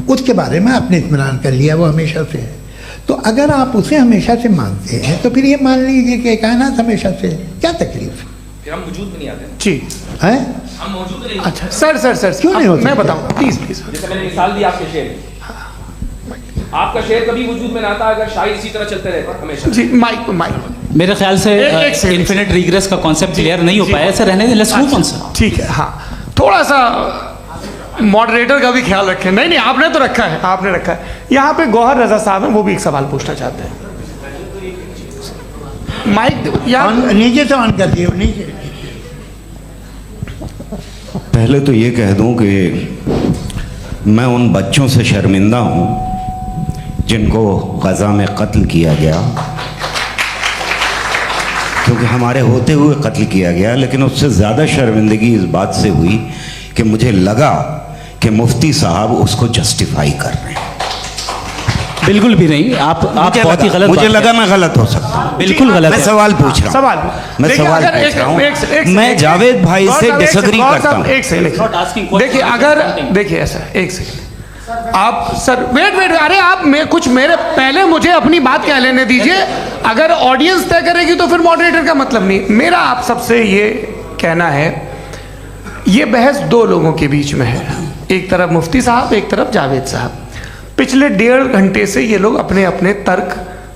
उसके बारे में आपने इत्मीनान कर लिया, वो हमेशा से है। तो अगर आप उसे हमेशा से मानते हैं तो फिर ये मान लीजिए कि कायनात हमेशा से, क्या तकलीफ है? फिर हम वजूद में नहीं आते जी है? हम मौजूद नहीं। अच्छा सर क्यों नहीं होता? मैं बताऊं प्लीज। जैसे मैंने मिसाल दी आपके शेर, आपका शेर कभी वजूद में ना आता अगर शायर इसी तरह चलते रहते हमेशा। जी माइक मेरे ख्याल से इन्फिनिट रिग्रेस का कॉन्सेप्ट क्लियर नहीं हो पाया। ऐसा रहने दे, लेट्स मूव ऑन सर। ठीक है। हाँ थोड़ा सा मॉडरेटर का भी ख्याल रखें। नहीं नहीं, आपने तो रखा है, आपने रखा है। यहाँ पे गौहर रजा साहब हैं, वो भी एक सवाल पूछना चाहते हैं। माइक यहाँ नीचे से ऑन कर दिए, नीचे। पहले तो ये कह दूं कि मैं उन बच्चों से शर्मिंदा हूं जिनको गजा में कत्ल किया गया, क्योंकि हमारे होते हुए कत्ल किया गया। लेकिन उससे ज़्यादा शर्मिंदगी इस बात से हुई कि मुझे लगा कि मुफ्ती साहब उसको जस्टिफाई कर रहे हैं। बिल्कुल भी नहीं, आप बहुत ही गलत। मुझे लगा मैं गलत हो सकता हूं। बिल्कुल गलत मैं है। सवाल पूछ रहा हूं। सवाल मैं देखिए, सवाल अगर पूछ रहा हूं। एक मैं जावेद भाई से डिसएग्री करता हूं। एक सेकंड देखिए, अगर देखिए ऐसा, एक सेकंड आप सर, वेट, अरे आप कुछ मेरे पहले मुझे अपनी बात कह लेने दीजिए। अगर ऑडियंस तय करेगी तो फिर मॉडरेटर का मतलब नहीं। मेरा आप सबसे ये कहना है, ये बहस दो लोगों के बीच में है, एक तरफ मुफ्ती साहब, एक तरफ जावेद साहब। पिछले 1.5 घंटे से ये लोग अपने अपने तर्क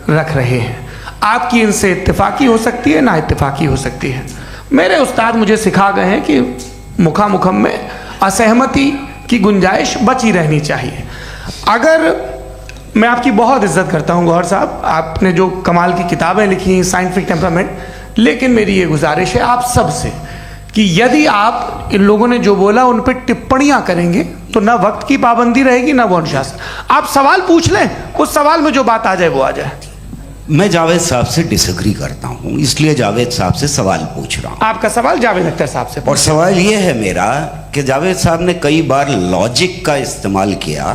रख रहे हैं। आपकी इनसे इत्तेफाकी हो सकती है, ना इत्तेफाकी हो सकती है। मेरे उस्ताद मुझे सिखा गए हैं कि मुखामुखम में असहमति की गुंजाइश बची रहनी चाहिए। अगर मैं आपकी बहुत इज्जत करता हूं गौहर साहब, आपने जो कमाल की किताबें लिखी हैं साइंटिफिक टेम्परामेंट, लेकिन मेरी ये गुजारिश है आप सबसे कि यदि आप इन लोगों ने जो बोला उन पर टिप्पणियां करेंगे तो ना वक्त की पाबंदी रहेगी, ना वो अनुशासन। आप सवाल पूछ लें, उस सवाल में जो बात आ जाए वो आ जाए। मैं जावेद साहब से डिसएग्री करता हूं, इसलिए जावेद साहब से सवाल पूछ रहा हूं। आपका सवाल जावेद अख्तर साहब से। और सवाल ये है मेरा कि जावेद साहब ने कई बार लॉजिक का इस्तेमाल किया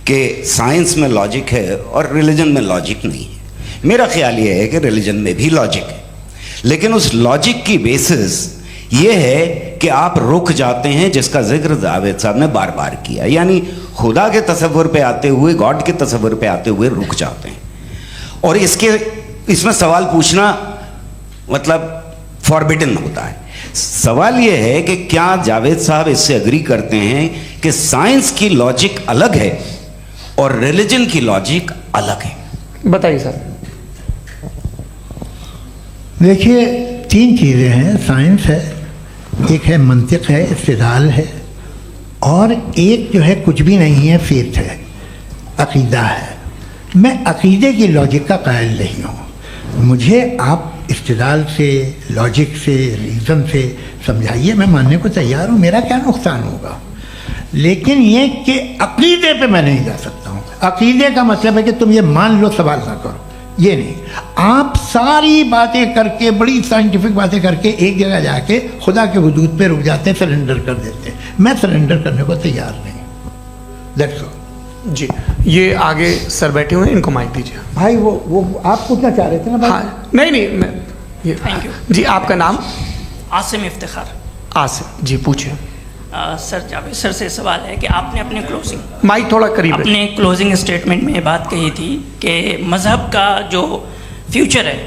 कि साइंस में लॉजिक है और रिलीजन में लॉजिक नहीं है। मेरा ख्याल ये है कि रिलीजन में भी लॉजिक है, लेकिन उस लॉजिक की बेसिस ये है कि आप रुक जाते हैं, जिसका जिक्र जावेद साहब ने बार बार किया, यानी खुदा के तसव्वुर पे आते हुए, गॉड के तसव्वुर पे आते हुए रुक जाते हैं। और इसमें सवाल पूछना मतलब फॉरबिडन होता है। सवाल ये है कि क्या जावेद साहब इससे एग्री करते हैं कि साइंस की लॉजिक अलग है और रिलीजन की लॉजिक अलग है? बताइए सर। देखिए, 3 चीज़ें हैं। साइंस है, एक है मंतिक है, इस्तिदलाल है, और एक जो है कुछ भी नहीं है, फेथ है, अकीदा है। मैं अकीदे की लॉजिक का कायल नहीं हूँ। मुझे आप इस्तिदलाल से, लॉजिक से, रीज़न से समझाइए, मैं मानने को तैयार हूँ, मेरा क्या नुकसान होगा। लेकिन ये कि अकीदे पे मैं नहीं जा सकता हूँ। अकीदे का मतलब है कि तुम ये मान लो, सवाल ना करो, ये नहीं। आप सारी बातें करके, बड़ी साइंटिफिक बातें करके एक जगह जाके खुदा के वजूद पे रुक जाते हैं, सरेंडर कर देते हैं। मैं सरेंडर करने को तैयार नहीं। दैट्स ऑल जी। ये आगे सर बैठे हुए हैं, इनको माइक दीजिए। भाई। वो आप पूछना चाह रहे थे ना भाई? हाँ, नहीं मैं ये, थैंक यू जी। आपका नाम? आसिम इफ्तिखार। आसिम जी, पूछिए। सर, जावेद सर से सवाल है कि आपने अपने माइक थोड़ा करीब है। अपने क्लोजिंग स्टेटमेंट में ये बात कही थी कि मज़हब का जो फ्यूचर है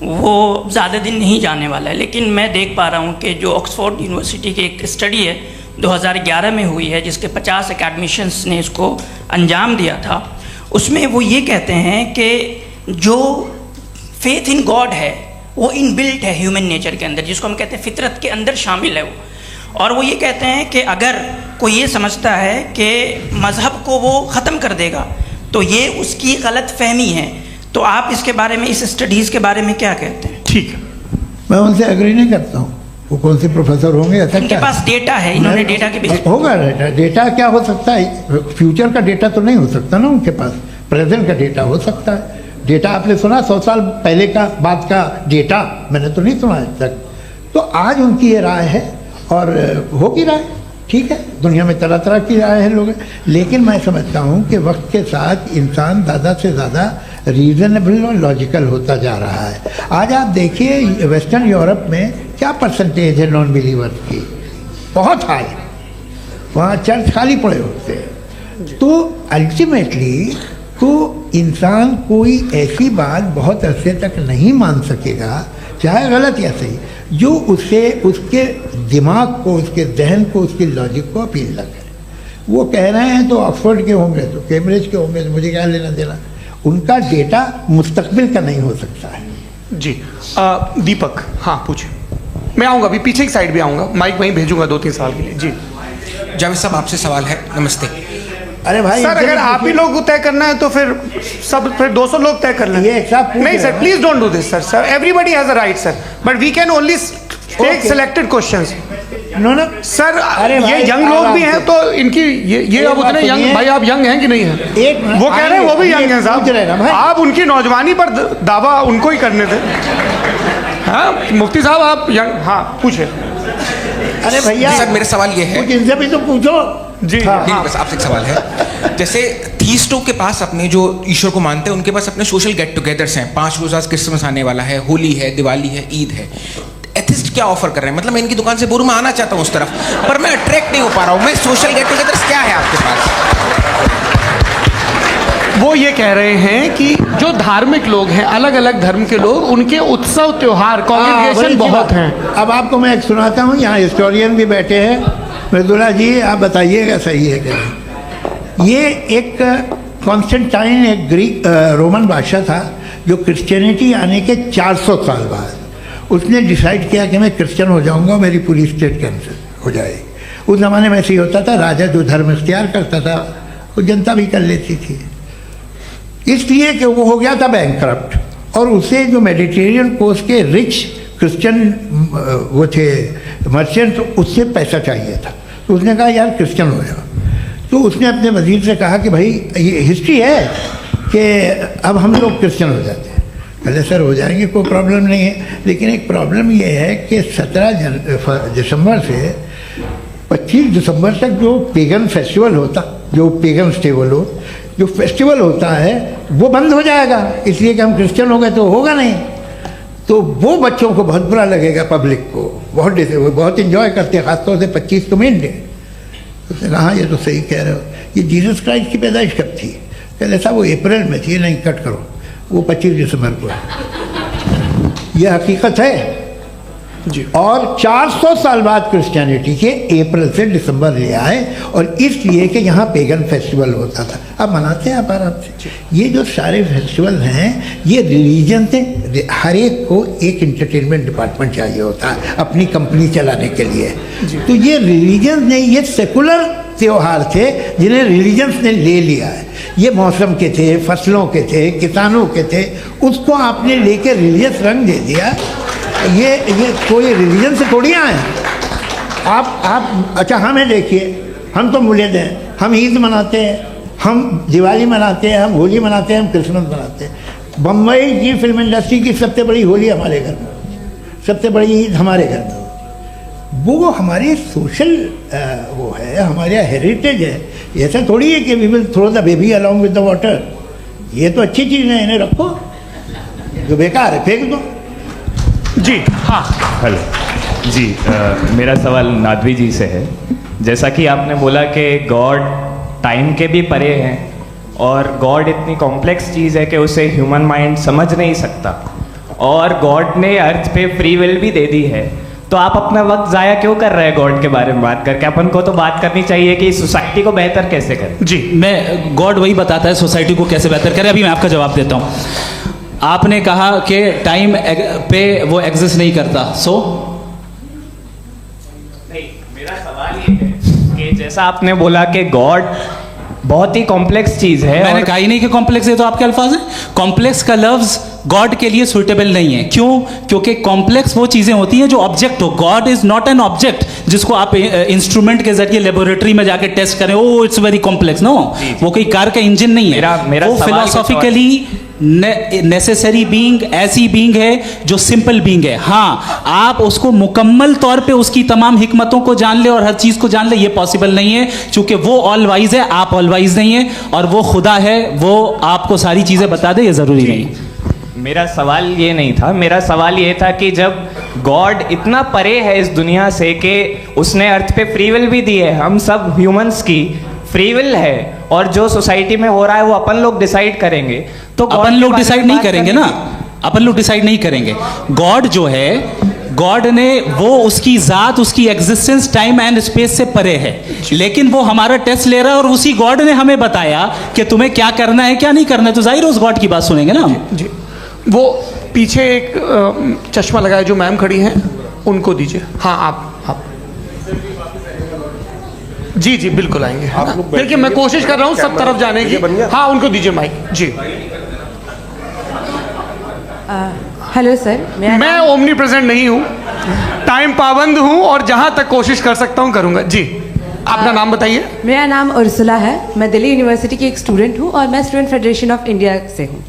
वो ज़्यादा दिन नहीं जाने वाला है। लेकिन मैं देख पा रहा हूँ कि जो ऑक्सफोर्ड यूनिवर्सिटी की एक स्टडी है 2011 में हुई है, जिसके 50 एकेडमिशियंस ने इसको अंजाम दिया था, उसमें वो ये कहते हैं कि जो फेथ इन गॉड है वो इनबिल्ट है ह्यूमन नेचर के अंदर, जिसको हम कहते हैं फितरत के अंदर शामिल है वो। और वो ये कहते हैं कि अगर कोई ये समझता है कि मज़हब को वो ख़त्म कर देगा तो ये उसकी गलत फहमी है। तो आप इसके बारे में, इस स्टडीज़ के बारे में क्या कहते हैं? ठीक है। मैं उनसे एग्री नहीं करता हूँ। वो कौन से प्रोफेसर होंगे? ऐसा उनके क्या पास डेटा है, इन्होंने डेटा के बेस होगा। डेटा क्या हो सकता है? फ्यूचर का डेटा तो नहीं हो सकता ना उनके पास। प्रेजेंट का डेटा हो सकता है। डेटा आपने सुना 100 साल पहले का बाद का डेटा? मैंने तो नहीं सुना आज तक। तो आज उनकी ये राय है और होगी राय, ठीक है। दुनिया में तरह तरह की राय है लोग, लेकिन मैं समझता हूँ कि वक्त के साथ इंसान ज़्यादा से ज़्यादा रीज़नेबल और लॉजिकल होता जा रहा है। आज आप देखिए वेस्टर्न यूरोप में क्या परसेंटेज है नॉन बिलीवर्स की, बहुत हाई। वहाँ चर्च खाली पड़े होते हैं। तो अल्टीमेटली तो इंसान कोई ऐसी बात बहुत अरसे तक नहीं मान सकेगा, चाहे गलत या सही, जो उसे, उसके दिमाग को, उसके जहन को, उसकी लॉजिक को अपील न करे। वो कह रहे हैं तो ऑक्सफोर्ड के होंगे, तो कैम्ब्रिज के होंगे, तो मुझे क्या लेना देना। उनका डेटा मुस्तकबिल का नहीं हो सकता है। जी। दीपक, हाँ पूछिए। मैं आऊँगा अभी, पीछे की साइड भी आऊँगा, माइक वहीं भेजूंगा 2-3 साल के लिए। जी जावेद साहब, आपसे सवाल है। नमस्ते। अरे भाई सर, अगर आप ही लोग को तय करना है तो फिर 200 लोग तय कर लें। ये एक साहब पूछ नहीं रहे सर, हैं। Please don't do this sir. Sir, everybody has a right sir, but we can only take selected questions. No sir, अरे ये भाई, यंग लोग भी हैं तो इनकी ये अब बात उतने यंग, सुनिए। भाई आप यंग हैं कि नहीं हैं? एक मिनट, वो कह रहे हैं वो भी आइए, यंग हैं पूछ रहे हैं ना साहब, भाई। आप उनकी नौजवानी पर दावा उनको ही करने थे। हाँ मुफ्ती साहब आप यंग, हाँ पूछे। अरे भैया सर, मेरा सवाल ये है। कुछ इनसे भी तो पूछो। जी नहीं, बस आपसे एक सवाल है। जैसे थीस्टों के पास अपने जो ईश्वर को मानते हैं उनके पास अपने सोशल गेट टुगेदर्स हैं। 5 रोज़ा क्रिसमस आने वाला है, होली है, दिवाली है, ईद है। एथिस्ट क्या ऑफर कर रहे हैं? मतलब मैं इनकी दुकान से बोलूँ, मैं आना चाहता हूँ उस तरफ, पर मैं अट्रैक्ट नहीं हो पा रहा हूँ। मैं सोशल गेट टुगेदर्स क्या है आपके पास? वो ये कह रहे हैं कि जो धार्मिक लोग हैं, अलग अलग धर्म के लोग, उनके उत्सव त्योहार कॉन्ग्रेगेशन बहुत हैं। अब आपको मैं एक सुनाता हूँ, यहाँ हिस्टोरियन भी बैठे हैं। मृदुला जी, आप बताइएगा सही है कि नहीं। ये एक कॉन्स्टेंटाइन, एक ग्रीक रोमन बादशाह था, जो क्रिश्चियनिटी आने के 400 साल बाद उसने डिसाइड किया कि मैं क्रिश्चियन हो जाऊंगा, मेरी पूरी स्टेट कैंसिल हो जाएगी। उस ज़माने में ऐसे ही होता था, राजा जो धर्म इख्तियार करता था वो जनता भी कर लेती थी, इसलिए कि वो हो गया था बैंकरप्ट। और उसे जो मेडिटेरियन कोस्ट के रिच क्रिश्चियन वो थे मर्चेंट, उससे पैसा चाहिए था। तो उसने कहा यार क्रिश्चियन हो जाओ। तो उसने अपने वजीर से कहा कि भाई ये हिस्ट्री है कि अब हम लोग क्रिश्चियन हो जाते हैं। पहले सर हो जाएंगे, कोई प्रॉब्लम नहीं है, लेकिन एक प्रॉब्लम ये है कि 17 दिसंबर से 25 दिसंबर तक जो पेगन फेस्टिवल होता, जो पेगन जो फेस्टिवल होता है वो बंद हो जाएगा, इसलिए कि हम क्रिश्चियन हो गए तो होगा नहीं। तो वो बच्चों को बहुत बुरा लगेगा, पब्लिक को बहुत इन्जॉय करते हैं, खासतौर से 25 को मेन डे। उसने कहा ये तो सही कह रहे हो, ये जीसस क्राइस्ट की पैदाइश कब थी? कहले साहब वो अप्रैल में थी। नहीं, कट करो, वो 25 दिसंबर को है। ये हकीकत है जी। और 400 साल बाद क्रिश्चियनिटी के अप्रैल से दिसंबर ले आए, और इसलिए कि यहाँ पेगन फेस्टिवल होता था। अब मनाते हैं आप आराम से। ये जो सारे फेस्टिवल हैं ये रिलीजन से, हर एक को एक इंटरटेनमेंट डिपार्टमेंट चाहिए होता है अपनी कंपनी चलाने के लिए। तो ये रिलीजन ने, ये सेकुलर त्योहार थे जिन्हें रिलीजन्स ने ले लिया है। ये मौसम के थे, फसलों के थे, किसानों के थे, उसको आपने लेके रिलीजियस रंग दे दिया। ये कोई रिलीजन से थोड़ी आए आप। अच्छा हमें देखिए, हम तो मुल्द हैं, हम ईद मनाते हैं, हम दिवाली मनाते हैं, हम होली मनाते हैं, हम क्रिसमस मनाते हैं। बम्बई की फिल्म इंडस्ट्री की सबसे बड़ी होली हमारे घर में, सबसे बड़ी ईद हमारे घर में। वो हमारी सोशल वो है, हमारा हेरिटेज है। ऐसा थोड़ी है कि we will throw the baby along with the water. ये तो अच्छी चीज़ है, इन्हें रखो, जो बेकार है फेंक दो। जी हाँ, हेलो जी, मेरा सवाल नादवी जी से है। जैसा कि आपने बोला कि गॉड टाइम के भी परे हैं, और गॉड इतनी कॉम्प्लेक्स चीज़ है कि उसे ह्यूमन माइंड समझ नहीं सकता, और गॉड ने अर्थ पे फ्री विल भी दे दी है। तो आप अपना वक्त ज़ाया क्यों कर रहे हैं गॉड के बारे में बात करके? अपन को तो बात करनी चाहिए कि सोसाइटी को बेहतर कैसे करें। जी मैं गॉड वही बताता है सोसाइटी को कैसे बेहतर करे। अभी मैं आपका जवाब देता हूँ। आपने कहा कि टाइम पे वो एग्जिस्ट नहीं करता, सो नहीं, मेरा सवाल ये है कि जैसा आपने बोला कि गॉड बहुत ही कॉम्प्लेक्स चीज़ है। मैंने कहा ही नहीं कि कॉम्प्लेक्स है, तो आपके अल्फाज हैं। कॉम्प्लेक्स का लफ्ज गॉड के लिए सुइटेबल नहीं है। क्यों? क्योंकि कॉम्प्लेक्स वो चीजें होती हैं जो ऑब्जेक्ट हो। God is not an object जिसको आप इंस्ट्रूमेंट के जरिए लेबोरेटरी में जाके टेस्ट करें, oh it's very complex. No, वो कोई कार का इंजन नहीं है। मेरा वो फिलोसॉफिकली नेसेसरी बीइंग ऐसी बीइंग है जो सिंपल बीइंग है। हाँ, आप उसको मुकम्मल तौर पे उसकी तमाम हिकमतों को जान ले और हर चीज को जान ले, ये पॉसिबल नहीं है, क्योंकि वो ऑल वाइज है, आप ऑल वाइज नहीं है, और वो खुदा है, वो आपको सारी चीजें बता दे, ये जरूरी नहीं। मेरा सवाल ये नहीं था, मेरा सवाल ये था कि जब गॉड इतना परे है इस दुनिया से कि उसने अर्थ पे फ्री विल भी दी है, हम सब ह्यूमंस की फ्री विल है, और जो सोसाइटी में हो रहा है वो अपन लोग डिसाइड करेंगे, तो अपन लोग डिसाइड नहीं करेंगे ना, अपन लोग डिसाइड नहीं करेंगे। गॉड जो है, गॉड ने वो उसकी जात, उसकी एग्जिस्टेंस टाइम एंड स्पेस से परे है, लेकिन वो हमारा टेस्ट ले रहा है, और उसी गॉड ने हमें बताया कि तुम्हें क्या करना है क्या नहीं करना है, तो जाहिर है उस गॉड की बात सुनेंगे ना हम। जी। वो पीछे एक चश्मा लगाए जो मैम खड़ी हैं, उनको दीजिए। हाँ आप जी जी बिल्कुल आएंगे। देखिए मैं कोशिश कर रहा हूँ सब तरफ जाने की। हाँ उनको दीजिए माइक जी। हेलो सर, मैं ओमनी प्रेजेंट नहीं हूँ, टाइम पाबंद हूँ और जहाँ तक कोशिश कर सकता हूँ करूँगा जी। अपना नाम बताइए। मेरा नाम उर्सुला है, मैं दिल्ली यूनिवर्सिटी की एक स्टूडेंट हूँ और मैं स्टूडेंट फेडरेशन ऑफ इंडिया से हूँ।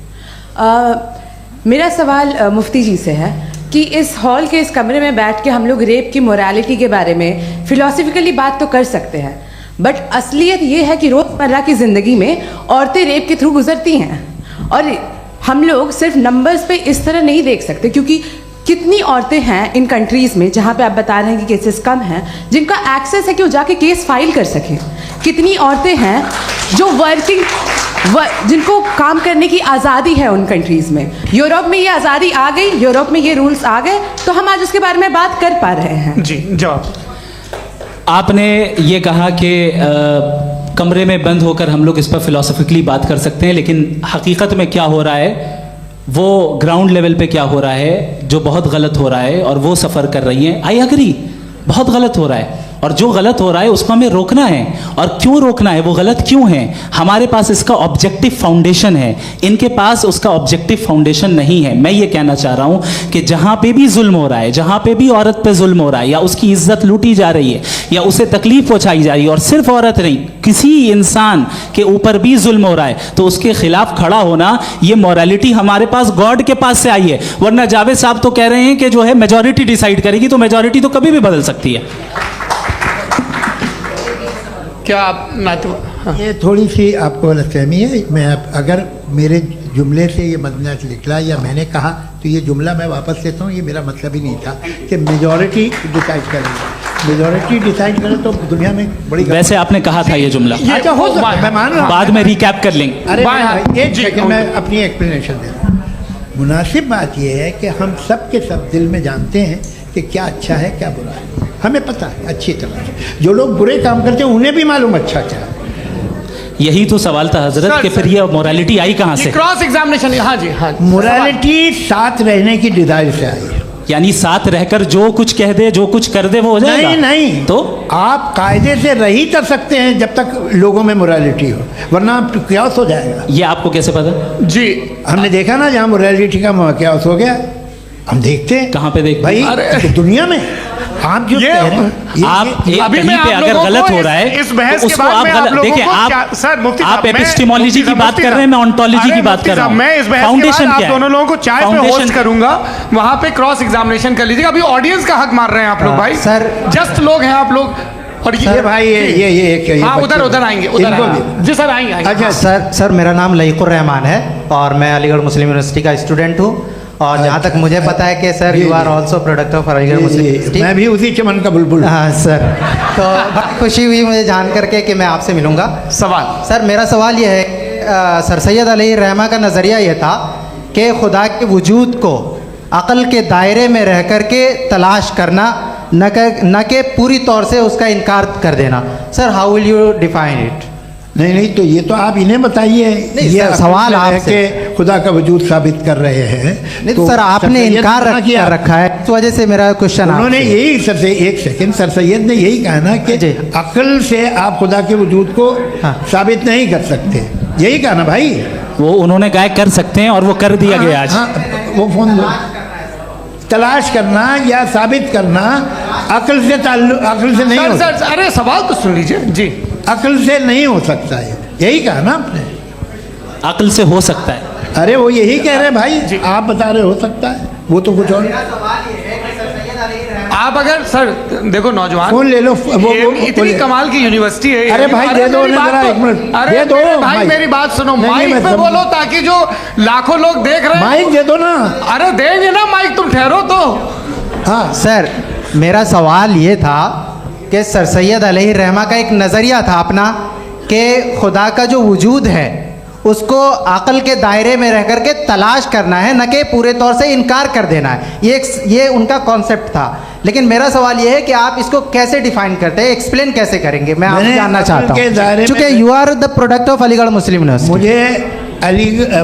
मेरा सवाल मुफ्ती जी से है कि इस हॉल के इस कमरे में बैठ के हम लोग रेप की मोरालिटी के बारे में फिलोसफिकली बात तो कर सकते हैं, बट असलियत ये है कि रोज़मर्रा की ज़िंदगी में औरतें रेप के थ्रू गुजरती हैं और हम लोग सिर्फ नंबर्स पे इस तरह नहीं देख सकते, क्योंकि कितनी औरतें हैं इन कंट्रीज़ में जहाँ पे आप बता रहे हैं कि केसेस कम हैं, जिनका एक्सेस है कि वो जाके केस फाइल कर सकें। कितनी औरतें हैं जो जिनको काम करने की आज़ादी है उन कंट्रीज़ में। यूरोप में ये आज़ादी आ गई, यूरोप में ये रूल्स आ गए, तो हम आज उसके बारे में बात कर पा रहे हैं। जी जवाब। आपने ये कहा कि कमरे में बंद होकर हम लोग इस पर फिलोसफिकली बात कर सकते हैं, लेकिन हकीकत में क्या हो रहा है, वो ग्राउंड लेवल पे क्या हो रहा है जो बहुत गलत हो रहा है और वो सफ़र कर रही हैं। आई एग्री, बहुत गलत हो रहा है और जो गलत हो रहा है उसको हमें रोकना है। और क्यों रोकना है, वो गलत क्यों है, हमारे पास इसका ऑब्जेक्टिव फाउंडेशन है, इनके पास उसका ऑब्जेक्टिव फाउंडेशन नहीं है। मैं ये कहना चाह रहा हूँ कि जहाँ पे भी जुल्म हो रहा है, जहाँ पे भी औरत पे जुल्म हो रहा है या उसकी इज्जत लूटी जा रही है या उसे तकलीफ पहुँचाई जा रही है, और सिर्फ औरत नहीं किसी इंसान के ऊपर भी जुल्म हो रहा है, तो उसके खिलाफ खड़ा होना, ये मॉरलिटी हमारे पास गॉड के पास से आई है। वरना जावेद साहब तो कह रहे हैं कि जो है मेजॉरिटी डिसाइड करेगी, तो मेजॉरिटी तो कभी भी बदल सकती है। क्या आप हाँ। ये थोड़ी सी आपको गलतफहमी है। मैं अगर मेरे जुमले से ये मदना निकला या मैंने कहा तो ये जुमला मैं वापस लेता हूँ, ये मेरा मतलब ही नहीं था कि मेजॉरिटी डिसाइड करेगी। मेजॉरिटी डिसाइड करे तो दुनिया में बड़ी वैसे आपने कहा था ये जुमला। अच्छा हो सकता है, मैं मान रहा हूँ, बाद में रिकैप कर लेंगे। अरे एक सेकंड मैं अपनी एक्सप्लेनेशन दे रहा हूँ। मुनासिब बात यह है कि हम सब के सब दिल में जानते हैं कि क्या अच्छा है क्या बुरा है, हमें पता है अच्छी तरह से। जो लोग बुरे काम करते हैं उन्हें भी मालूम अच्छा क्या है। यही तो सवाल था हजरत कि फिर ये मोरालिटी आई कहाँ से? Cross examination. हाँ जी हाँ। मोरालिटी साथ रहने की डिजायर से आई है, यानी साथ रहकर जो कुछ कह दे जो कुछ कर दे वो हो जाएगा? नहीं नहीं, तो आप कायदे से रह ही कर सकते हैं जब तक लोगों में मोरालिटी हो, वरना क्यास हो जाएगा। ये आपको कैसे पता? जी हमने देखा ना, जहाँ मोरालिटी का क्यास हो गया, हम देखते हैं। कहाँ पे देखते भाई? दुनिया में। आप जो कह रहे हैं, आप अभी कहीं पे अगर गलत हो रहा है इस बहस तो के उसको बाद आप में आप लोगों देखिए, को सर मुफ्ती आप एपिस्टेमोलॉजी की बात कर रहे हैं, मैं ओंटोलॉजी की बात कर रहा हूं। मैं इस बहस के बाद आप दोनों लोगों को चाय पे होस्ट करूंगा, वहां पे क्रॉस एग्जामिनेशन कर लीजिएगा। अभी ऑडियंस का हक मार रहे हैं आप लोग भाई, सर जस्ट लोग हैं आप लोग। और ये भाई ये हाँ उधर आएंगे, उधर जी सर आएंगे। अच्छा सर मेरा नाम लईकुर रहमान है और मैं अलीगढ़ मुस्लिम यूनिवर्सिटी का स्टूडेंट हूँ, और जहाँ तक मुझे पता है कि sir you are also product of Aligarh Muslim University. मैं भी उसी चमन का बुलबुल। हाँ सर, तो बड़ी खुशी हुई मुझे जान करके कि मैं आपसे मिलूँगा। सवाल सर, मेरा सवाल ये है, सर सैयद अलैहि रहमा का नज़रिया ये था कि खुदा के वजूद को अक़ल के दायरे में रह कर के तलाश करना, न कि पूरी तौर से उसका इनकार कर देना। Sir how will you define it? नहीं तो ये तो आप इन्हें बताइए। ये सवाल आपसे खुदा का वजूद साबित कर रहे हैं। नहीं तो सर आपने इनकार कर रखा है, इस वजह से मेरा क्वेश्चन। उन्होंने यही सर से एक सेकंड, सर सैयद ने यही कहा ना कि अक्ल से आप खुदा के वजूद को साबित नहीं कर सकते, यही कहा ना भाई। वो उन्होंने कहा कर सकते हैं और वो कर दिया गया आज। वो फोन तलाश करना या साबित करना अक्ल से अक्ल से नहीं हो सकता। अरे सवाल तो सुन लीजिए जी। अक्ल से नहीं हो सकता है, यही कहा ना आपने। अक्ल से हो सकता है, अरे वो यही कह रहे हैं भाई, आप बता रहे हो सकता है, वो तो कुछ और। आप अगर सर देखो नौजवान फोन ले लो, वो इतनी कमाल की यूनिवर्सिटी है। अरे भाई दे दो ना जरा, एक मिनट अरे दे दो भाई, मेरी बात सुनो, माइक पे बोलो ताकि जो लाखों लोग देख रहे हैं। माइक दे दो ना। अरे देंगे ना माइक, तुम ठहरो तो। हाँ सर, मेरा सवाल ये था कि सर सैयद अलैहि रहमा का एक नज़रिया था अपना कि खुदा का जो वजूद है उसको अक़ल के दायरे में रह करके तलाश करना है, न कि पूरे तौर से इनकार कर देना है। ये उनका कॉन्सेप्ट था। लेकिन मेरा सवाल ये है कि आप इसको कैसे डिफाइन करते हैं, एक्सप्लेन कैसे करेंगे? मैं आपसे जानना चाहता हूँ, क्योंकि you are the product of Aligarh Muslim University.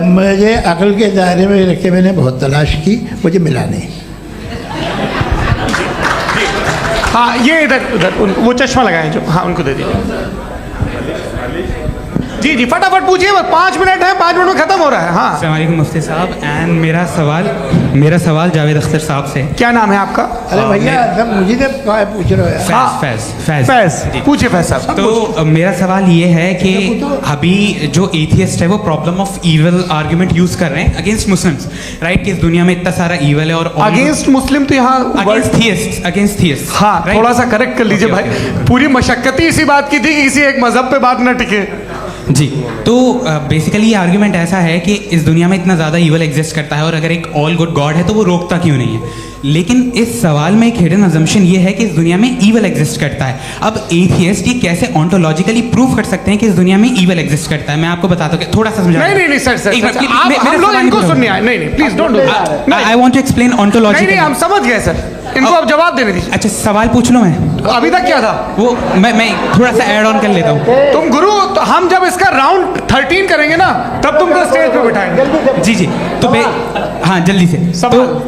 मुझे अक़ल के दायरे में रख के मैंने बहुत तलाश की, मुझे मिला नहीं। हाँ ये इधर उधर वो चश्मा लगाए जो, हाँ उनको दे दीजिए। जी जी फटाफट पूछिए, बस 5 मिनट है, 5 मिनट में खत्म हो रहा है। हाँ अस्सलाम वालेकुम मुफ्ती साहब। एंड मेरा सवाल जावेद अख्तर साहब से। क्या नाम है आपका? अरे भैया सब मुझे तो पूछ रहे हो यार। फैज पूछिए फैज साहब। तो मेरा सवाल ये है कि अभी जो एथियस्ट है वो problem of evil argument use कर रहे हैं अगेंस्ट मुस्लिम्स, राइट? कि इस दुनिया में इतना सारा ईवल है और अगेंस्ट मुस्लिम तो यहाँ अगेंस्ट थियस्ट। हाँ थोड़ा सा करेक्ट कर लीजिए भाई, पूरी मशक्कत ही इसी बात की थी कि किसी एक मजहब पे बात न टिके। जी, तो बेसिकली ये आर्ग्यूमेंट ऐसा है कि इस दुनिया में इतना ज़्यादा ईवल एग्जिस्ट करता है और अगर एक ऑल गुड गॉड है तो वो रोकता क्यों नहीं है? लेकिन इस सवाल में एक हिडन अजम्पशन ये है कि इस दुनिया में ईवल एग्जिस्ट करता है। अब एथियस्ट ये कैसे ऑन्टोलॉजिकली प्रूव कर सकते हैं कि इस दुनिया में ईवल एग्जिस्ट करता है? मैं आपको बताता हूँ, थोड़ा सा समझा। नहीं सर हम लोग इनको सुनने आए। नहीं please don't do that. I want to explain ontology. नहीं हम समझ गए सर, इनको अब जवाब देने दीजिए। अच्छा सवाल पूछ लो। मैं अभी तक क्या था वो मैं थोड़ा सा ऐड ऑन कर लेता हूँ। तुम गुरु, तो हम जब इसका राउंड 13 करेंगे ना तब तुमको स्टेज पे बिठाएंगे। जी तो हाँ जल्दी से।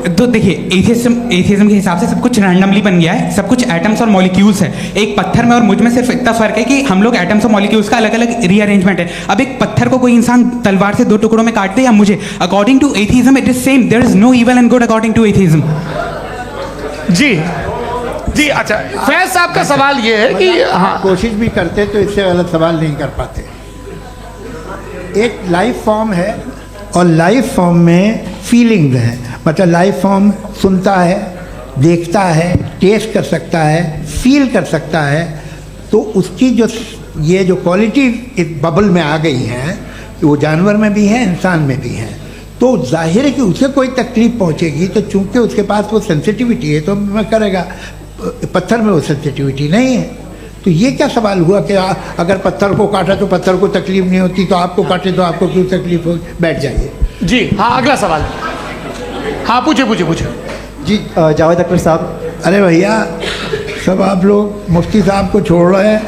तो देखिए एथियज्म के हिसाब से सब कुछ रैंडमली बन गया है, सब कुछ एटम्स और मॉलिक्यूल्स है। एक पत्थर में और मुझ में सिर्फ इतना फर्क है कि हम लोग एटम्स और मॉलिक्यूल्स का अलग अलग रीअरेंजमेंट है। अब एक पत्थर को कोई इंसान तलवार से 2 टुकड़ों में काट दे या मुझे, according to atheism it is same. There is no evil and good according to atheism. जी अच्छा फैज साहब का सवाल ये है कि हाँ कोशिश भी करते तो इससे गलत सवाल नहीं कर पाते। एक लाइफ फॉर्म है और लाइफ फॉर्म में फीलिंग्स हैं, मतलब लाइफ फॉर्म सुनता है, देखता है, टेस्ट कर सकता है, फील कर सकता है। तो उसकी जो ये जो क्वालिटी इस बबल में आ गई हैं वो जानवर में भी है, इंसान में भी है। तो जाहिर है कि उसे कोई तकलीफ पहुंचेगी, तो चूंकि उसके पास वो सेंसिटिविटी है तो मैं करेगा। पत्थर में वो सेंसिटिविटी नहीं है। तो ये क्या सवाल हुआ कि अगर पत्थर को काटा तो पत्थर को तकलीफ नहीं होती, तो आपको काटे तो आपको क्यों तकलीफ हो? बैठ जाइए। जी हाँ अगला सवाल। हाँ पूछे जी जावेद अख्तर साहब। अरे भैया सब आप लोग मुफ्ती साहब को छोड़ रहे हैं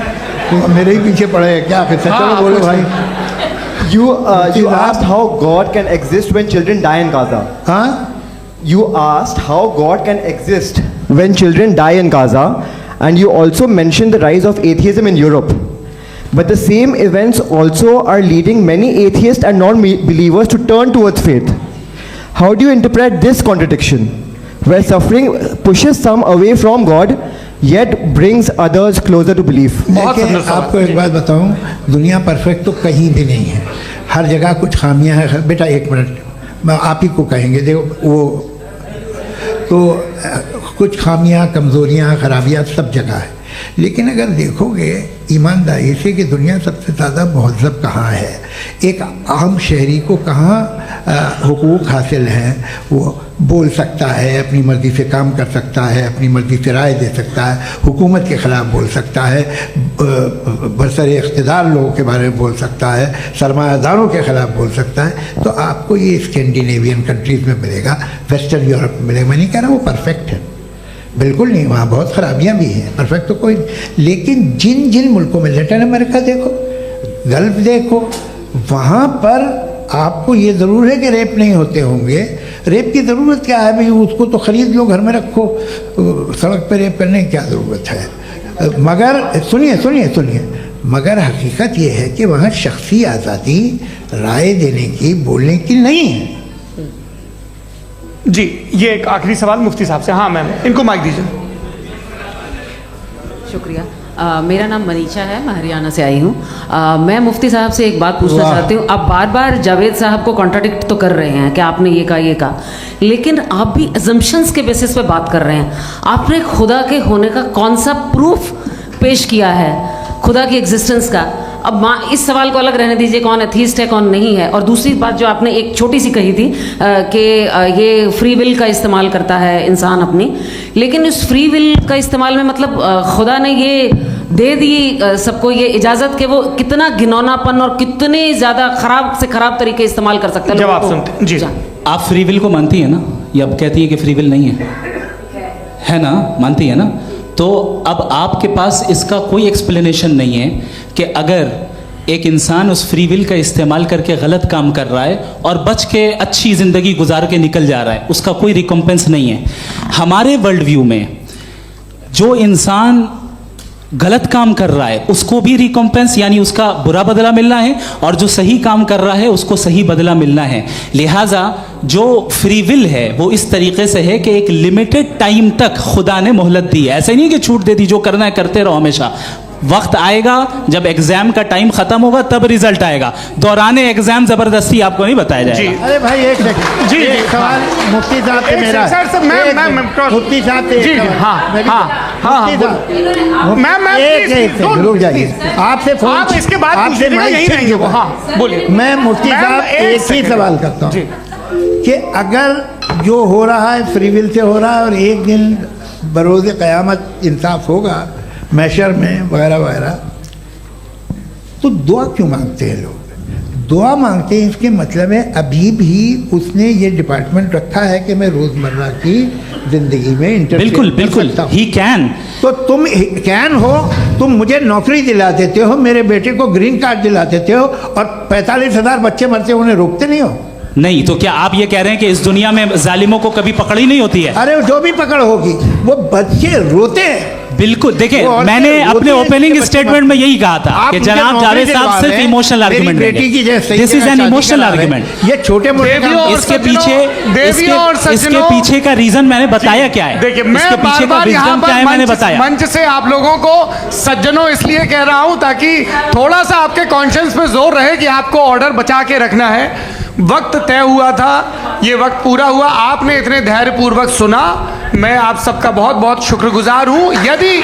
तो मेरे ही पीछे पड़े हैं क्या? फिर चलो बोलो भाई। You asked how God can exist when children die in Gaza. हाँ? You asked how God can exist when children die in Gaza, and you also mentioned the rise of atheism in Europe. But the same events also are leading many atheists and non-believers to turn towards faith. How do you interpret this contradiction, where suffering pushes some away from God, yet brings others closer to belief? देखिए आपको एक बात बताऊं, दुनिया perfect तो कहीं भी नहीं है, हर जगह कुछ खामियां हैं। बेटा एक मिनट, मैं आप ही को कहेंगे, देखो वो तो कुछ खामियां, कमज़ोरियां, खराबियां सब जगह है। लेकिन अगर देखोगे ईमानदारी से कि दुनिया सबसे ज़्यादा महज़ब कहाँ है, एक आम शहरी को कहाँ हुकूक हासिल हैं, वो बोल सकता है, अपनी मर्ज़ी से काम कर सकता है, अपनी मर्ज़ी से राय दे सकता है, हुकूमत के ख़िलाफ़ बोल सकता है, बरसरे इक़्तिदार लोगों के बारे में बोल सकता है, सरमायादारों के ख़िलाफ़ बोल सकता है। तो आपको ये स्कैंडिनेवियन कंट्रीज़ में मिलेगा, वेस्टर्न यूरोप में मिलेगा। मैं नहीं कह रहा वो परफेक्ट है, बिल्कुल नहीं, वहाँ बहुत ख़राबियाँ भी हैं, परफेक्ट तो कोई। लेकिन जिन जिन मुल्कों में, लैटिन अमेरिका देखो, गल्फ देखो, वहाँ पर आपको ये ज़रूर है कि रेप नहीं होते होंगे। रेप की ज़रूरत क्या है भाई? उसको तो ख़रीद लो, घर में रखो, सड़क पर रेप करने की क्या ज़रूरत है? मगर सुनिए, मगर हकीकत ये है कि वहाँ शख्सी आज़ादी राय देने की, बोलने की नहीं है। जी ये एक आखिरी सवाल मुफ्ती साहब से। हाँ मैम, इनको माइक दीजिए। शुक्रिया। मेरा नाम मनीषा है, मैं हरियाणा से आई हूँ। मैं मुफ्ती साहब से एक बात पूछना चाहती हूँ। आप बार बार जावेद साहब को कॉन्ट्राडिक्ट तो कर रहे हैं कि आपने ये कहा, लेकिन आप भी अजम्पशंस के बेसिस पे बात कर रहे हैं। आपने खुदा के होने का कौन सा प्रूफ पेश किया है, खुदा की एग्जिस्टेंस का? अब इस सवाल को अलग रहने दीजिए, कौन एथीस्ट है कौन नहीं है। और दूसरी बात जो आपने एक छोटी सी कही थी कि ये फ्री विल का इस्तेमाल करता है इंसान अपनी, लेकिन इस फ्री विल का इस्तेमाल में मतलब खुदा ने ये दे दी सबको ये इजाज़त कि वो कितना घिनौनापन और कितने ज़्यादा ख़राब से ख़राब तरीके इस्तेमाल कर सकता है। जवाब सुनते जी। आप फ्री विल को मानती है ना, या अब कहती है कि फ्री विल नहीं है ना? मानती है ना? तो अब आपके पास इसका कोई एक्सप्लेनेशन नहीं है कि अगर एक इंसान उस फ्री विल का इस्तेमाल करके गलत काम कर रहा है और बच के अच्छी ज़िंदगी गुजार के निकल जा रहा है, उसका कोई रिकम्पेंस नहीं है। हमारे वर्ल्ड व्यू में जो इंसान गलत काम कर रहा है उसको भी रिकॉम्पेंस यानी उसका बुरा बदला मिलना है, और जो सही काम कर रहा है उसको सही बदला मिलना है। लिहाजा जो फ्री विल है वो इस तरीके से है कि एक लिमिटेड टाइम तक खुदा ने मोहलत दी है। ऐसे नहीं कि छूट दे दी, जो करना है करते रहो हमेशा। वक्त आएगा जब एग्जाम का टाइम खत्म होगा तब रिजल्ट आएगा। दौराने एग्जाम जबरदस्ती आपको नहीं बताया जाएगा। अरे भाई एक सेकंड, जी, एक जी, सवाल मुफ्ती साहब से मेरा, सर, सर, मुफ्ती साहब से जी, एक जी, सवाल। हाँ, मेरी- हाँ, हाँ, मुफ्ती हाँ, साहब, मैम, एक please, एक don't, रुक जाइए, please। आपसे फोन, आप इसके बाद आपसे पूछिएगा, माइक यहीं छीन रहेंगे वो, लूंगा। हाँ, बोलिए। मैं मुफ्ती मैम, साहब एक एक ही सेकंड। सवाल करता जी। हूँ कि अगर जो हो रहा है फ्री विल से हो रहा है और एक दिन बरोज़ क़यामत इंसाफ होगा मैशर में वगैरह वगैरह, तो दुआ क्यों मांगते हैं लोग? दुआ मांगते हैं इसके मतलब है अभी भी उसने ये डिपार्टमेंट रखा है कि मैं रोज़मर्रा की ज़िंदगी में इंटरफेयर बिल्कुल कर बिल्कुल सकता हूं। He can. तो तुम कैन हो, तुम मुझे नौकरी दिला देते हो, मेरे बेटे को ग्रीन कार्ड दिला देते हो, और 45,000 बच्चे मरते उन्हें रोकते नहीं हो। नहीं तो क्या आप ये कह रहे हैं कि इस दुनिया में जालिमों को कभी पकड़ ही नहीं होती है? अरे जो भी पकड़ होगी वो बच्चे रोते हैं। बिल्कुल, देखिए वो औरतें मैंने रोती अपने हैं, ओपनिंग इसके स्टेटमेंट बच्चे में यही कहा था आप कि मुझे जनाब नौकरी जावेद दिलवा साहब सिर्फ दें, इमोशनल मेरी आर्गुमेंट बेटी की जैसे दिस इज एन शादी इमोशनल करा रहे हैं। आर्गुमेंट। ये छोटे मोटे देवियों और इसके सज्जनों, पीछे देवियों और इसके सज्जनों, पीछे का रीजन मैंने बताया क्या है। देखिए, इसके मैं पीछे का बार-बार यहाँ विजडम क्या है पर मैंने बताया। मंच से आप लोगों को सज्जनों इसलिए कह रहा हूं ताकि थोड़ा सा आपके कॉन्शियंस पे जोर रहे कि आपको ऑर्डर बचा के रखना है। वक्त तय हुआ था, ये वक्त पूरा हुआ, आपने इतने धैर्यपूर्वक सुना, मैं आप सबका बहुत बहुत शुक्रगुजार हूं। यदि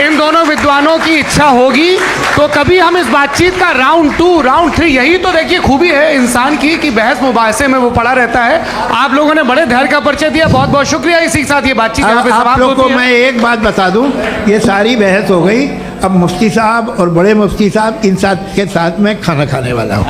इन दोनों विद्वानों की इच्छा होगी तो कभी हम इस बातचीत का राउंड 2, राउंड 3, यही तो देखिए खूबी है इंसान की कि बहस मुबाहसे में वो पड़ा रहता है। आप लोगों ने बड़े धैर्य का परिचय दिया, बहुत बहुत शुक्रिया। इसी के साथ ये बातचीत यहाँ पे आप समाप्त लोग को होती है। मैं एक बात बता दूं, ये सारी बहस हो गई, अब मुफ्ती साहब और बड़े मुफ्ती साहब इन साथ के साथ मैं खाना खाने वाला हूँ।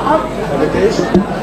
आप